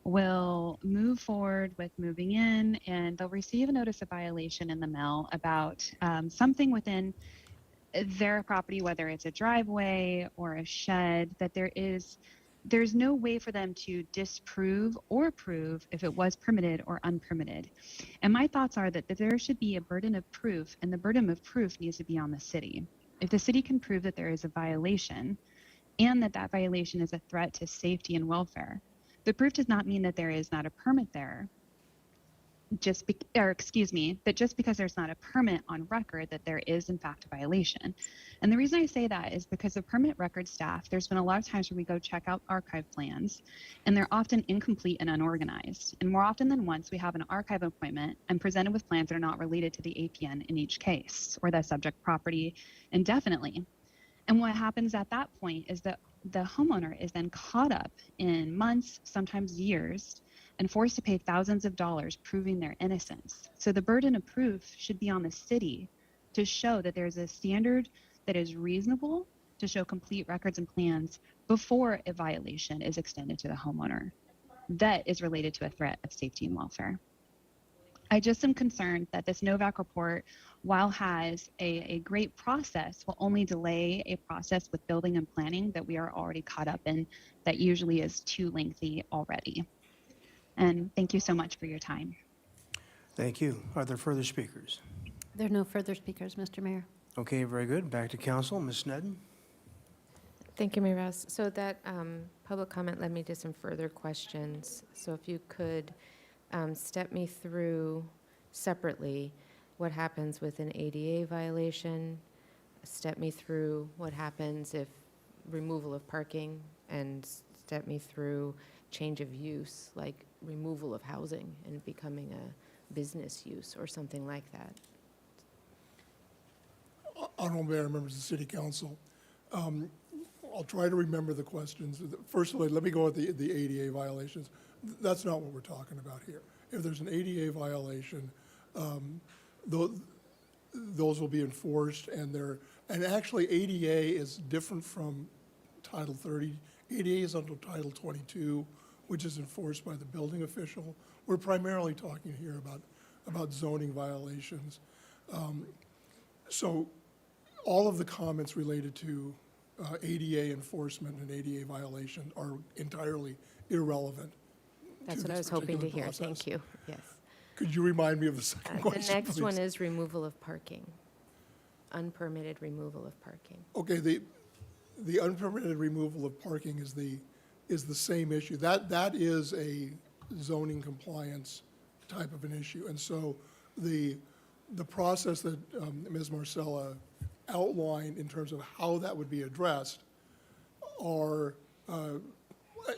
will move forward with moving in, and they'll receive a notice of violation in the mail about something within their property, whether it's a driveway or a shed, that there's no way for them to disprove or prove if it was permitted or unpermitted. And my thoughts are that there should be a burden of proof, and the burden of proof needs to be on the city. If the city can prove that there is a violation and that violation is a threat to safety and welfare, the proof does not mean that there is not a permit there. That just because there's not a permit on record, that there is in fact a violation. And the reason I say that is because the permit record staff, there's been a lot of times where we go check out archive plans, and they're often incomplete and unorganized. And more often than once, we have an archive appointment and presented with plans that are not related to the APN in each case, or the subject property indefinitely. And what happens at that point is that the homeowner is then caught up in months, sometimes years, and forced to pay thousands of dollars proving their innocence. So the burden of proof should be on the city to show that there's a standard that is reasonable to show complete records and plans before a violation is extended to the homeowner that is related to a threat of safety and welfare. I just am concerned that this NOVAC report, while has a great process, will only delay a process with building and planning that we are already caught up in, that usually is too lengthy already. And thank you so much for your time. Thank you. Are there further speakers? There are no further speakers, Mr. Mayor. Okay, very good. Back to council. Ms. Sneddon? Thank you, Mayor Rouse. So that public comment led me to some further questions. So if you could step me through separately what happens with an ADA violation, step me through what happens if removal of parking, and step me through change of use, like removal of housing and becoming a business use or something like that. Honorable Mayor, members of the City Council, I'll try to remember the questions. First of all, let me go with the ADA violations. That's not what we're talking about here. If there's an ADA violation, Those will be enforced, and actually ADA is different from Title 30. ADA is under Title 22, which is enforced by the building official. We're primarily talking here about zoning violations. So all of the comments related to ADA enforcement and ADA violation are entirely irrelevant. That's to what I this was hoping to particular hear. process. Thank you. Yes. Could you remind me of the second The question, next one please? is removal of parking. Unpermitted removal of parking. Okay, the unpermitted removal of parking is the same issue. That is a zoning compliance type of an issue. And so the process that Ms. Marcella outlined in terms of how that would be addressed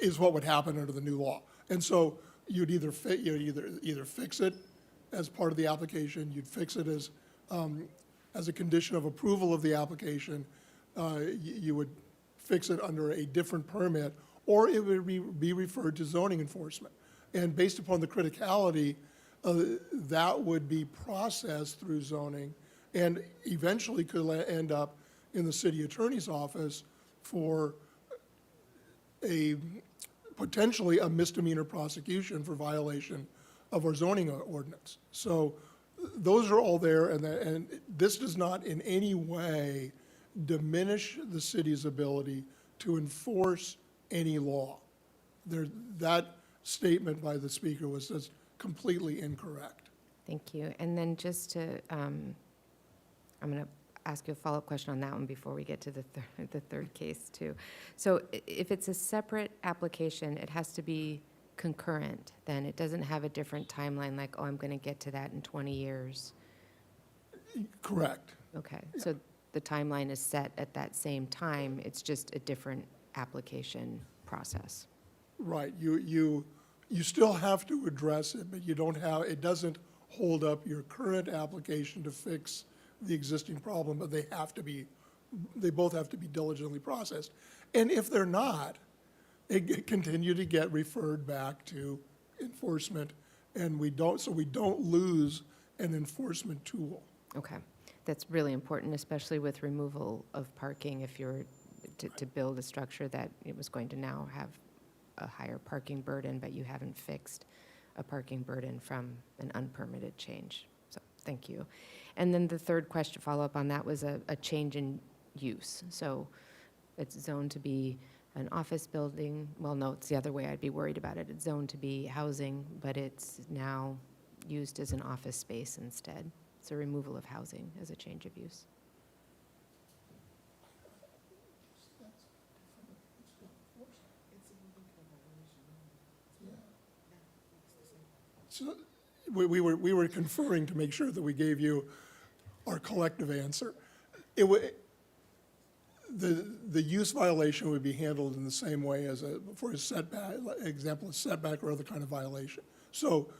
is what would happen under the new law. And so you'd either fix it as part of the application, you'd fix it as a condition of approval of the application, you would fix it under a different permit, or it would be referred to zoning enforcement. And based upon the criticality, that would be processed through zoning and eventually could end up in the city attorney's office for potentially a misdemeanor prosecution for violation of our zoning ordinance. So those are all there, and this does not in any way diminish the city's ability to enforce any law. That statement by the speaker was just completely incorrect. Thank you. And then just to, I'm going to ask you a follow-up question on that one before we get to the third case too. So if it's a separate application, it has to be concurrent, then it doesn't have a different timeline like, oh, I'm going to get to that in 20 years. Correct. Okay, so the timeline is set at that same time, it's just a different application process. Right, you still have to address it, but it doesn't hold up your current application to fix the existing problem, but they both have to be diligently processed. And if they're not, they continue to get referred back to enforcement, and we don't lose an enforcement tool. Okay, that's really important, especially with removal of parking, if you're to build a structure that it was going to now have a higher parking burden, but you haven't fixed a parking burden from an unpermitted change. So, thank you. And then the third question, follow-up on that, was a change in use. So it's zoned to be an office building. Well, no, it's the other way. I'd be worried about it. It's zoned to be housing, but it's now used as an office space instead. It's a removal of housing as a change of use. So we were conferring to make sure that we gave you our collective answer. The use violation would be handled in the same way as for a setback, example, a setback or other kind of violation. So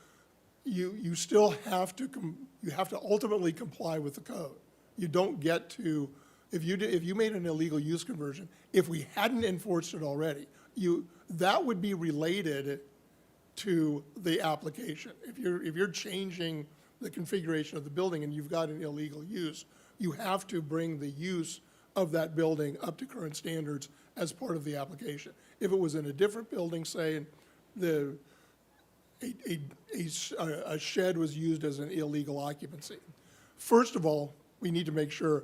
you still have to ultimately comply with the code. You don't get to, if you made an illegal use conversion, if we hadn't enforced it already, that would be related to the application. If you're changing the configuration of the building and you've got an illegal use, you have to bring the use of that building up to current standards as part of the application. If it was in a different building, say a shed was used as an illegal occupancy. First of all, we need to make sure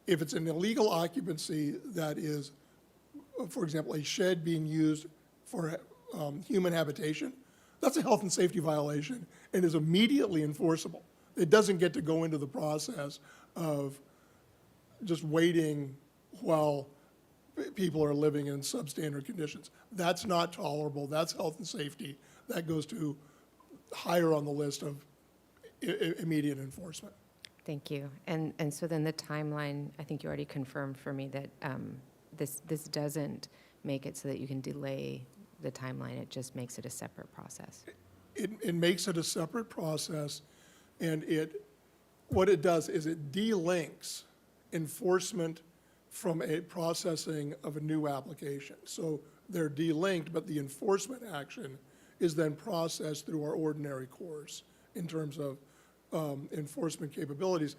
if it's an illegal occupancy that is, for example, a shed being used for human habitation, that's a health and safety violation and is immediately enforceable. It doesn't get to go into the process of just waiting while people are living in substandard conditions. That's not tolerable. That's health and safety. That goes to higher on the list of immediate enforcement. Thank you. And so then the timeline, I think you already confirmed for me that this doesn't make it so that you can delay the timeline. It just makes it a separate process. It makes it a separate process, and what it does is it delinks enforcement from a processing of a new application. So they're delinked, but the enforcement action is then processed through our ordinary course in terms of enforcement capabilities.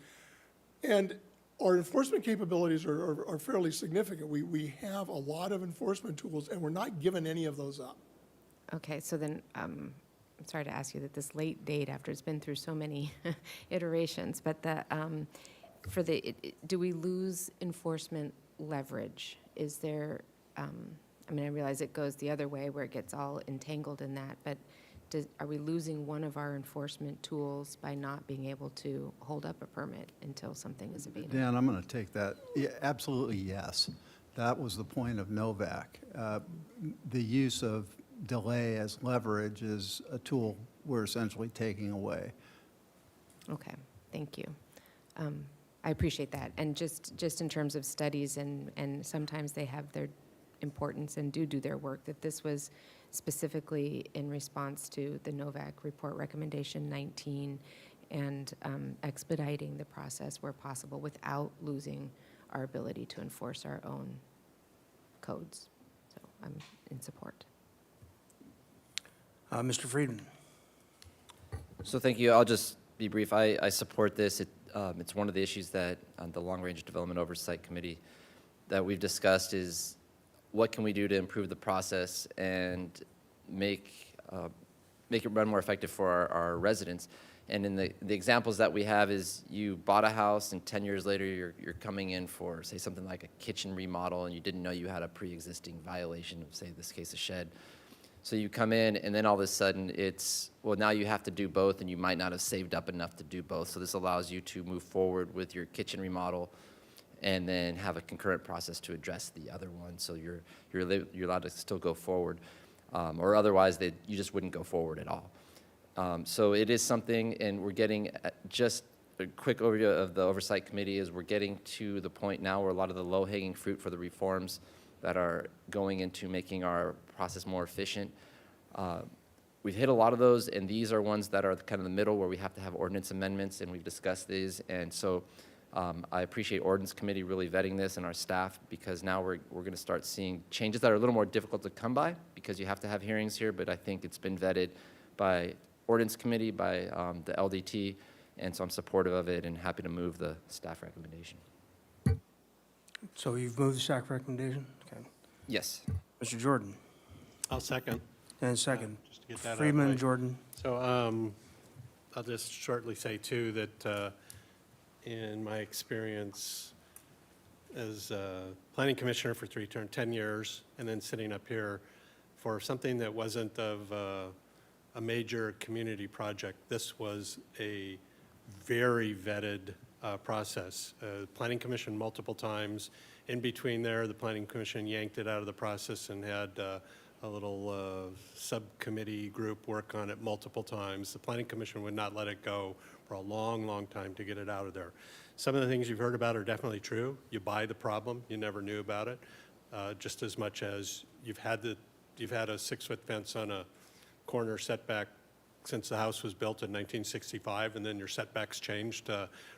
And our enforcement capabilities are fairly significant. We have a lot of enforcement tools, and we're not giving any of those up. Okay, so then, I'm sorry to ask you that this late date after it's been through so many iterations, but do we lose enforcement leverage? Is there, I mean, I realize it goes the other way where it gets all entangled in that, but are we losing one of our enforcement tools by not being able to hold up a permit until something is abated? Dan, I'm going to take that. Yeah, absolutely, yes. That was the point of NOVAC. The use of delay as leverage is a tool we're essentially taking away. Okay, thank you. I appreciate that. And just in terms of studies, and sometimes they have their importance and do their work, that this was specifically in response to the NOVAC report recommendation 19 and expediting the process where possible without losing our ability to enforce our own codes. So I'm in support. Mr. Friedman. So thank you. I'll just be brief. I support this. It's one of the issues that the Long Range Development Oversight Committee that we've discussed is what can we do to improve the process and make it run more effective for our residents. And in the examples that we have is you bought a house and 10 years later you're coming in for, say, something like a kitchen remodel and you didn't know you had a pre-existing violation of, say, in this case, a shed. So you come in and then all of a sudden it's, well, now you have to do both and you might not have saved up enough to do both. So this allows you to move forward with your kitchen remodel and then have a concurrent process to address the other one. So you're allowed to still go forward, or otherwise you just wouldn't go forward at all. So it is something, and we're getting just a quick overview of the Oversight Committee is we're getting to the point now where a lot of the low-hanging fruit for the reforms that are going into making our process more efficient. We've hit a lot of those, and these are ones that are kind of the middle where we have to have ordinance amendments, and we've discussed these. And so I appreciate Ordinance Committee really vetting this and our staff, because now we're going to start seeing changes that are a little more difficult to come by because you have to have hearings here, but I think it's been vetted by Ordinance Committee, by the LDT, and so I'm supportive of it and happy to move the staff recommendation. So you've moved the staff recommendation? Okay. Yes. Mr. Jordan. I'll second. And second. Just to get that out of Friedman the and way. Jordan. So I'll just shortly say, too, that in my experience as planning commissioner for 10 years, and then sitting up here for something that wasn't of a major community project, this was a very vetted process. Planning Commission multiple times. In between there, the Planning Commission yanked it out of the process and had a little subcommittee group work on it multiple times. The Planning Commission would not let it go for a long, long time to get it out of there. Some of the things you've heard about are definitely true. You buy the problem, you never knew about it, just as much as you've had a 6-foot fence on a corner setback since the house was built in 1965, and then your setbacks changed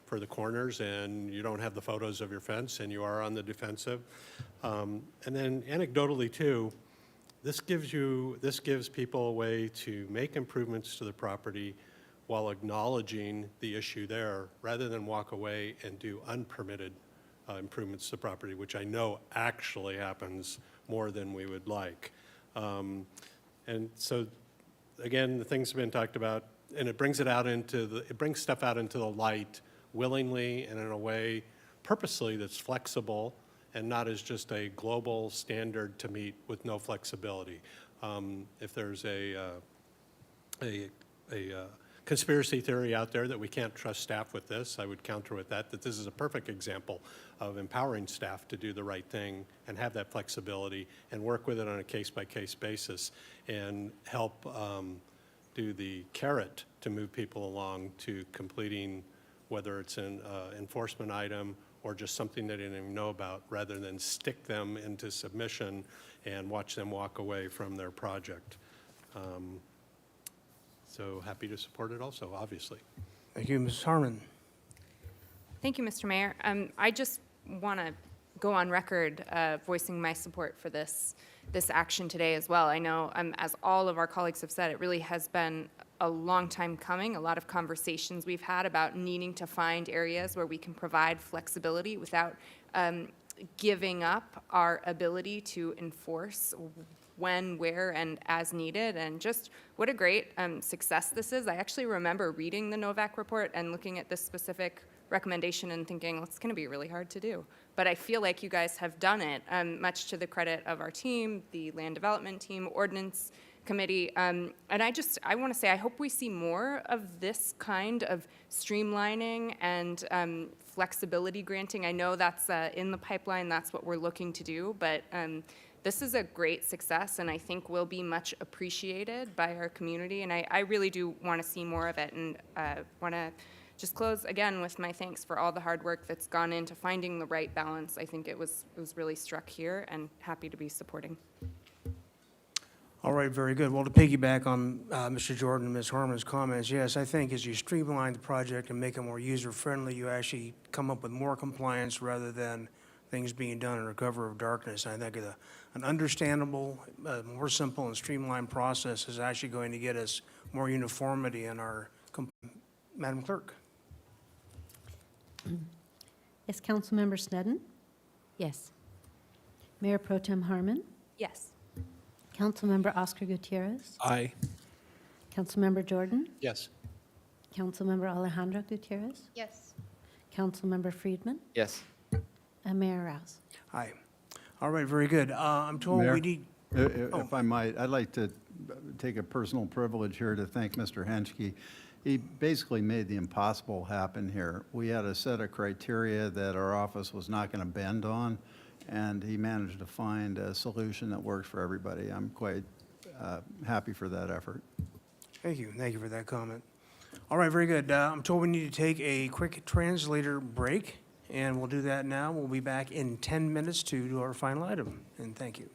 for the corners, and you don't have the photos of your fence, and you are on the defensive. And then anecdotally, too, this gives people a way to make improvements to the property while acknowledging the issue there, rather than walk away and do unpermitted improvements to the property, which I know actually happens more than we would like. And so, again, the things have been talked about, and it brings stuff out into the light willingly and in a way purposely that's flexible and not as just a global standard to meet with no flexibility. If there's a conspiracy theory out there that we can't trust staff with this, I would counter with that this is a perfect example of empowering staff to do the right thing and have that flexibility and work with it on a case-by-case basis and help do the carrot to move people along to completing, whether it's an enforcement item or just something they didn't even know about, rather than stick them into submission and watch them walk away from their project. So happy to support it also, obviously. Thank you, Ms. Harmon. Thank you, Mr. Mayor. I just want to go on record voicing my support for this action today as well. I know, as all of our colleagues have said, it really has been a long time coming, a lot of conversations we've had about needing to find areas where we can provide flexibility without giving up our ability to enforce when, where, and as needed, and just what a great success this is. I actually remember reading the Novak report and looking at this specific recommendation and thinking, well, it's going to be really hard to do. But I feel like you guys have done it, much to the credit of our team, the land development team, ordinance committee. And I want to say, I hope we see more of this kind of streamlining and flexibility granting. I know that's in the pipeline, that's what we're looking to do, but this is a great success, and I think will be much appreciated by our community, and I really do want to see more of it, and want to just close again with my thanks for all the hard work that's gone into finding the right balance. I think it was really struck here, and happy to be supporting. All right, very good. Well, to piggyback on Mr. Jordan and Ms. Harmon's comments, yes, I think as you streamline the project and make it more user-friendly, you actually come up with more compliance rather than things being done under cover of darkness. I think an understandable, more simple and streamlined process is actually going to get us more uniformity in our, Madam Clerk. Yes, Councilmember Snedden? Yes. Mayor Pro Tem Harmon? Yes. Councilmember Oscar Gutierrez? Aye. Councilmember Jordan? Yes. Councilmember Alejandra Gutierrez? Yes. Councilmember Friedman? Yes. And Mayor Rouse? Aye. All right, very good. I'm told Mayor, we need, If I might, I'd like to take a personal privilege here to thank Mr. Henschke. He basically made the impossible happen here. We had a set of criteria that our office was not going to bend on, and he managed to find a solution that works for everybody. I'm quite happy for that effort. thank you for that comment. All right, very good. I'm told we need to take a quick translator break, and we'll do that now. We'll be back in 10 minutes to do our final item, and thank you.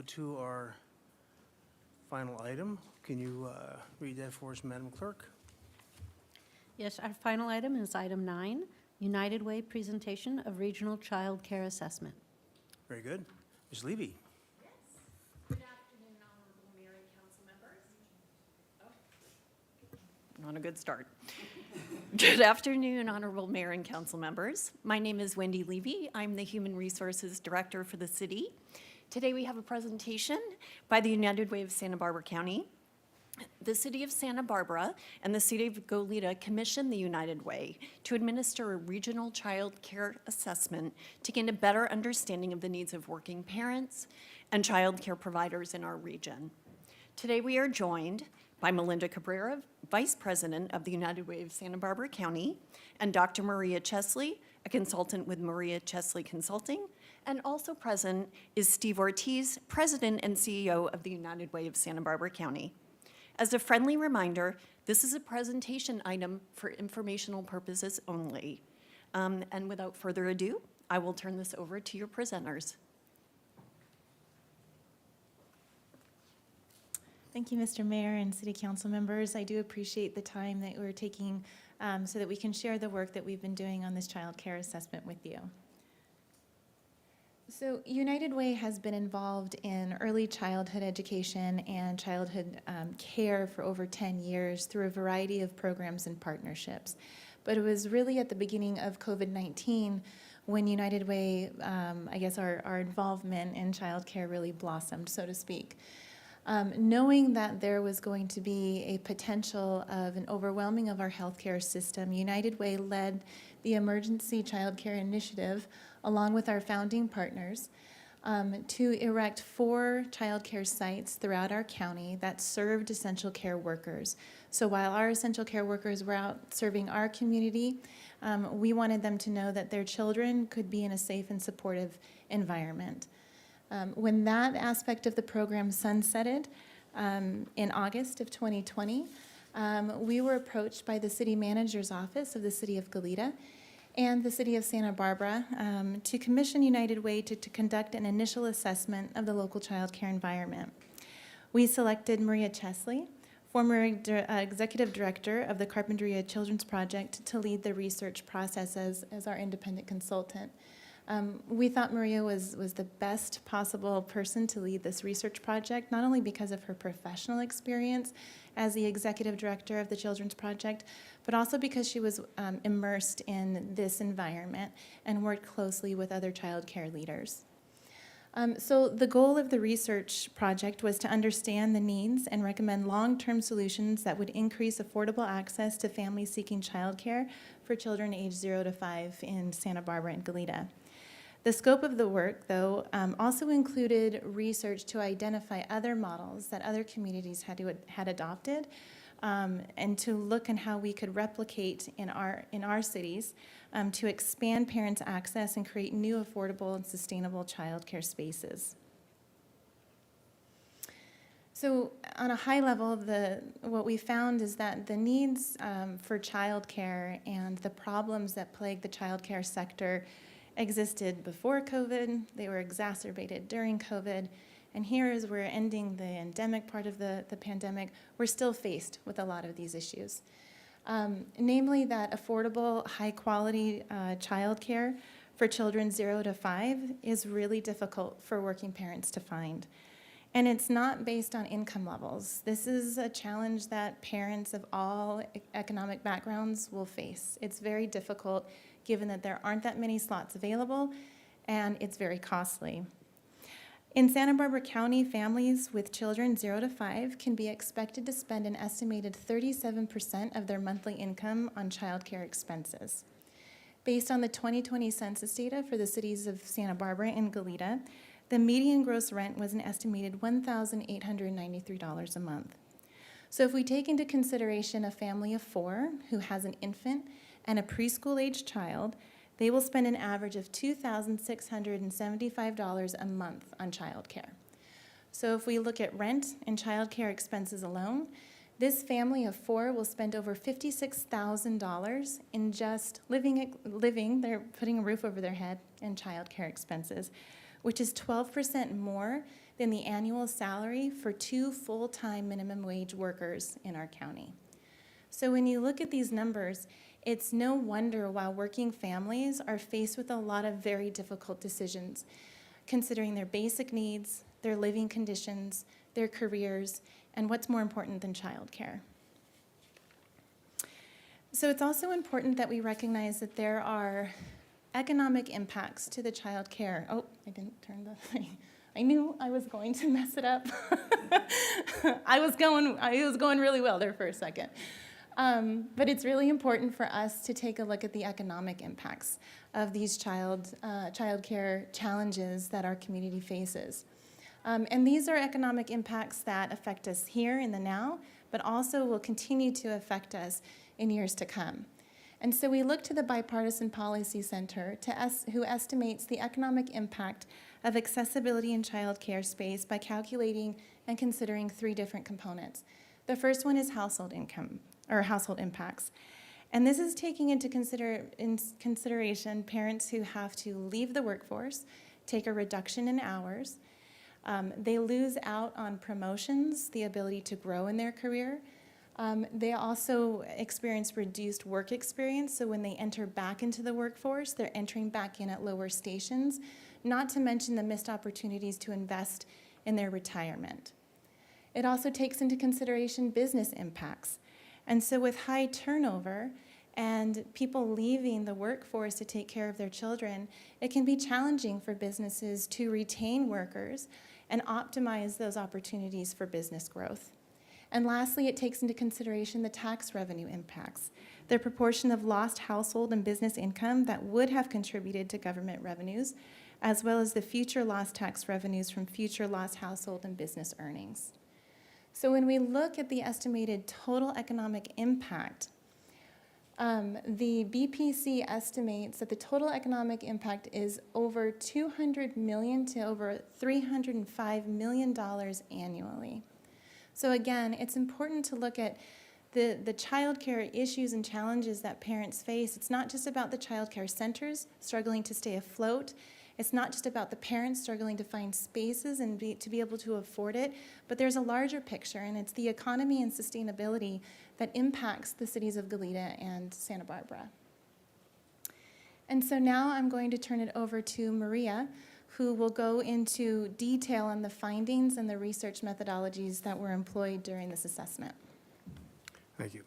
to our final item. Can you read that for us, Madam Clerk? Yes, our final item is item 9, United Way presentation of regional child care assessment. Very good. Ms. Levy? Good afternoon, honorable mayor and council members. Not a good start. Good afternoon, honorable mayor and council members. My name is Wendy Levy. I'm the Human Resources Director for the city. Today we have a presentation by the United Way of Santa Barbara County. The City of Santa Barbara and the City of Goleta commissioned the United Way to administer a regional child care assessment to gain a better understanding of the needs of working parents and child care providers in our region. Today we are joined by Melinda Cabrera, Vice President of the United Way of Santa Barbara County, and Dr. Maria Chesley, a consultant with Maria Chesley Consulting, and also present is Steve Ortiz, President and CEO of the United Way of Santa Barbara County. As a friendly reminder, this is a presentation item for informational purposes only. And without further ado, I will turn this over to your presenters. Thank you, Mr. Mayor and City Council members. I do appreciate the time that we're taking so that we can share the work that we've been doing on this child care assessment with you. So United Way has been involved in early childhood education and childhood care for over 10 years through a variety of programs and partnerships. But it was really at the beginning of COVID-19 when United Way, I guess our involvement in child care really blossomed, so to speak. Knowing that there was going to be a potential of an overwhelming of our healthcare system, United Way led the Emergency Child Care Initiative, along with our founding partners, to erect 4 child care sites throughout our county that served essential care workers. So while our essential care workers were out serving our community, we wanted them to know that their children could be in a safe and supportive environment. When that aspect of the program sunsetted in August of 2020, we were approached by the city manager's office of the city of Goleta and the city of Santa Barbara to commission United Way to conduct an initial assessment of the local child care environment. We selected Maria Chesley, former executive director of the Carpinteria Children's Project, to lead the research process as our independent consultant. We thought Maria was the best possible person to lead this research project, not only because of her professional experience as the executive director of the Children's Project, but also because she was immersed in this environment and worked closely with other child care leaders. So the goal of the research project was to understand the needs and recommend long-term solutions that would increase affordable access to families seeking child care for children aged 0 to 5 in Santa Barbara and Goleta. The scope of the work, though, also included research to identify other models that other communities had adopted, and to look at how we could replicate in our cities to expand parents' access and create new affordable and sustainable child care spaces. So on a high level, what we found is that the needs for child care and the problems that plague the child care sector existed before COVID, they were exacerbated during COVID, and here as we're ending the endemic part of the pandemic, we're still faced with a lot of these issues. Namely that affordable, high-quality child care for children 0 to 5 is really difficult for working parents to find. And it's not based on income levels. This is a challenge that parents of all economic backgrounds will face. It's very difficult given that there aren't that many slots available, and it's very costly. In Santa Barbara County, families with children 0 to 5 can be expected to spend an estimated 37% of their monthly income on child care expenses. Based on the 2020 census data for the cities of Santa Barbara and Goleta, the median gross rent was an estimated $1,893 a month. So if we take into consideration a family of 4 who has an infant and a preschool-aged child, they will spend an average of $2,675 a month on childcare. So if we look at rent and childcare expenses alone, this family of 4 will spend over $56,000 in just living, they're putting a roof over their head, and childcare expenses, which is 12% more than the annual salary for 2 full-time minimum wage workers in our county. So when you look at these numbers, it's no wonder why working families are faced with a lot of very difficult decisions, considering their basic needs, their living conditions, their careers, and what's more important than childcare. So it's also important that we recognize that there are economic impacts to the child care. Oh, I didn't turn the thing. I knew I was going to mess it up. I was going really well there for a second. But it's really important for us to take a look at the economic impacts of these child care challenges that our community faces. And these are economic impacts that affect us here in the now, but also will continue to affect us in years to come. And so we look to the Bipartisan Policy Center who estimates the economic impact of accessibility in child care space by calculating and considering 3 different components. The first one is household income, or household impacts. And this is taking into consideration parents who have to leave the workforce, take a reduction in hours. They lose out on promotions, the ability to grow in their career. They also experience reduced work experience, so when they enter back into the workforce, they're entering back in at lower stations, not to mention the missed opportunities to invest in their retirement. It also takes into consideration business impacts. And so with high turnover and people leaving the workforce to take care of their children, it can be challenging for businesses to retain workers and optimize those opportunities for business growth. And lastly, it takes into consideration the tax revenue impacts, the proportion of lost household and business income that would have contributed to government revenues, as well as the future lost tax revenues from future lost household and business earnings. So when we look at the estimated total economic impact, the BPC estimates that the total economic impact is over $200 million to over $305 million annually. So again, it's important to look at the child care issues and challenges that parents face. It's not just about the child care centers struggling to stay afloat. It's not just about the parents struggling to find spaces and to be able to afford it, but there's a larger picture, and it's the economy and sustainability that impacts the cities of Goleta and Santa Barbara. And so now I'm going to turn it over to Maria, who will go into detail on the findings and the research methodologies that were employed during this assessment. Thank you.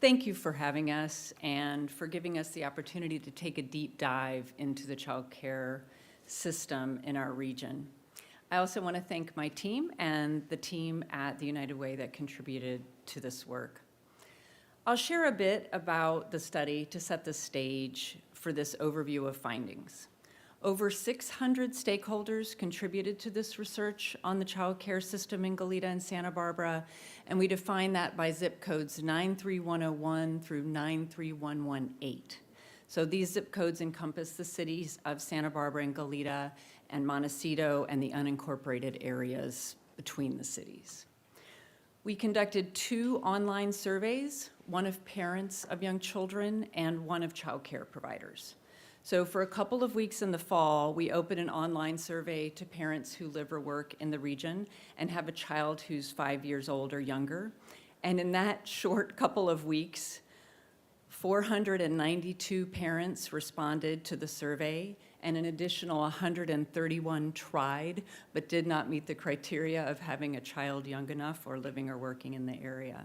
Thank you for having us and for giving us the opportunity to take a deep dive into the child care system in our region. I also want to thank my team and the team at the United Way that contributed to this work. I'll share a bit about the study to set the stage for this overview of findings. Over 600 stakeholders contributed to this research on the child care system in Goleta and Santa Barbara, and we define that by zip codes 93101 through 93118. So these zip codes encompass the cities of Santa Barbara and Goleta and Montecito and the unincorporated areas between the cities. We conducted 2 online surveys, one of parents of young children and one of child care providers. So for a couple of weeks in the fall, we opened an online survey to parents who live or work in the region and have a child who's 5 years old or younger. And in that short couple of weeks, 492 parents responded to the survey, and an additional 131 tried but did not meet the criteria of having a child young enough or living or working in the area.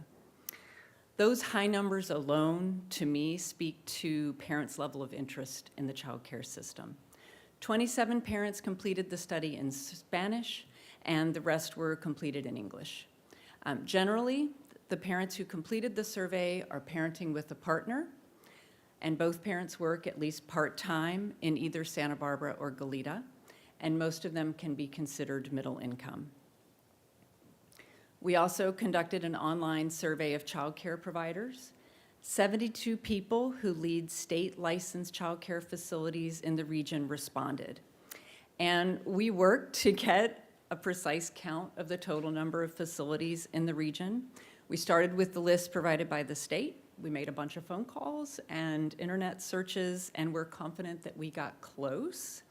Those high numbers alone, to me, speak to parents' level of interest in the child care system. 27 parents completed the study in Spanish, and the rest were completed in English. Generally, the parents who completed the survey are parenting with a partner, and both parents work at least part-time in either Santa Barbara or Goleta, and most of them can be considered middle income. We also conducted an online survey of child care providers. 72 people who lead state-licensed child care facilities in the region responded. And we worked to get a precise count of the total number of facilities in the region. We started with the list provided by the state. We made a bunch of phone calls and internet searches, and we're confident that we got close.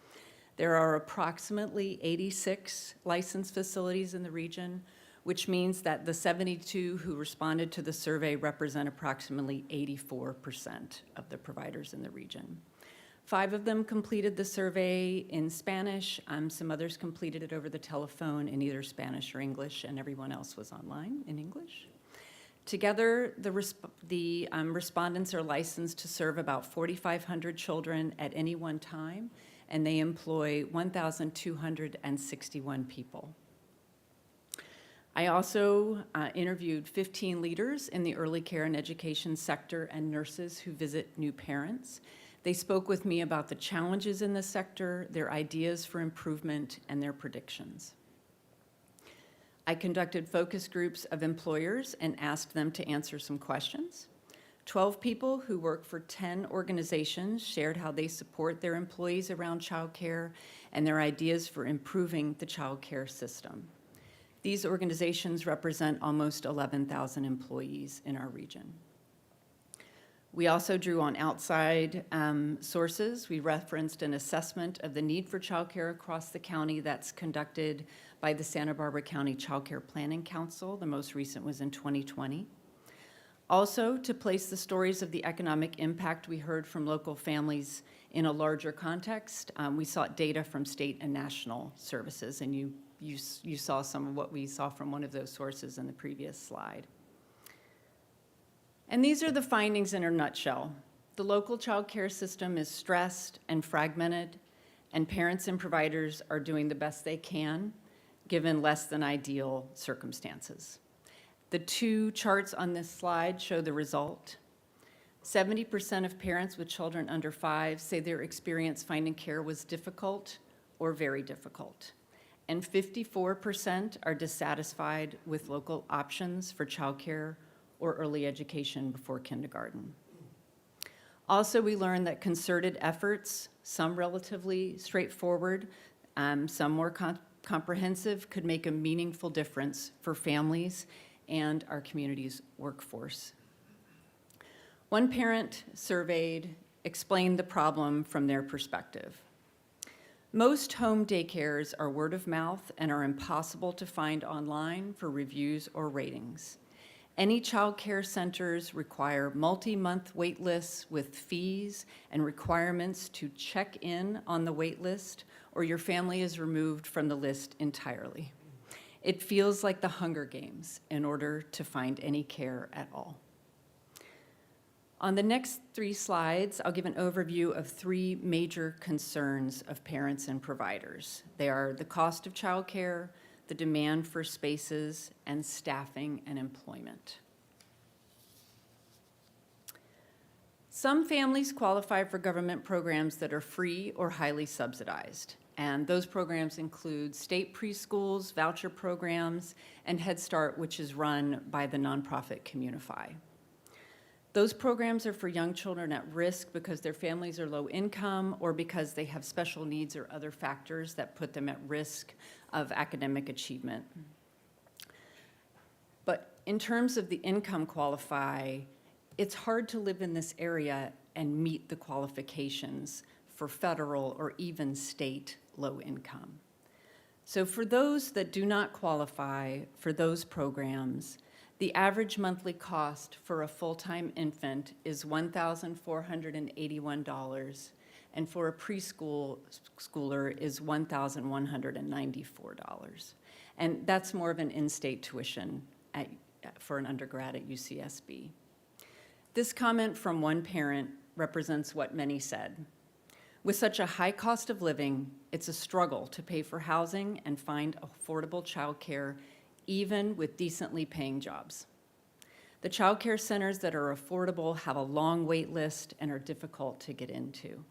There are approximately 86 licensed facilities in the region, which means that the 72 who responded to the survey represent approximately 84% of the providers in the region. 5 of them completed the survey in Spanish. Some others completed it over the telephone in either Spanish or English, and everyone else was online in English. Together, the respondents are licensed to serve about 4,500 children at any one time, and they employ 1,261 people. I also interviewed 15 leaders in the early care and education sector and nurses who visit new parents. They spoke with me about the challenges in the sector, their ideas for improvement, and their predictions. I conducted focus groups of employers and asked them to answer some questions. 12 people who work for 10 organizations shared how they support their employees around childcare and their ideas for improving the childcare system. These organizations represent almost 11,000 employees in our region. We also drew on outside sources. We referenced an assessment of the need for childcare across the county that's conducted by the Santa Barbara County Child Care Planning Council. The most recent was in 2020. Also, to place the stories of the economic impact we heard from local families in a larger context, we sought data from state and national services, and you saw some of what we saw from one of those sources in the previous slide. And these are the findings in a nutshell. The local child care system is stressed and fragmented, and parents and providers are doing the best they can, given less than ideal circumstances. The 2 charts on this slide show the result. 70% of parents with children under 5 say their experience finding care was difficult or very difficult. And 54% are dissatisfied with local options for childcare or early education before kindergarten. Also, we learned that concerted efforts, some relatively straightforward, some more comprehensive, could make a meaningful difference for families and our community's workforce. One parent surveyed explained the problem from their perspective. Most home daycares are word of mouth and are impossible to find online for reviews or ratings. Any child care centers require multi-month wait lists with fees and requirements to check in on the wait list, or your family is removed from the list entirely. It feels like the Hunger Games in order to find any care at all. On the next 3 slides, I'll give an overview of 3 major concerns of parents and providers. They are the cost of childcare, the demand for spaces, and staffing and employment. Some families qualify for government programs that are free or highly subsidized, and those programs include state preschools, voucher programs, and Head Start, which is run by the nonprofit Communify. Those programs are for young children at risk because their families are low income or because they have special needs or other factors that put them at risk of academic achievement. But in terms of the income qualify, it's hard to live in this area and meet the qualifications for federal or even state low income. So for those that do not qualify for those programs, the average monthly cost for a full-time infant is $1,481, and for a preschooler is $1,194. And that's more of an in-state tuition for an undergrad at UCSB. This comment from one parent represents what many said. With such a high cost of living, it's a struggle to pay for housing and find affordable childcare, even with decently paying jobs. The child care centers that are affordable have a long wait list and are difficult to get into.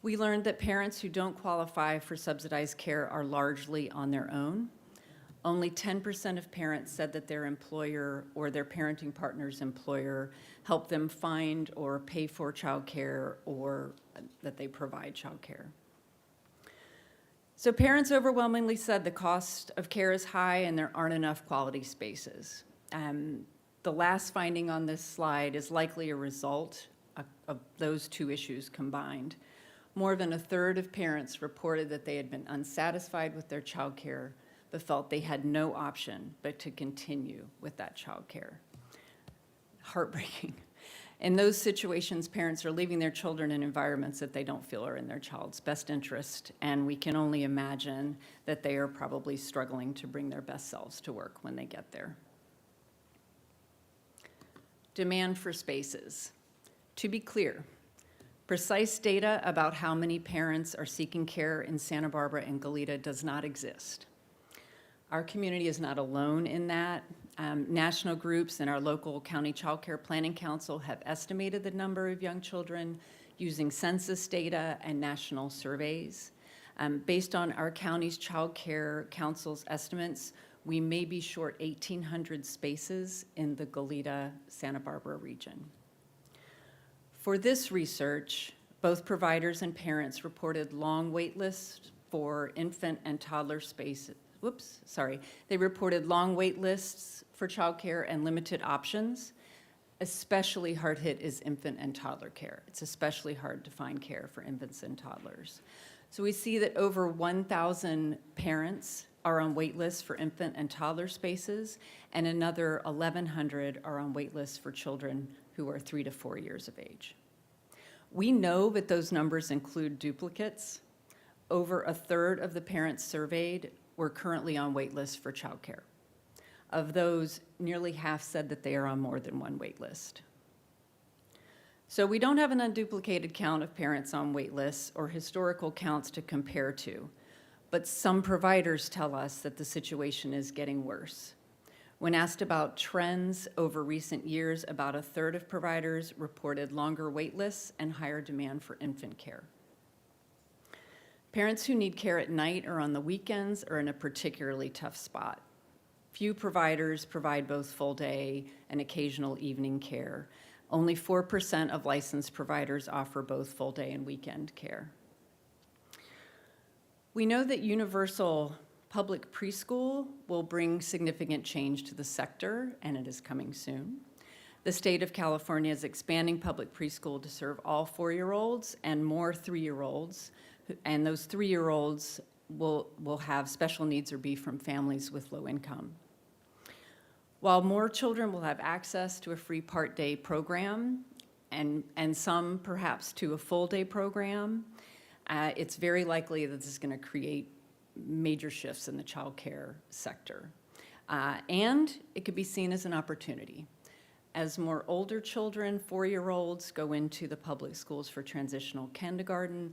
We learned that parents who don't qualify for subsidized care are largely on their own. Only 10% of parents said that their employer or their parenting partner's employer helped them find or pay for child care or that they provide child care. So parents overwhelmingly said the cost of care is high and there aren't enough quality spaces. The last finding on this slide is likely a result of those 2 issues combined. More than a third of parents reported that they had been unsatisfied with their childcare, but felt they had no option but to continue with that childcare. Heartbreaking. In those situations, parents are leaving their children in environments that they don't feel are in their child's best interest, and we can only imagine that they are probably struggling to bring their best selves to work when they get there. Demand for spaces. To be clear, precise data about how many parents are seeking care in Santa Barbara and Goleta does not exist. Our community is not alone in that. National groups and our local county child care planning council have estimated the number of young children using census data and national surveys. Based on our county's child care council's estimates, we may be short 1,800 spaces in the Goleta-Santa Barbara region. For this research, both providers and parents reported long wait lists for infant and toddler spaces. They reported long wait lists for childcare and limited options. Especially hard hit is infant and toddler care. It's especially hard to find care for infants and toddlers. So we see that over 1,000 parents are on wait lists for infant and toddler spaces, and another 1,100 are on wait lists for children who are 3 to 4 years of age. We know that those numbers include duplicates. Over a third of the parents surveyed were currently on wait lists for childcare. Of those, nearly half said that they are on more than one wait list. So we don't have an unduplicated count of parents on wait lists or historical counts to compare to, but some providers tell us that the situation is getting worse. When asked about trends over recent years, about a third of providers reported longer wait lists and higher demand for infant care. Parents who need care at night or on the weekends are in a particularly tough spot. Few providers provide both full-day and occasional evening care. Only 4% of licensed providers offer both full-day and weekend care. We know that universal public preschool will bring significant change to the sector, and it is coming soon. The state of California is expanding public preschool to serve all 4-year-olds and more 3-year-olds, and those 3-year-olds will have special needs or be from families with low income. While more children will have access to a free part-day program, and some perhaps to a full-day program, it's very likely that this is going to create major shifts in the child care sector. And it could be seen as an opportunity. As more older children, 4-year-olds, go into the public schools for transitional kindergarten,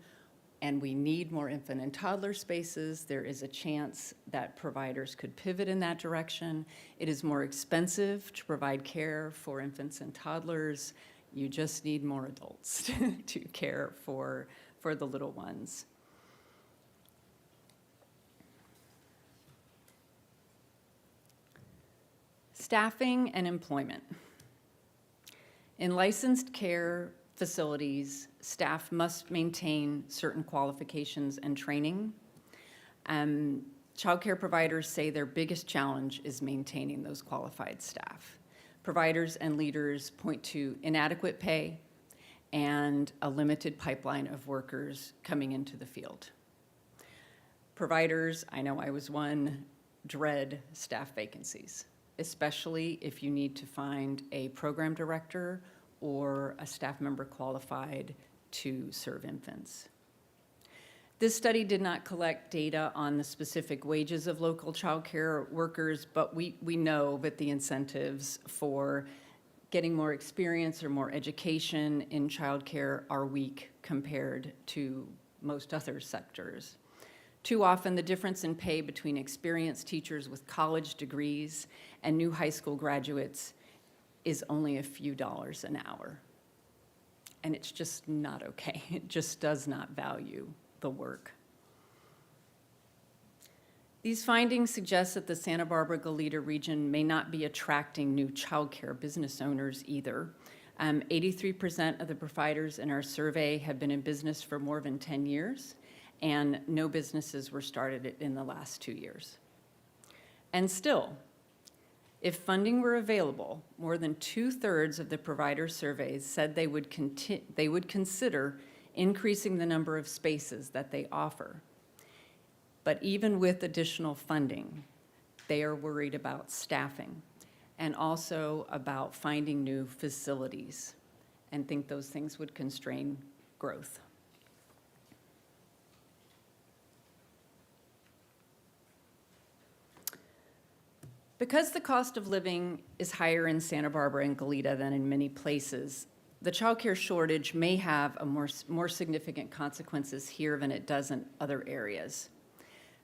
and we need more infant and toddler spaces, there is a chance that providers could pivot in that direction. It is more expensive to provide care for infants and toddlers. You just need more adults to care for the little ones. Staffing and employment. In licensed care facilities, staff must maintain certain qualifications and training. Child care providers say their biggest challenge is maintaining those qualified staff. Providers and leaders point to inadequate pay and a limited pipeline of workers coming into the field. Providers, I know I was one, dread staff vacancies, especially if you need to find a program director or a staff member qualified to serve infants. This study did not collect data on the specific wages of local child care workers, but we know that the incentives for getting more experience or more education in child care are weak compared to most other sectors. Too often, the difference in pay between experienced teachers with college degrees and new high school graduates is only a few dollars an hour. And it's just not okay. It just does not value the work. These findings suggest that the Santa Barbara Goleta region may not be attracting new childcare business owners either. 83% of the providers in our survey have been in business for more than 10 years, and no businesses were started in the last 2 years. And still, if funding were available, more than 2/3 of the provider surveys said they would consider increasing the number of spaces that they offer. But even with additional funding, they are worried about staffing and also about finding new facilities, and think those things would constrain growth. Because the cost of living is higher in Santa Barbara and Goleta than in many places, the childcare shortage may have more significant consequences here than it does in other areas.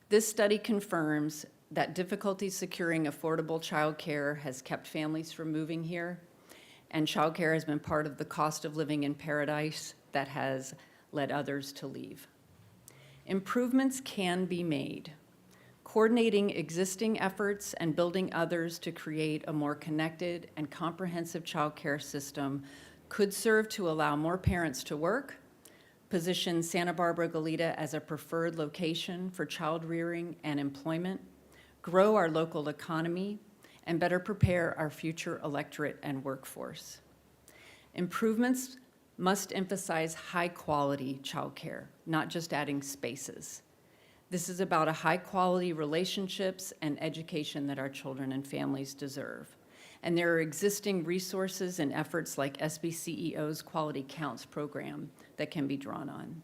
This study confirms that difficulty securing affordable childcare has kept families from moving here, and childcare has been part of the cost of living in paradise that has led others to leave. Improvements can be made. Coordinating existing efforts and building others to create a more connected and comprehensive childcare system could serve to allow more parents to work, position Santa Barbara Goleta as a preferred location for child rearing and employment, grow our local economy, and better prepare our future electorate and workforce. Improvements must emphasize high-quality childcare, not just adding spaces. This is about high-quality relationships and education that our children and families deserve. And there are existing resources and efforts like SBCEO's Quality Counts program that can be drawn on.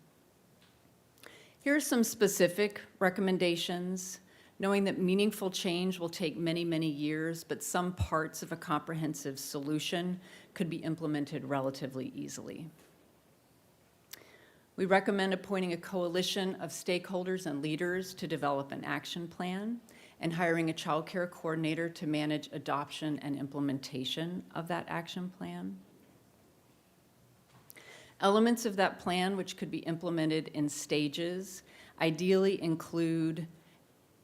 Here are some specific recommendations, knowing that meaningful change will take many, many years, but some parts of a comprehensive solution could be implemented relatively easily. We recommend appointing a coalition of stakeholders and leaders to develop an action plan and hiring a child care coordinator to manage adoption and implementation of that action plan. Elements of that plan, which could be implemented in stages, ideally include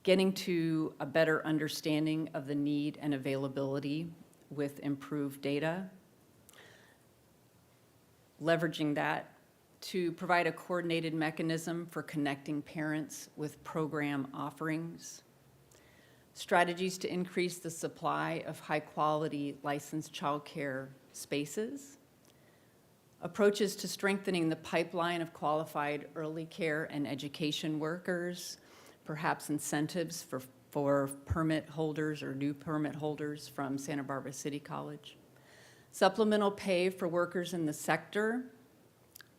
getting to a better understanding of the need and availability with improved data, leveraging that to provide a coordinated mechanism for connecting parents with program offerings, strategies to increase the supply of high-quality licensed childcare spaces, approaches to strengthening the pipeline of qualified early care and education workers, perhaps incentives for permit holders or new permit holders from Santa Barbara City College, supplemental pay for workers in the sector,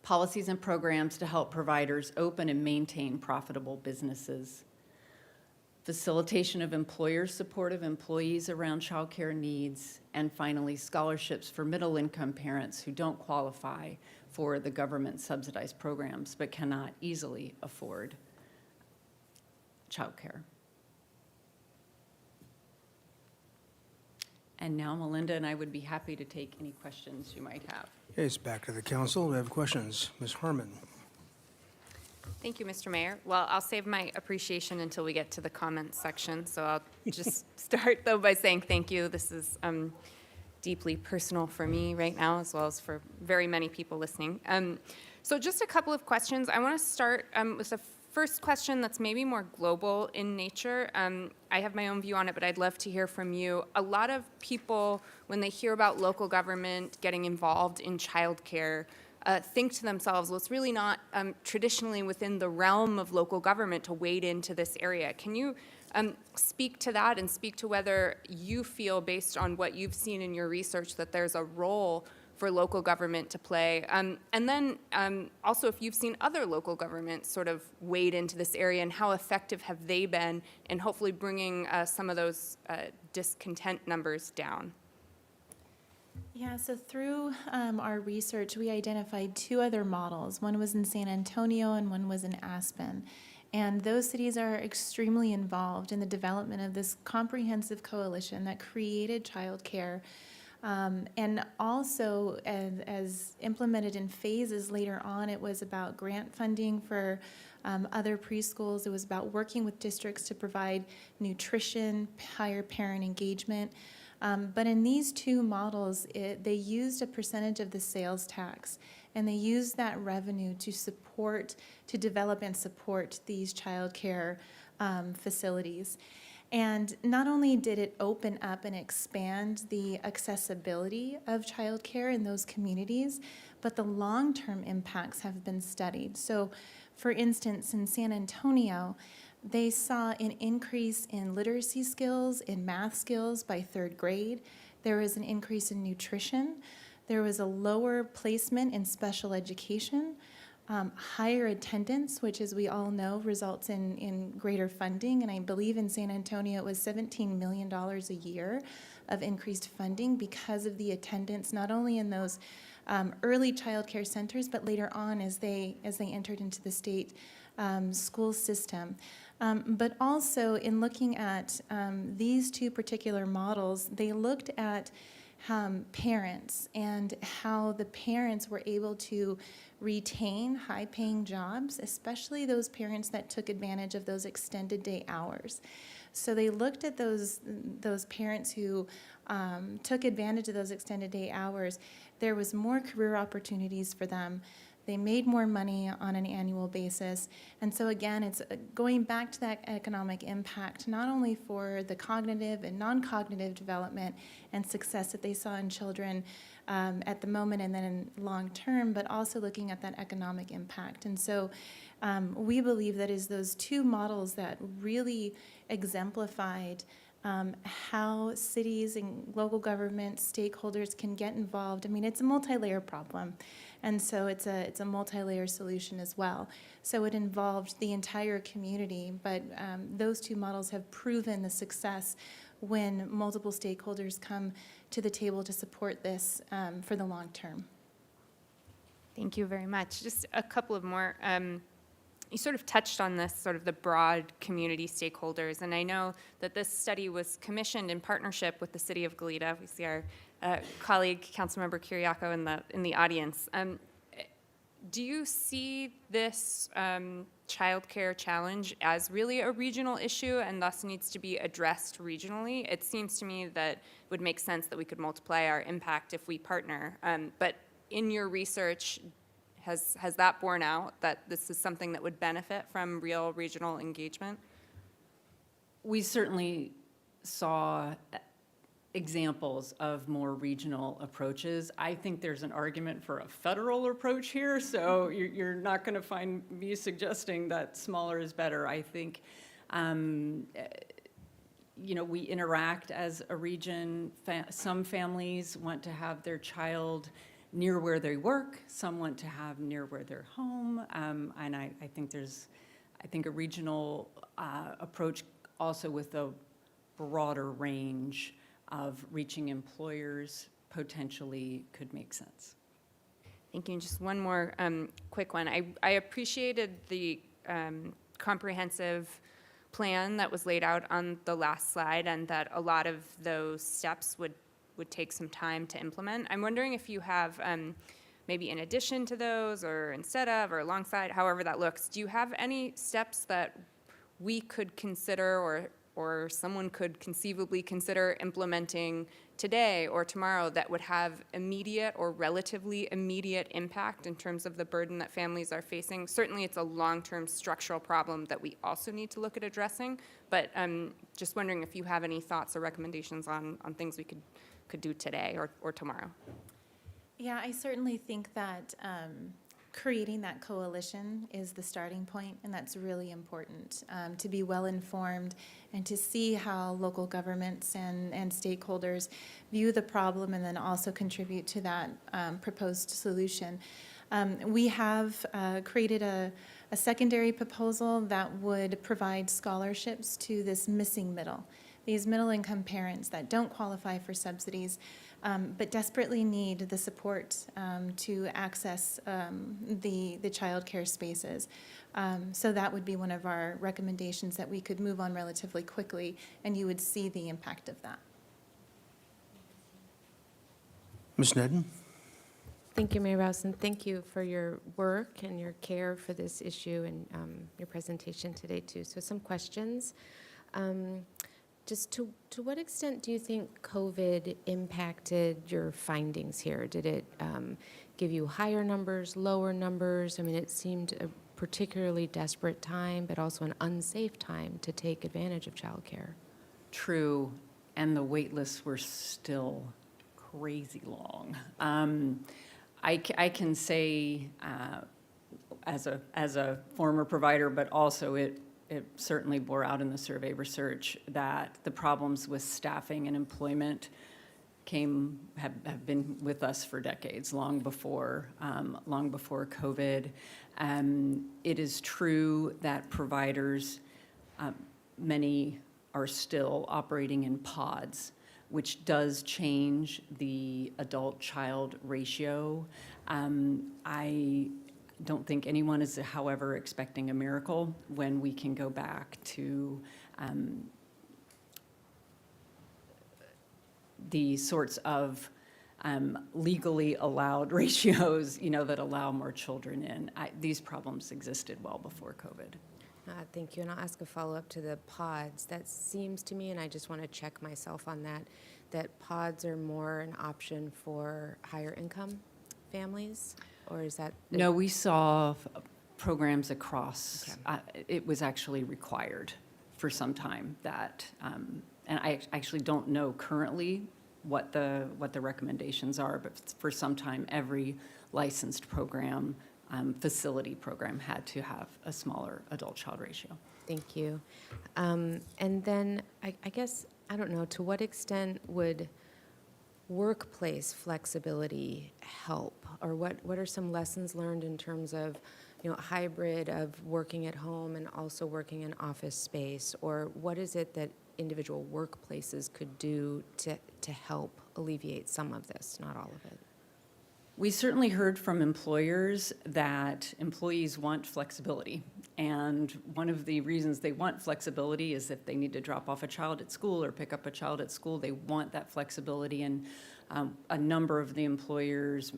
policies and programs to help providers open and maintain profitable businesses, facilitation of employer support of employees around childcare needs, and finally, scholarships for middle-income parents who don't qualify for the government subsidized programs but cannot easily afford childcare. And now Melinda and I would be happy to take any questions you might have. Okay, it's back to the council. We have questions. Ms. Harmon. Thank you, Mr. Mayor. Well, I'll save my appreciation until we get to the comments section, so I'll just start, though, by saying thank you. This is deeply personal for me right now, as well as for very many people listening. So just a couple of questions. I want to start with the first question that's maybe more global in nature. I have my own view on it, but I'd love to hear from you. A lot of people, when they hear about local government getting involved in childcare, think to themselves, well, it's really not traditionally within the realm of local government to wade into this area. Can you speak to that and speak to whether you feel, based on what you've seen in your research, that there's a role for local government to play? And then also, if you've seen other local governments sort of wade into this area, and how effective have they been in hopefully bringing some of those discontent numbers down? Yeah, so through our research, we identified two other models. One was in San Antonio and one was in Aspen. And those cities are extremely involved in the development of this comprehensive coalition that created childcare. And also, as implemented in phases later on, it was about grant funding for other preschools. It was about working with districts to provide nutrition, higher parent engagement. But in these two models, they used a percentage of the sales tax, and they used that revenue to develop and support these childcare facilities. And not only did it open up and expand the accessibility of childcare in those communities, but the long-term impacts have been studied. So, for instance, in San Antonio, they saw an increase in literacy skills, in math skills by 3rd grade. There was an increase in nutrition. There was a lower placement in special education, higher attendance, which, as we all know, results in greater funding. And I believe in San Antonio it was $17 million a year of increased funding because of the attendance, not only in those early child care centers, but later on as they entered into the state school system. But also in looking at these two particular models, they looked at parents and how the parents were able to retain high-paying jobs, especially those parents that took advantage of those extended day hours. So they looked at those parents who took advantage of those extended day hours. There was more career opportunities for them. They made more money on an annual basis. And so again, it's going back to that economic impact, not only for the cognitive and non-cognitive development and success that they saw in children at the moment and then in long term, but also looking at that economic impact. And so we believe that is those two models that really exemplified how cities and local government stakeholders can get involved. I mean, it's a multi-layer problem. And so it's a multi-layer solution as well. So it involved the entire community, but those two models have proven the success when multiple stakeholders come to the table to support this for the long term. Thank you very much. Just a couple of more. You sort of touched on this, sort of the broad community stakeholders, and I know that this study was commissioned in partnership with the City of Goleta. We see our colleague, Councilmember Kiriakou, in the audience. Do you see this childcare challenge as really a regional issue and thus needs to be addressed regionally? It seems to me that it would make sense that we could multiply our impact if we partner. But in your research, has that borne out, that this is something that would benefit from real regional engagement? We certainly saw examples of more regional approaches. I think there's an argument for a federal approach here, so you're not going to find me suggesting that smaller is better. I think, we interact as a region. Some families want to have their child near where they work, some want to have near where they're home, and I think a regional approach also with a broader range of reaching employers potentially could make sense. Thank you. And just one more quick one. I appreciated the comprehensive plan that was laid out on the last slide, and that a lot of those steps would take some time to implement. I'm wondering if you have, maybe in addition to those, or instead of, or alongside, however that looks, do you have any steps that we could consider or someone could conceivably consider implementing today or tomorrow that would have immediate or relatively immediate impact in terms of the burden that families are facing? Certainly it's a long-term structural problem that we also need to look at addressing, but just wondering if you have any thoughts or recommendations on things we could do today or tomorrow. Yeah, I certainly think that creating that coalition is the starting point, and that's really important, to be well-informed and to see how local governments and stakeholders view the problem and then also contribute to that proposed solution. We have created a secondary proposal that would provide scholarships to this missing middle, these middle-income parents that don't qualify for subsidies, but desperately need the support to access the child care spaces. So that would be one of our recommendations, that we could move on relatively quickly, and you would see the impact of that. Ms. Nedden? Thank you, Mayor Rouse, and thank you for your work and your care for this issue and your presentation today, too. So some questions. Just to what extent do you think COVID impacted your findings here? Did it give you higher numbers, lower numbers? I mean, it seemed a particularly desperate time, but also an unsafe time to take advantage of childcare. True, and the wait lists were still crazy long. I can say, as a former provider, but also it certainly bore out in the survey research that the problems with staffing and employment have been with us for decades, long before COVID. It is true that providers, many are still operating in pods, which does change the adult-child ratio. I don't think anyone is, however, expecting a miracle when we can go back to the sorts of legally allowed ratios, that allow more children in. These problems existed well before COVID. Thank you, and I'll ask a follow-up to the pods. That seems to me, and I just want to check myself on that pods are more an option for higher income families, or is that? No, we saw programs across, it was actually required for some time that, and I actually don't know currently what the recommendations are, but for some time, every licensed program, facility program had to have a smaller adult-child ratio. Thank you. And then I guess, I don't know, to what extent would workplace flexibility help? Or what are some lessons learned in terms of, hybrid of working at home and also working in office space? Or what is it that individual workplaces could do to help alleviate some of this, not all of it? We certainly heard from employers that employees want flexibility. And one of the reasons they want flexibility is if they need to drop off a child at school or pick up a child at school, they want that flexibility. And a number of the employers,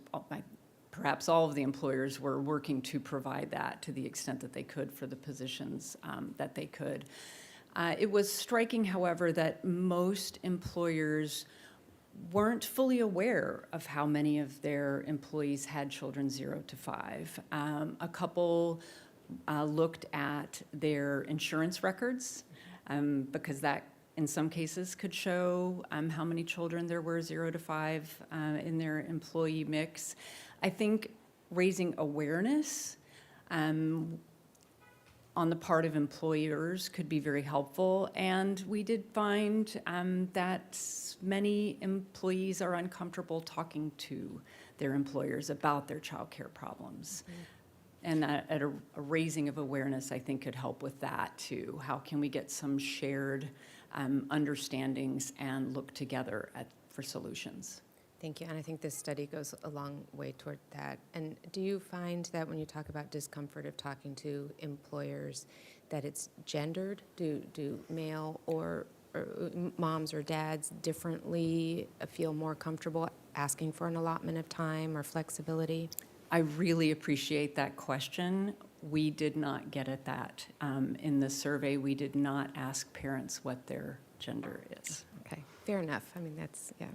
perhaps all of the employers, were working to provide that to the extent that they could for the positions that they could. It was striking, however, that most employers weren't fully aware of how many of their employees had children 0 to 5. A couple looked at their insurance records because that, in some cases, could show how many children there were 0 to 5 in their employee mix. I think raising awareness on the part of employers could be very helpful. And we did find that many employees are uncomfortable talking to their employers about their childcare problems. And a raising of awareness, I think, could help with that too. How can we get some shared understandings and look together for solutions? Thank you, and I think this study goes a long way toward that. And do you find that when you talk about discomfort of talking to employers, that it's gendered? Do male or moms or dads differently feel more comfortable asking for an allotment of time or flexibility? I really appreciate that question. We did not get at that. In the survey, we did not ask parents what their gender is. Okay, fair enough. I mean, that's, yeah.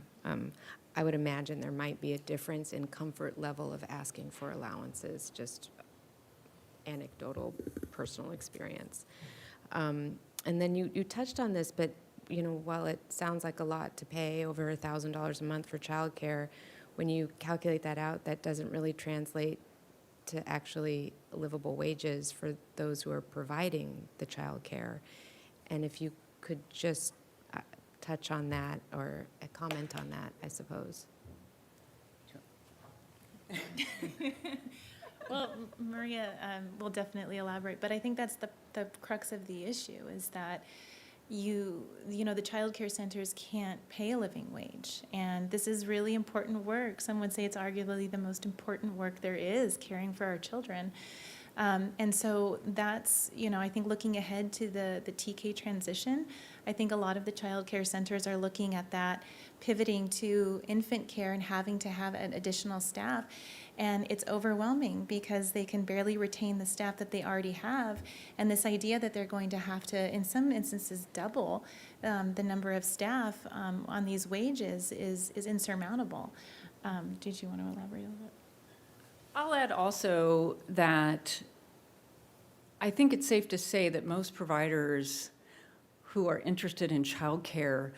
I would imagine there might be a difference in comfort level of asking for allowances, just anecdotal personal experience. And then you touched on this, but while it sounds like a lot to pay over $1,000 a month for childcare, when you calculate that out, that doesn't really translate to actually livable wages for those who are providing the childcare. And if you could just touch on that or comment on that, I suppose. Well, Maria will definitely elaborate, but I think that's the crux of the issue is that the child care centers can't pay a living wage. And this is really important work. Some would say it's arguably the most important work there is, caring for our children. And so that's, I think looking ahead to the TK transition, I think a lot of the child care centers are looking at that, pivoting to infant care and having to have an additional staff. And it's overwhelming because they can barely retain the staff that they already have. And this idea that they're going to have to, in some instances, double the number of staff on these wages is insurmountable. Did you want to elaborate a little bit? I'll add also that I think it's safe to say that most providers who are interested in childcare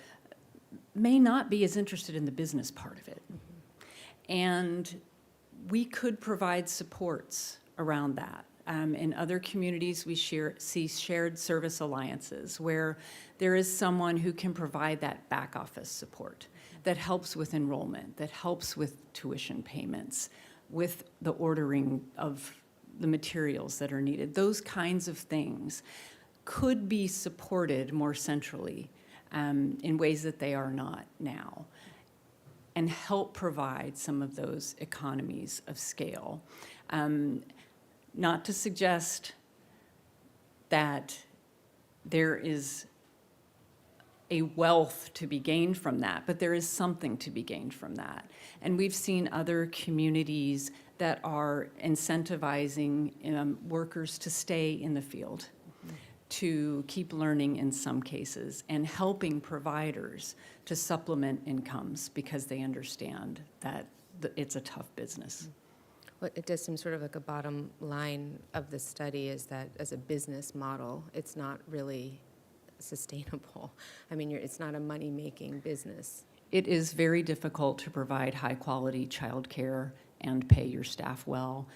may not be as interested in the business part of it. And we could provide supports around that. In other communities, we see shared service alliances where there is someone who can provide that back office support that helps with enrollment, that helps with tuition payments, with the ordering of the materials that are needed. Those kinds of things could be supported more centrally in ways that they are not now, and help provide some of those economies of scale. Not to suggest that there is a wealth to be gained from that, but there is something to be gained from that. And we've seen other communities that are incentivizing workers to stay in the field, to keep learning in some cases, and helping providers to supplement incomes because they understand that it's a tough business. Well, it does seem sort of like a bottom line of the study is that as a business model, it's not really sustainable. I mean, it's not a money-making business. It is very difficult to provide high-quality childcare and pay your staff well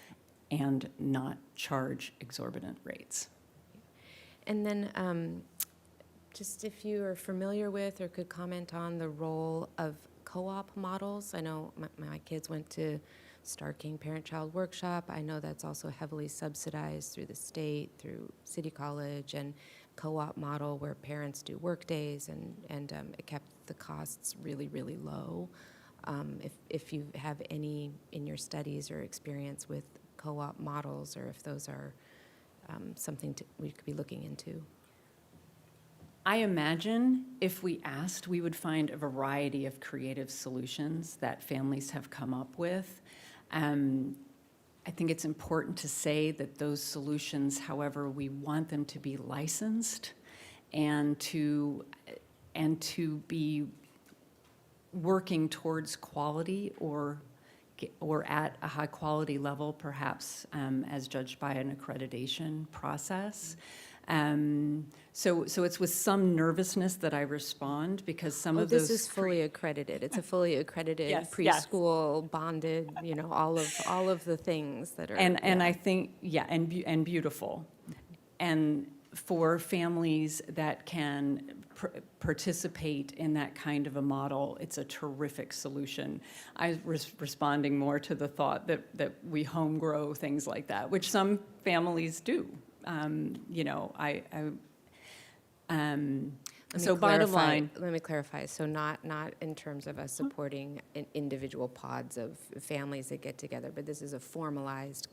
and not charge exorbitant rates. And then just if you are familiar with or could comment on the role of co-op models. I know my kids went to Star King Parent-Child Workshop. I know that's also heavily subsidized through the state, through City College, and co-op model where parents do work days, and it kept the costs really, really low. If you have any in your studies or experience with co-op models, or if those are something we could be looking into. I imagine if we asked, we would find a variety of creative solutions that families have come up with. I think it's important to say that those solutions, however, we want them to be licensed and to be working towards quality or at a high quality level, perhaps as judged by an accreditation process. So it's with some nervousness that I respond, because some of those. This is fully accredited. It's a fully accredited Yes, preschool, bonded, all of the things that are. And I think, and beautiful. And for families that can participate in that kind of a model, it's a terrific solution. I was responding more to the thought that we home grow things like that, which some families do. So bottom line. Let me clarify. So not in terms of us supporting individual pods of families that get together, but this is a formalized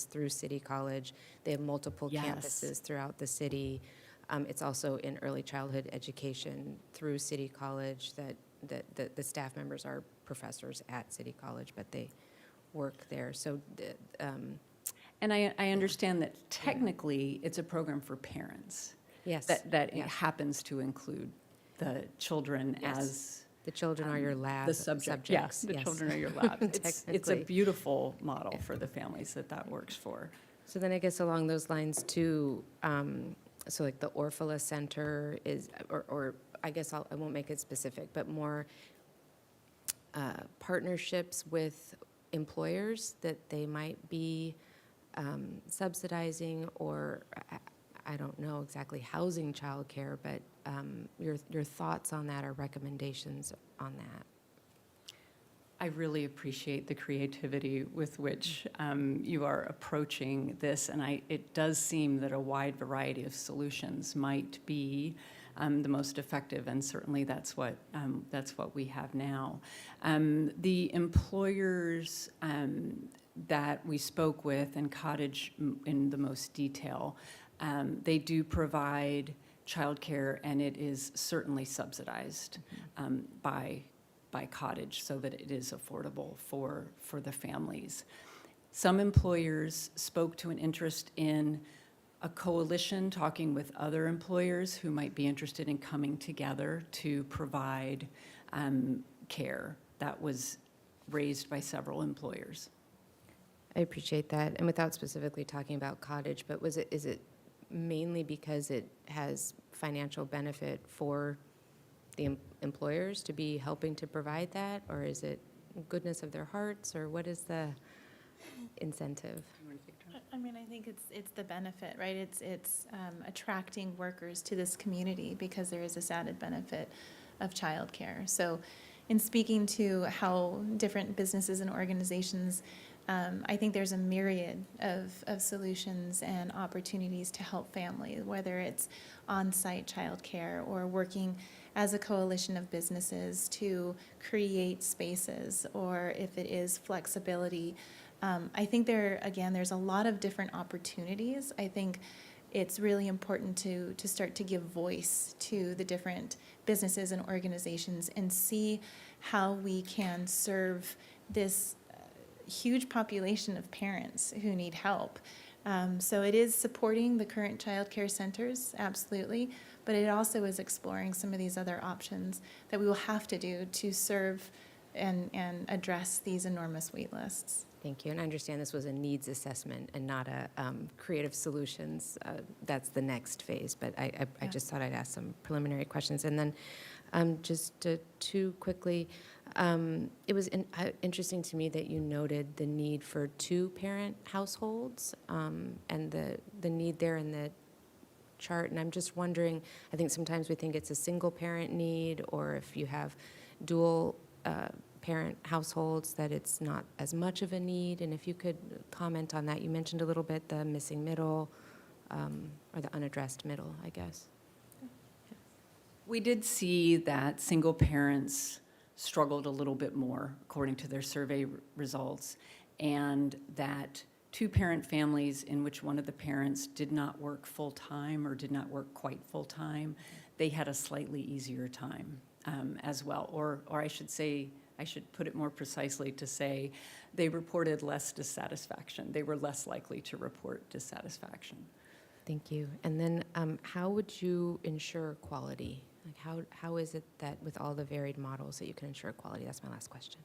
through City College. They have multiple campuses throughout the city. It's also in early childhood education through City College that the staff members are professors at City College, but they work there. So. And I understand that technically it's a program for parents. Yes. That it happens to include the children as. The children are your lab the subjects. Yes, The children are your lab. It's a beautiful model for the families that works for. So then I guess along those lines too, so like the Orphala Center is, or I guess I won't make it specific, but more partnerships with employers that they might be subsidizing, or I don't know exactly housing childcare, but your thoughts on that or recommendations on that. I really appreciate the creativity with which you are approaching this, and it does seem that a wide variety of solutions might be the most effective, and certainly that's what we have now. The employers that we spoke with, and Cottage in the most detail, they do provide childcare, and it is certainly subsidized by Cottage so that it is affordable for the families. Some employers spoke to an interest in a coalition, talking with other employers who might be interested in coming together to provide care. That was raised by several employers. I appreciate that. And without specifically talking about Cottage, but is it mainly because it has financial benefit for the employers to be helping to provide that, or is it goodness of their hearts, or what is the incentive? I mean, I think it's the benefit, right? It's attracting workers to this community because there is this added benefit of childcare. So in speaking to how different businesses and organizations, I think there's a myriad of solutions and opportunities to help families, whether it's on-site childcare or working as a coalition of businesses to create spaces, or if it is flexibility. I think there's a lot of different opportunities. I think it's really important to start to give voice to the different businesses and organizations and see how we can serve this huge population of parents who need help. So it is supporting the current child care centers, absolutely, but it also is exploring some of these other options that we will have to do to serve and address these enormous wait lists. Thank you. And I understand this was a needs assessment and not a creative solutions. That's the next phase, but I just thought I'd ask some preliminary questions. And then just two quickly, it was interesting to me that you noted the need for two-parent households and the need there in the chart. And I'm just wondering, I think sometimes we think it's a single-parent need, or if you have dual parent households, that it's not as much of a need. And if you could comment on that. You mentioned a little bit the missing middle, or the unaddressed middle, I guess. We did see that single parents struggled a little bit more, according to their survey results, and that two-parent families in which one of the parents did not work full-time or did not work quite full-time, they had a slightly easier time as well. Or I should say, I should put it more precisely to say they reported less dissatisfaction. They were less likely to report dissatisfaction. Thank you. And then how would you ensure quality? Like how is it that with all the varied models that you can ensure quality? That's my last question.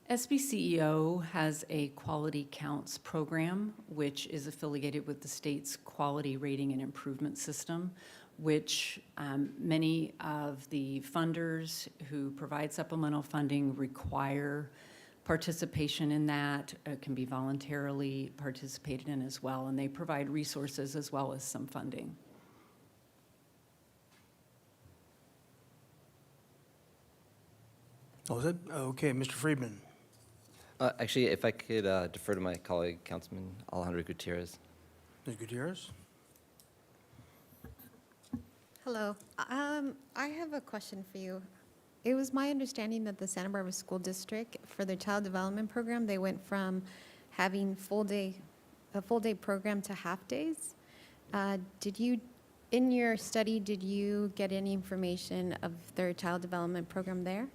SBCEO has a quality counts program, which is affiliated with the state's quality rating and improvement system, which many of the funders who provide supplemental funding require participation in that. It can be voluntarily participated in as well, and they provide resources as well as some funding. Oh, is it? Okay, Mr. Friedman. Actually, if I could defer to my colleague, Councilman Alejandro Gutierrez. Ms. Gutierrez? Hello. I have a question for you. It was my understanding that the Santa Barbara School District, for their child development program, they went from having a full-day program to half-days. In your study, did you get any information of their child development program there?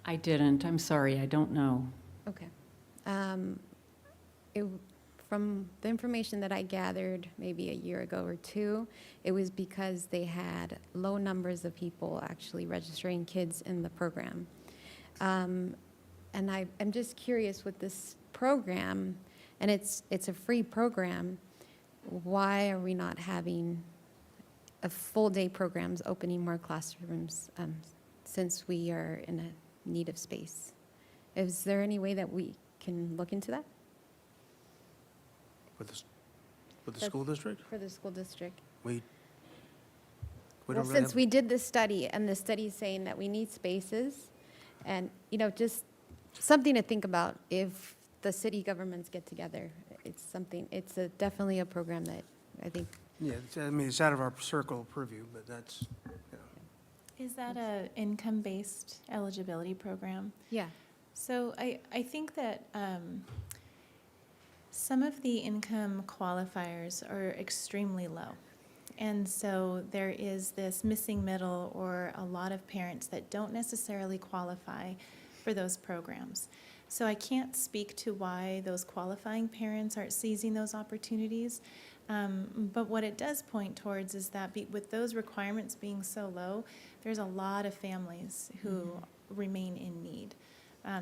I didn't. I'm sorry. I don't know. Okay. From the information that I gathered maybe a year ago or two, it was because they had low numbers of people actually registering kids in the program. And I'm just curious with this program, and it's a free program, why are we not having a full-day programs, opening more classrooms, since we are in a need of space? Is there any way that we can look into that? With the school district? For the school district. We Well, don't really since have- we did this study, and the study's saying that we need spaces, and, just something to think about if the city governments get together. It's definitely a program that I think. Yeah, it's out of our circle of purview, but that's, Is that a income-based eligibility program? Yeah. So I think that some of the income qualifiers are extremely low. And so there is this missing middle, or a lot of parents that don't necessarily qualify for those programs. So I can't speak to why those qualifying parents aren't seizing those opportunities. But what it does point towards is that with those requirements being so low, there's a lot of families who remain in need.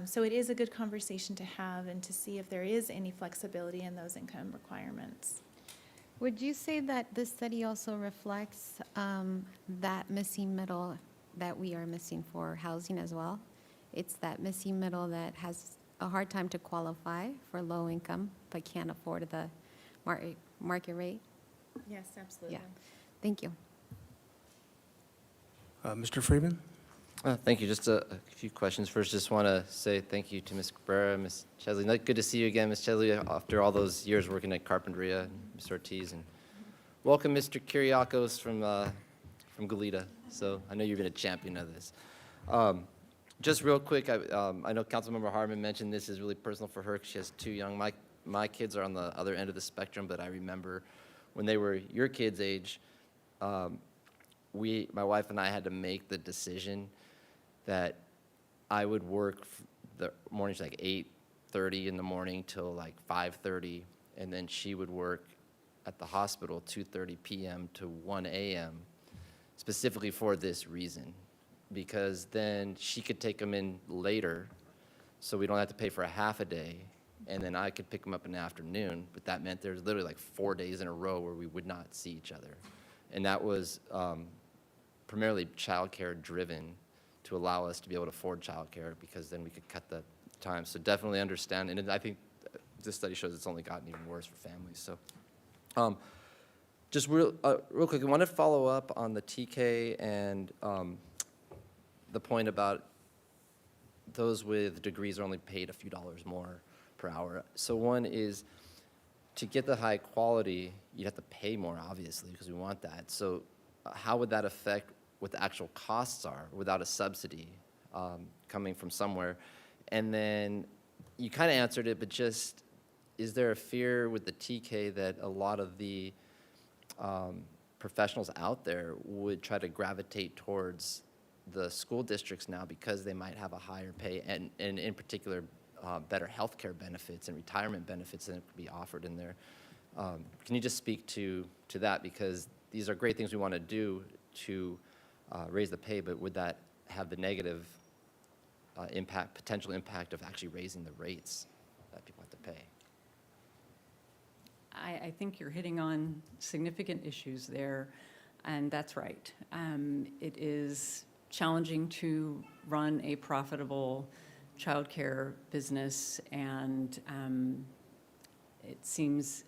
So it is a good conversation to have and to see if there is any flexibility in those income requirements. Would you say that this study also reflects that missing middle that we are missing for housing as well? It's that missing middle that has a hard time to qualify for low income but can't afford the market rate. Yes, absolutely. Yeah. Thank you. Mr. Freeman? Thank you. Just a few questions. First, just want to say thank you to Ms. Cabrera, Ms. Chesley. Good to see you again, Ms. Chesley, after all those years working at Carpinteria, and Ms. Ortiz. And welcome, Mr. Kyriakos from Goleta. So I know you've been a champion of this. Just real quick, I know Councilmember Harmon mentioned this is really personal for her because she has 2 young. My kids are on the other end of the spectrum, but I remember when they were your kids' age, my wife and I had to make the decision that I would work the mornings like 8:30 in the morning till like 5:30, and then she would work at the hospital 2:30 p.m. to 1 a.m. specifically for this reason, because then she could take them in later, so we don't have to pay for a half a day, and then I could pick them up in the afternoon. But that meant there's literally like 4 days in a row where we would not see each other, and that was primarily childcare driven to allow us to be able to afford childcare, because then we could cut the time. So definitely understand, and I think this study shows it's only gotten even worse for families. So just real quick, I want to follow up on the TK and the point about those with degrees are only paid a few dollars more per hour. So one is, to get the high quality, you'd have to pay more, obviously, because we want that. So how would that affect what the actual costs are without a subsidy coming from somewhere? And then you kind of answered it, but just, is there a fear with the TK that a lot of the professionals out there would try to gravitate towards the school districts now because they might have a higher pay and in particular better health care benefits and retirement benefits than could be offered in there? Can you just speak to that? Because these are great things we want to do to raise the pay, but would that have the negative potential impact of actually raising the rates that people have to pay? I think you're hitting on significant issues there, and that's right. It is challenging to run a profitable childcare business, and it seems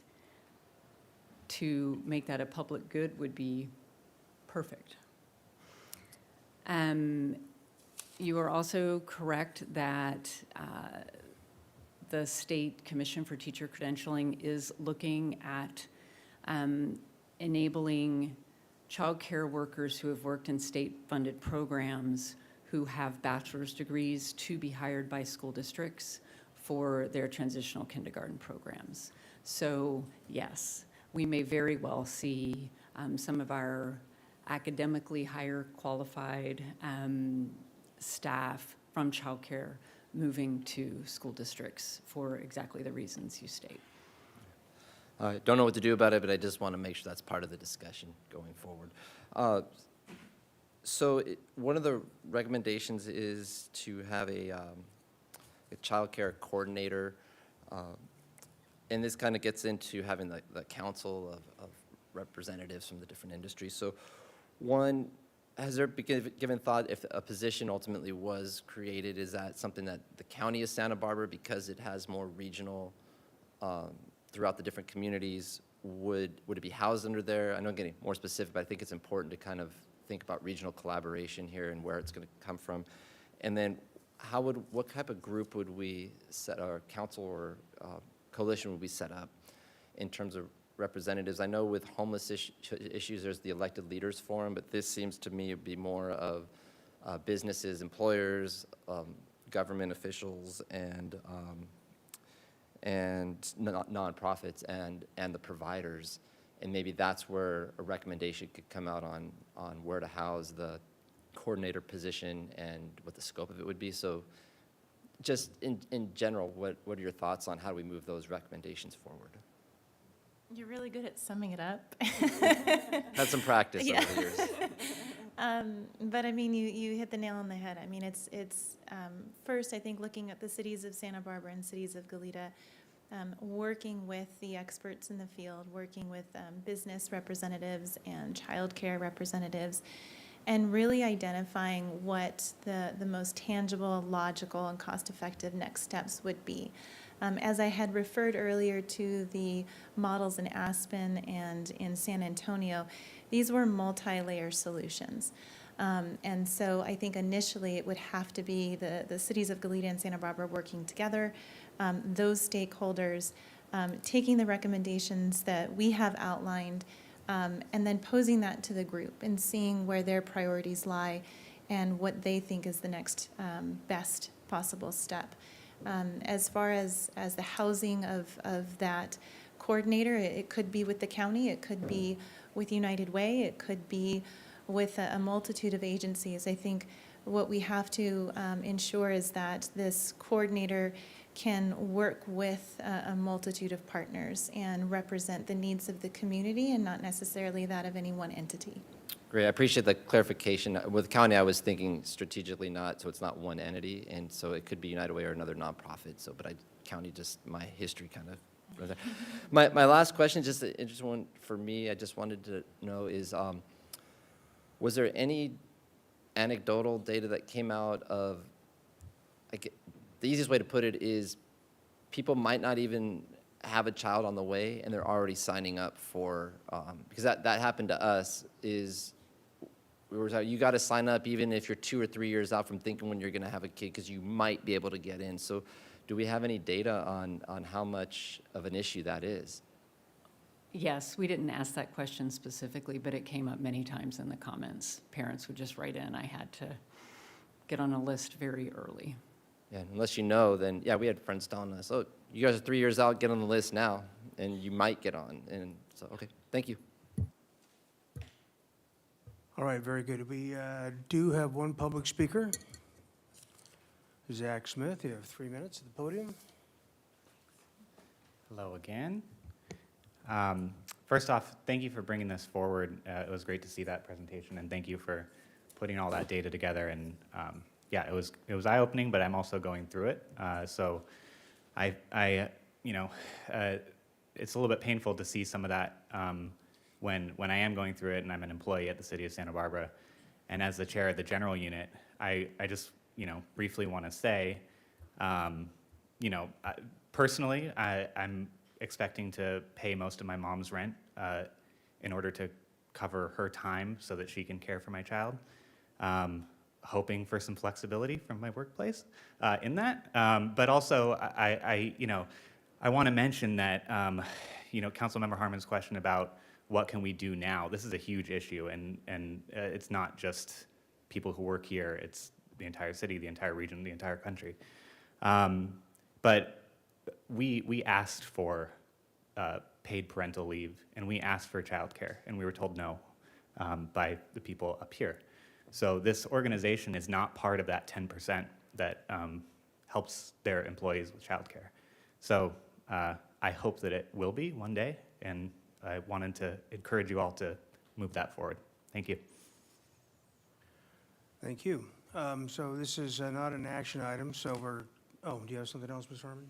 to make that a public good would be perfect. You are also correct that the State Commission for Teacher Credentialing is looking at enabling child care workers who have worked in state-funded programs who have bachelor's degrees to be hired by school districts for their transitional kindergarten programs. So yes, we may very well see some of our academically higher qualified staff from childcare moving to school districts for exactly the reasons you state. I don't know what to do about it, but I just want to make sure that's part of the discussion going forward. One of the recommendations is to have a child care coordinator, and this kind of gets into having the council of representatives from the different industries. So one, has there been given thought if a position ultimately was created, is that something that the county of Santa Barbara, because it has more regional throughout the different communities, would it be housed under there? I know I'm getting more specific, but I think it's important to kind of think about regional collaboration here and where it's going to come from. And then what type of group would we set, or council or coalition would we set up in terms of representatives? I know with homeless issues, there's the Elected Leaders Forum, but this seems to me to be more of businesses, employers, government officials, and nonprofits and the providers. And maybe that's where a recommendation could come out on where to house the coordinator position and what the scope of it would be. So just in general, what are your thoughts on how do we move those recommendations forward? You're really good at summing it up. Had some practice Yeah. over the years. But I mean, you hit the nail on the head. I mean, it's first, I think, looking at the cities of Santa Barbara and cities of Goleta, working with the experts in the field, working with business representatives and childcare representatives, and really identifying what the most tangible, logical, and cost-effective next steps would be. As I had referred earlier to the models in Aspen and in San Antonio, these were multi-layer solutions. And so I think initially it would have to be the cities of Goleta and Santa Barbara working together, those stakeholders, taking the recommendations that we have outlined, and then posing that to the group and seeing where their priorities lie and what they think is the next best possible step. As far as the housing of that coordinator, it could be with the county, it could be with United Way, it could be with a multitude of agencies. I think what we have to ensure is that this coordinator can work with a multitude of partners and represent the needs of the community and not necessarily that of any one entity. Great, I appreciate the clarification. With county, I was thinking strategically not, so it's not one entity, and so it could be United Way or another nonprofit, so, but county, just my history kind of. My last question, just an interesting one for me, I just wanted to know is, was there any anecdotal data that came out of, like, the easiest way to put it is people might not even have a child on the way and they're already signing up for, because that happened to us, is we were told, you got to sign up even if you're 2 or 3 years out from thinking when you're going to have a kid because you might be able to get in. So do we have any data on how much of an issue that is? Yes, we didn't ask that question specifically, but it came up many times in the comments. Parents would just write in, I had to get on a list very early. Yeah, unless you know, then, yeah, we had friends telling us, oh, you guys are 3 years out, get on the list now, and you might get on. And so, okay, thank you. All right, very good. We do have one public speaker. Zach Smith, you have 3 minutes at the podium. Hello again. First off, thank you for bringing this forward. It was great to see that presentation, and thank you for putting all that data together. And yeah, it was eye-opening, but I'm also going through it. So you know, it's a little bit painful to see some of that when I am going through it, and I'm an employee at the City of Santa Barbara. And as the chair of the general unit, I just, you know, briefly want to say, you know, personally, I'm expecting to pay most of my mom's rent in order to cover her time so that she can care for my child. Hoping for some flexibility from my workplace in that. But also, you know, I want to mention that, you know, Councilmember Harmon's question about what can we do now, this is a huge issue, and it's not just people who work here, it's the entire city, the entire region, the entire country. But we asked for paid parental leave, and we asked for childcare, and we were told no by the people up here. So this organization is not part of that 10% that helps their employees with childcare. So I hope that it will be one day, and I wanted to encourage you all to move that forward. Thank you. Thank you. So this is not an action item, so do you have something else, Ms. Harmon?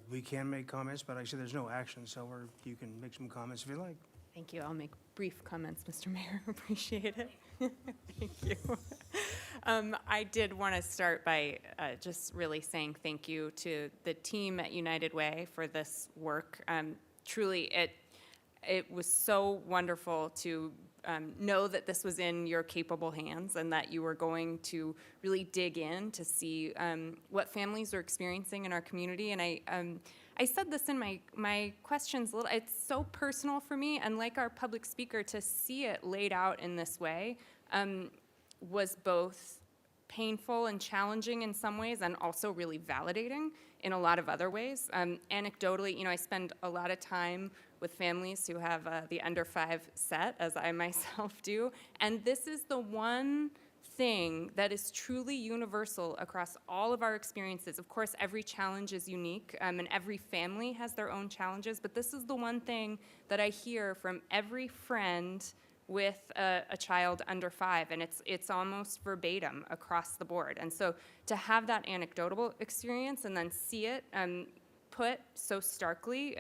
We can make comments, but like I said, there's no action, so you can make some comments if you like. Thank you. I'll make brief comments, Mr. Mayor. Appreciate it. Thank you. I did want to start by just really saying thank you to the team at United Way for this work. Truly, it was so wonderful to know that this was in your capable hands and that you were going to really dig in to see what families are experiencing in our community. And I said this in my questions, it's so personal for me, and like our public speaker, to see it laid out in this way was both painful and challenging in some ways, and also really validating in a lot of other ways. Anecdotally, you know, I spend a lot of time with families who have the under 5 set, as I myself do, and this is the one thing that is truly universal across all of our experiences. Of course, every challenge is unique, and every family has their own challenges, but this is the one thing that I hear from every friend with a child under 5, and it's almost verbatim across the board. And so to have that anecdotal experience and then see it put so starkly,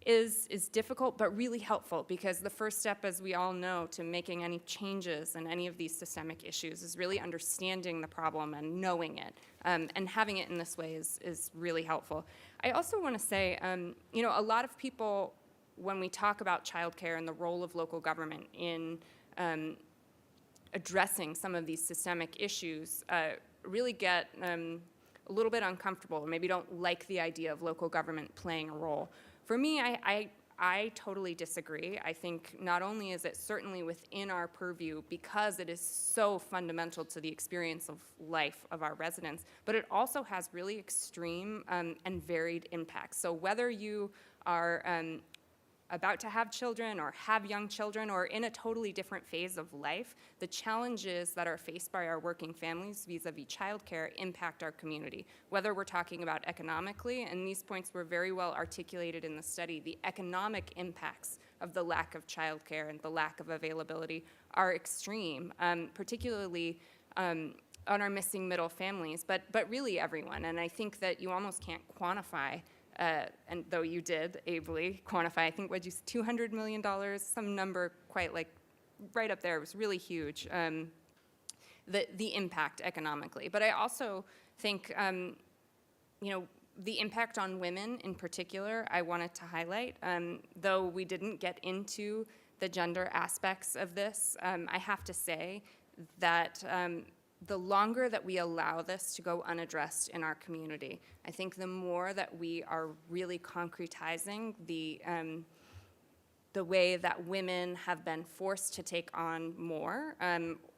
is difficult but really helpful, because the first step, as we all know, to making any changes in any of these systemic issues is really understanding the problem and knowing it. And having it in this way is really helpful. I also want to say, you know, a lot of people, when we talk about childcare and the role of local government in addressing some of these systemic issues, really get a little bit uncomfortable, or maybe don't like the idea of local government playing a role. For me, I totally disagree. I think not only is it certainly within our purview because it is so fundamental to the experience of life of our residents, but it also has really extreme and varied impacts. So whether you are about to have children or have young children or in a totally different phase of life, the challenges that are faced by our working families vis-a-vis childcare impact our community. Whether we're talking about economically, and these points were very well articulated in the study, the economic impacts of the lack of childcare and the lack of availability are extreme, particularly on our missing middle families, but really everyone. And I think that you almost can't quantify and though you did ably quantify, I think, what'd you say, $200 million, some number quite like right up there. It was really huge, the impact economically. But I also think, you know, the impact on women in particular, I wanted to highlight. Though we didn't get into the gender aspects of this, I have to say that the longer that we allow this to go unaddressed in our community, I think the more that we are really concretizing the way that women have been forced to take on more,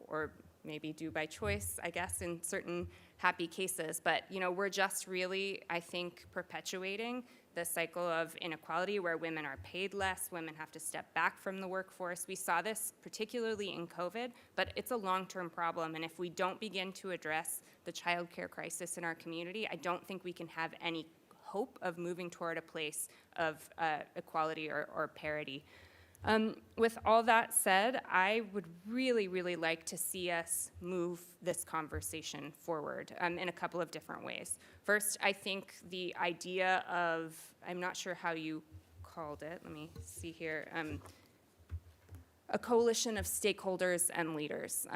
or maybe do by choice, I guess, in certain happy cases. But, you know, we're just really, I think, perpetuating the cycle of inequality where women are paid less, women have to step back from the workforce. We saw this particularly in COVID, but it's a long-term problem. And if we don't begin to address the childcare crisis in our community, I don't think we can have any hope of moving toward a place of equality or parity. With all that said, I would really, really like to see us move this conversation forward in a couple of different ways. First, I think the idea of, I'm not sure how you called it, let me see here, a coalition of stakeholders and leaders.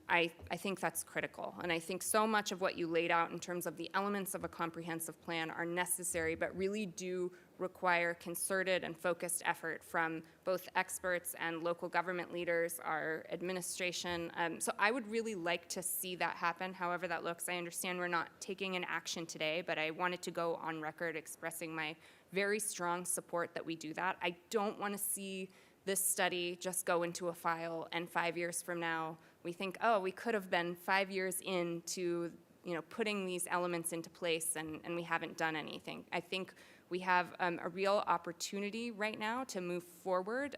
I think that's critical. And I think so much of what you laid out in terms of the elements of a comprehensive plan are necessary, but really do require concerted and focused effort from both experts and local government leaders, our administration. So I would really like to see that happen, however that looks. I understand we're not taking an action today, but I wanted to go on record expressing my very strong support that we do that. I don't want to see this study just go into a file and 5 years from now we think, oh, we could have been 5 years into, you know, putting these elements into place and we haven't done anything. I think we have a real opportunity right now to move forward.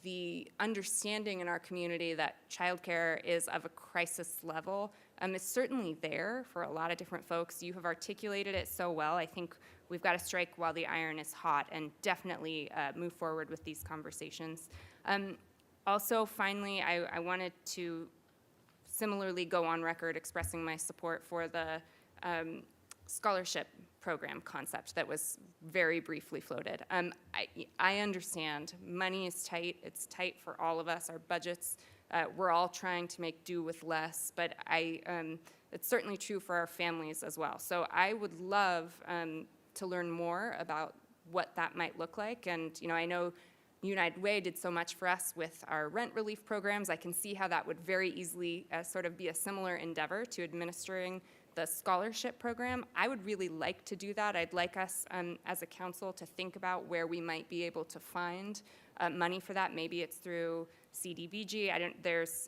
The understanding in our community that childcare is of a crisis level is certainly there for a lot of different folks. You have articulated it so well. I think we've got to strike while the iron is hot and definitely move forward with these conversations. Also, finally, I wanted to similarly go on record expressing my support for the scholarship program concept that was very briefly floated. I understand money is tight. It's tight for all of us. Our budgets, we're all trying to make do with less, but it's certainly true for our families as well. So I would love to learn more about what that might look like. And, you know, I know United Way did so much for us with our rent relief programs. I can see how that would very easily sort of be a similar endeavor to administering the scholarship program. I would really like to do that. I'd like us as a council to think about where we might be able to find money for that. Maybe it's through CDBG. There's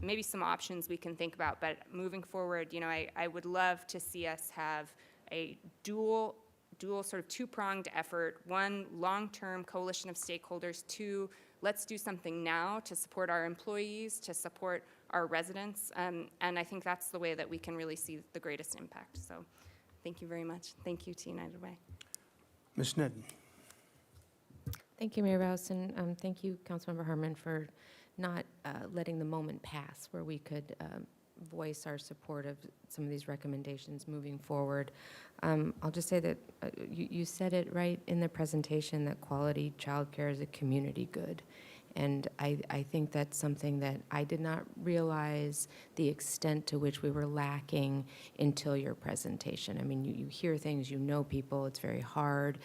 maybe some options we can think about, but moving forward, you know, I would love to see us have a dual sort of two-pronged effort. One, long-term coalition of stakeholders. Two, let's do something now to support our employees, to support our residents, and I think that's the way that we can really see the greatest impact. So thank you very much. Thank you to United Way. Ms. Sneddon. Thank you, Mayor Rouse, and thank you, Councilmember Herman, for not letting the moment pass where we could voice our support of some of these recommendations moving forward. I'll just say that you said it right in the presentation that quality childcare is a community good. And I think that's something that I did not realize the extent to which we were lacking until your presentation. I mean, you hear things, you know people, it's very hard.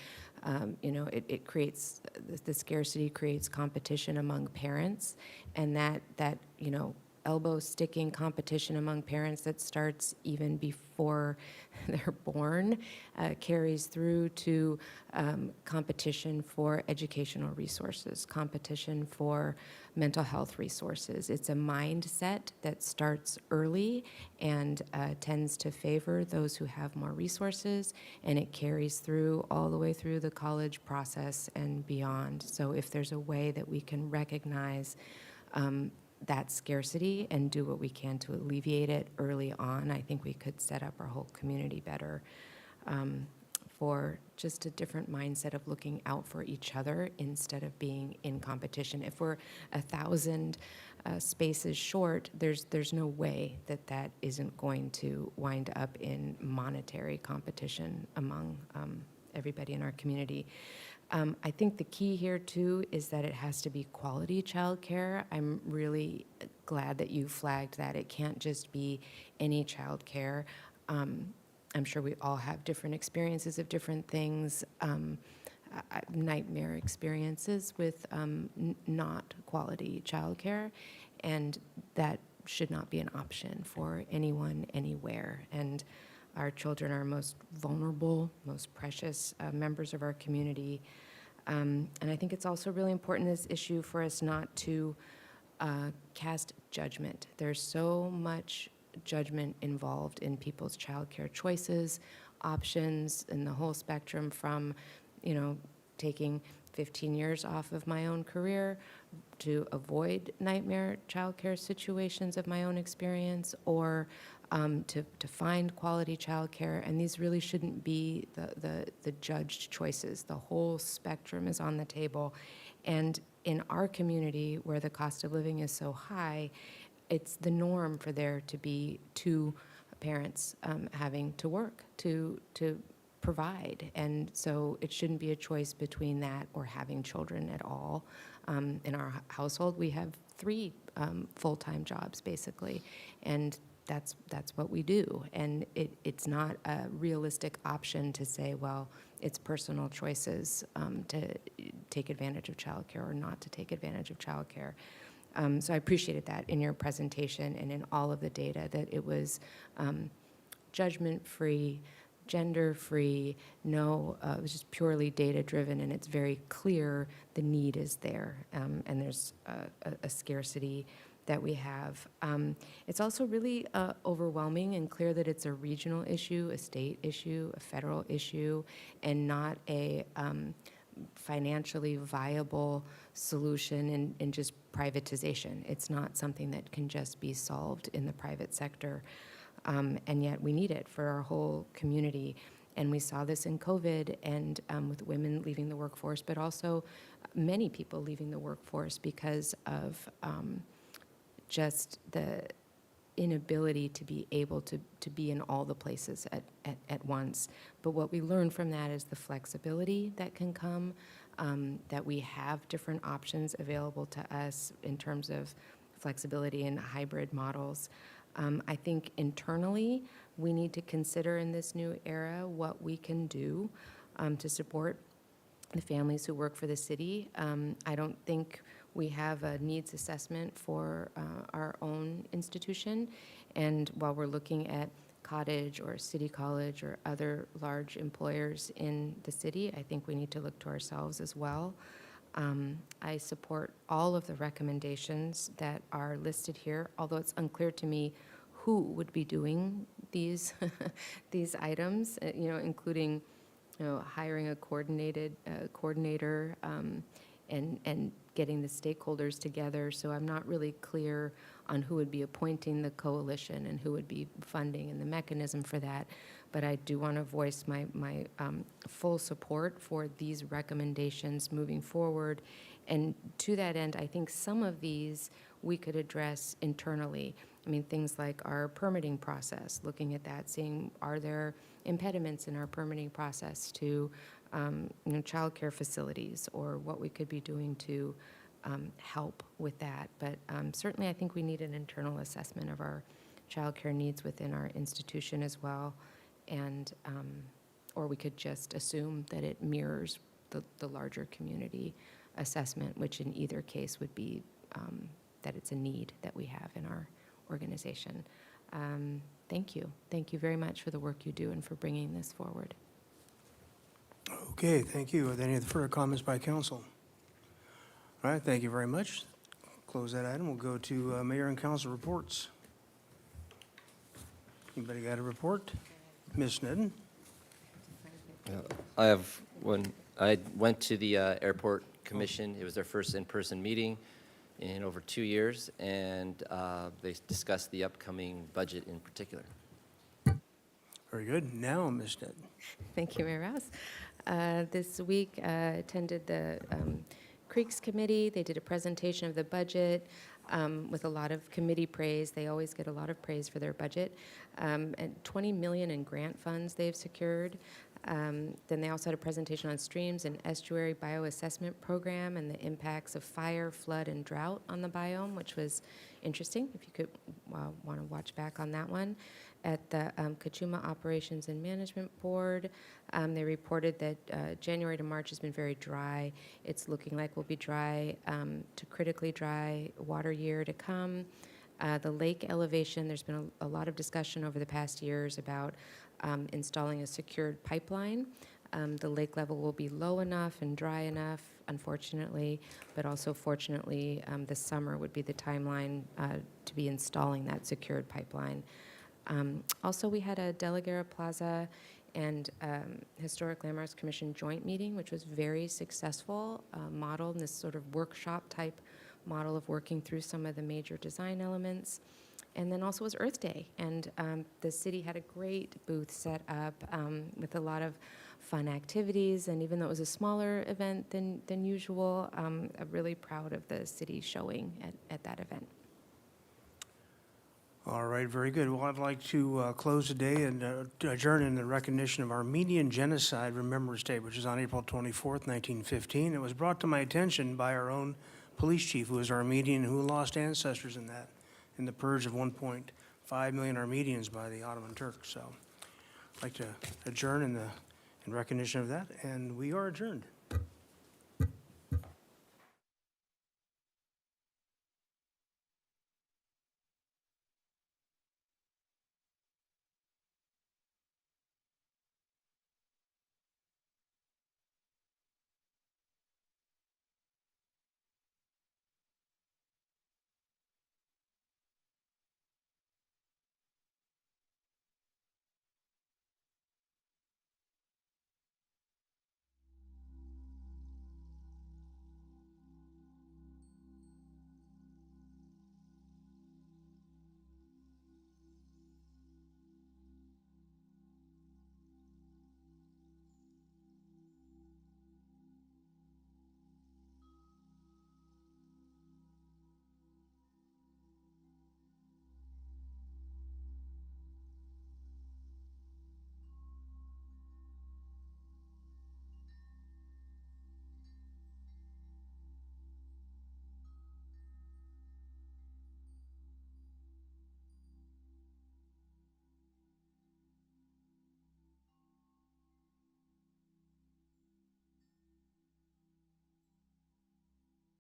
It creates, the scarcity creates competition among parents, and that elbow sticking competition among parents that starts even before they're born carries through to competition for educational resources, competition for mental health resources. It's a mindset that starts early and tends to favor those who have more resources, and it carries through all the way through the college process and beyond. So if there's a way that we can recognize that scarcity and do what we can to alleviate it early on, I think we could set up our whole community better for just a different mindset of looking out for each other instead of being in competition. If we're 1,000 spaces short, there's no way that isn't going to wind up in monetary competition among everybody in our community. I think the key here, too, is that it has to be quality childcare. I'm really glad that you flagged that. It can't just be any childcare. I'm sure we all have different experiences of different things, nightmare experiences with not quality childcare, and that should not be an option for anyone, anywhere. And our children are most vulnerable, most precious members of our community. And I think it's also really important in this issue for us not to cast judgment. There's so much judgment involved in people's childcare choices, options, and the whole spectrum from, taking 15 years off of my own career to avoid nightmare childcare situations of my own experience, or to find quality childcare. And these really shouldn't be the judged choices. The whole spectrum is on the table. And in our community, where the cost of living is so high, it's the norm for there to be two parents having to work to provide. And so it shouldn't be a choice between that or having children at all. In our household, we have 3 full-time jobs, basically. And that's what we do. And it's not a realistic option to say, well, it's personal choices to take advantage of childcare or not to take advantage of childcare. So I appreciated that in your presentation and in all of the data, that it was judgment-free, gender-free, it was just purely data-driven, and it's very clear the need is there, and there's a scarcity that we have. It's also really overwhelming and clear that it's a regional issue, a state issue, a federal issue, and not a financially viable solution in just privatization. It's not something that can just be solved in the private sector, and yet we need it for our whole community. And we saw this in COVID and with women leaving the workforce, but also many people leaving the workforce because of just the inability to be able to be in all the places at once. But what we learned from that is the flexibility that can come, that we have different options available to us in terms of flexibility and hybrid models. I think internally, we need to consider in this new era what we can do to support the families who work for the city. I don't think we have a needs assessment for our own institution. And while we're looking at Cottage or City College or other large employers in the city, I think we need to look to ourselves as well. I support all of the recommendations that are listed here, although it's unclear to me who would be doing these these items, including hiring a coordinator and getting the stakeholders together. So I'm not really clear on who would be appointing the coalition and who would be funding and the mechanism for that. But I do want to voice my full support for these recommendations moving forward. And to that end, I think some of these we could address internally. I mean, things like our permitting process, looking at that, seeing are there impediments in our permitting process to, childcare facilities, or what we could be doing to help with that. But certainly, I think we need an internal assessment of our childcare needs within our institution as well, and or we could just assume that it mirrors the larger community assessment, which in either case would be that it's a need that we have in our organization. Thank you. Thank you very much for the work you do and for bringing this forward. Okay, thank you. Are there any further comments by council? All right, thank you very much. Close that item. We'll go to mayor and council reports. Anybody got a report? Ms. Sneddon? I have one. I went to the airport commission. It was their first in-person meeting in over 2 years, and they discussed the upcoming budget in particular. Very good. Now, Ms. Sneddon. Thank you, Mayor Rouse. This week, attended the Creeks Committee. They did a presentation of the budget with a lot of committee praise. They always get a lot of praise for their budget. And $20 million in grant funds they've secured. Then they also had a presentation on streams and estuary bioassessment program and the impacts of fire, flood, and drought on the biome, which was interesting, if you could want to watch back on that one. At the Kachuma Operations and Management Board, they reported that January to March has been very dry. It's looking like we'll be dry to critically dry water year to come. The lake elevation, there's been a lot of discussion over the past years about installing a secured pipeline. The lake level will be low enough and dry enough, unfortunately, but also fortunately, this summer would be the timeline to be installing that secured pipeline. Also, we had a Delegara Plaza and Historic Landmarks Commission joint meeting, which was very successful, modeled in this sort of workshop type model of working through some of the major design elements. And then also was Earth Day, and the city had a great booth set up with a lot of fun activities, and even though it was a smaller event than usual, I'm really proud of the city showing at that event. All right, very good. Well, I'd like to close today and adjourn in the recognition of Armenian Genocide Remembrance Day, which is on April 24th, 1915. It was brought to my attention by our own police chief, who is Armenian, who lost ancestors in the purge of 1.5 million Armenians by the Ottoman Turks. So I'd like to adjourn in recognition of that, and we are adjourned.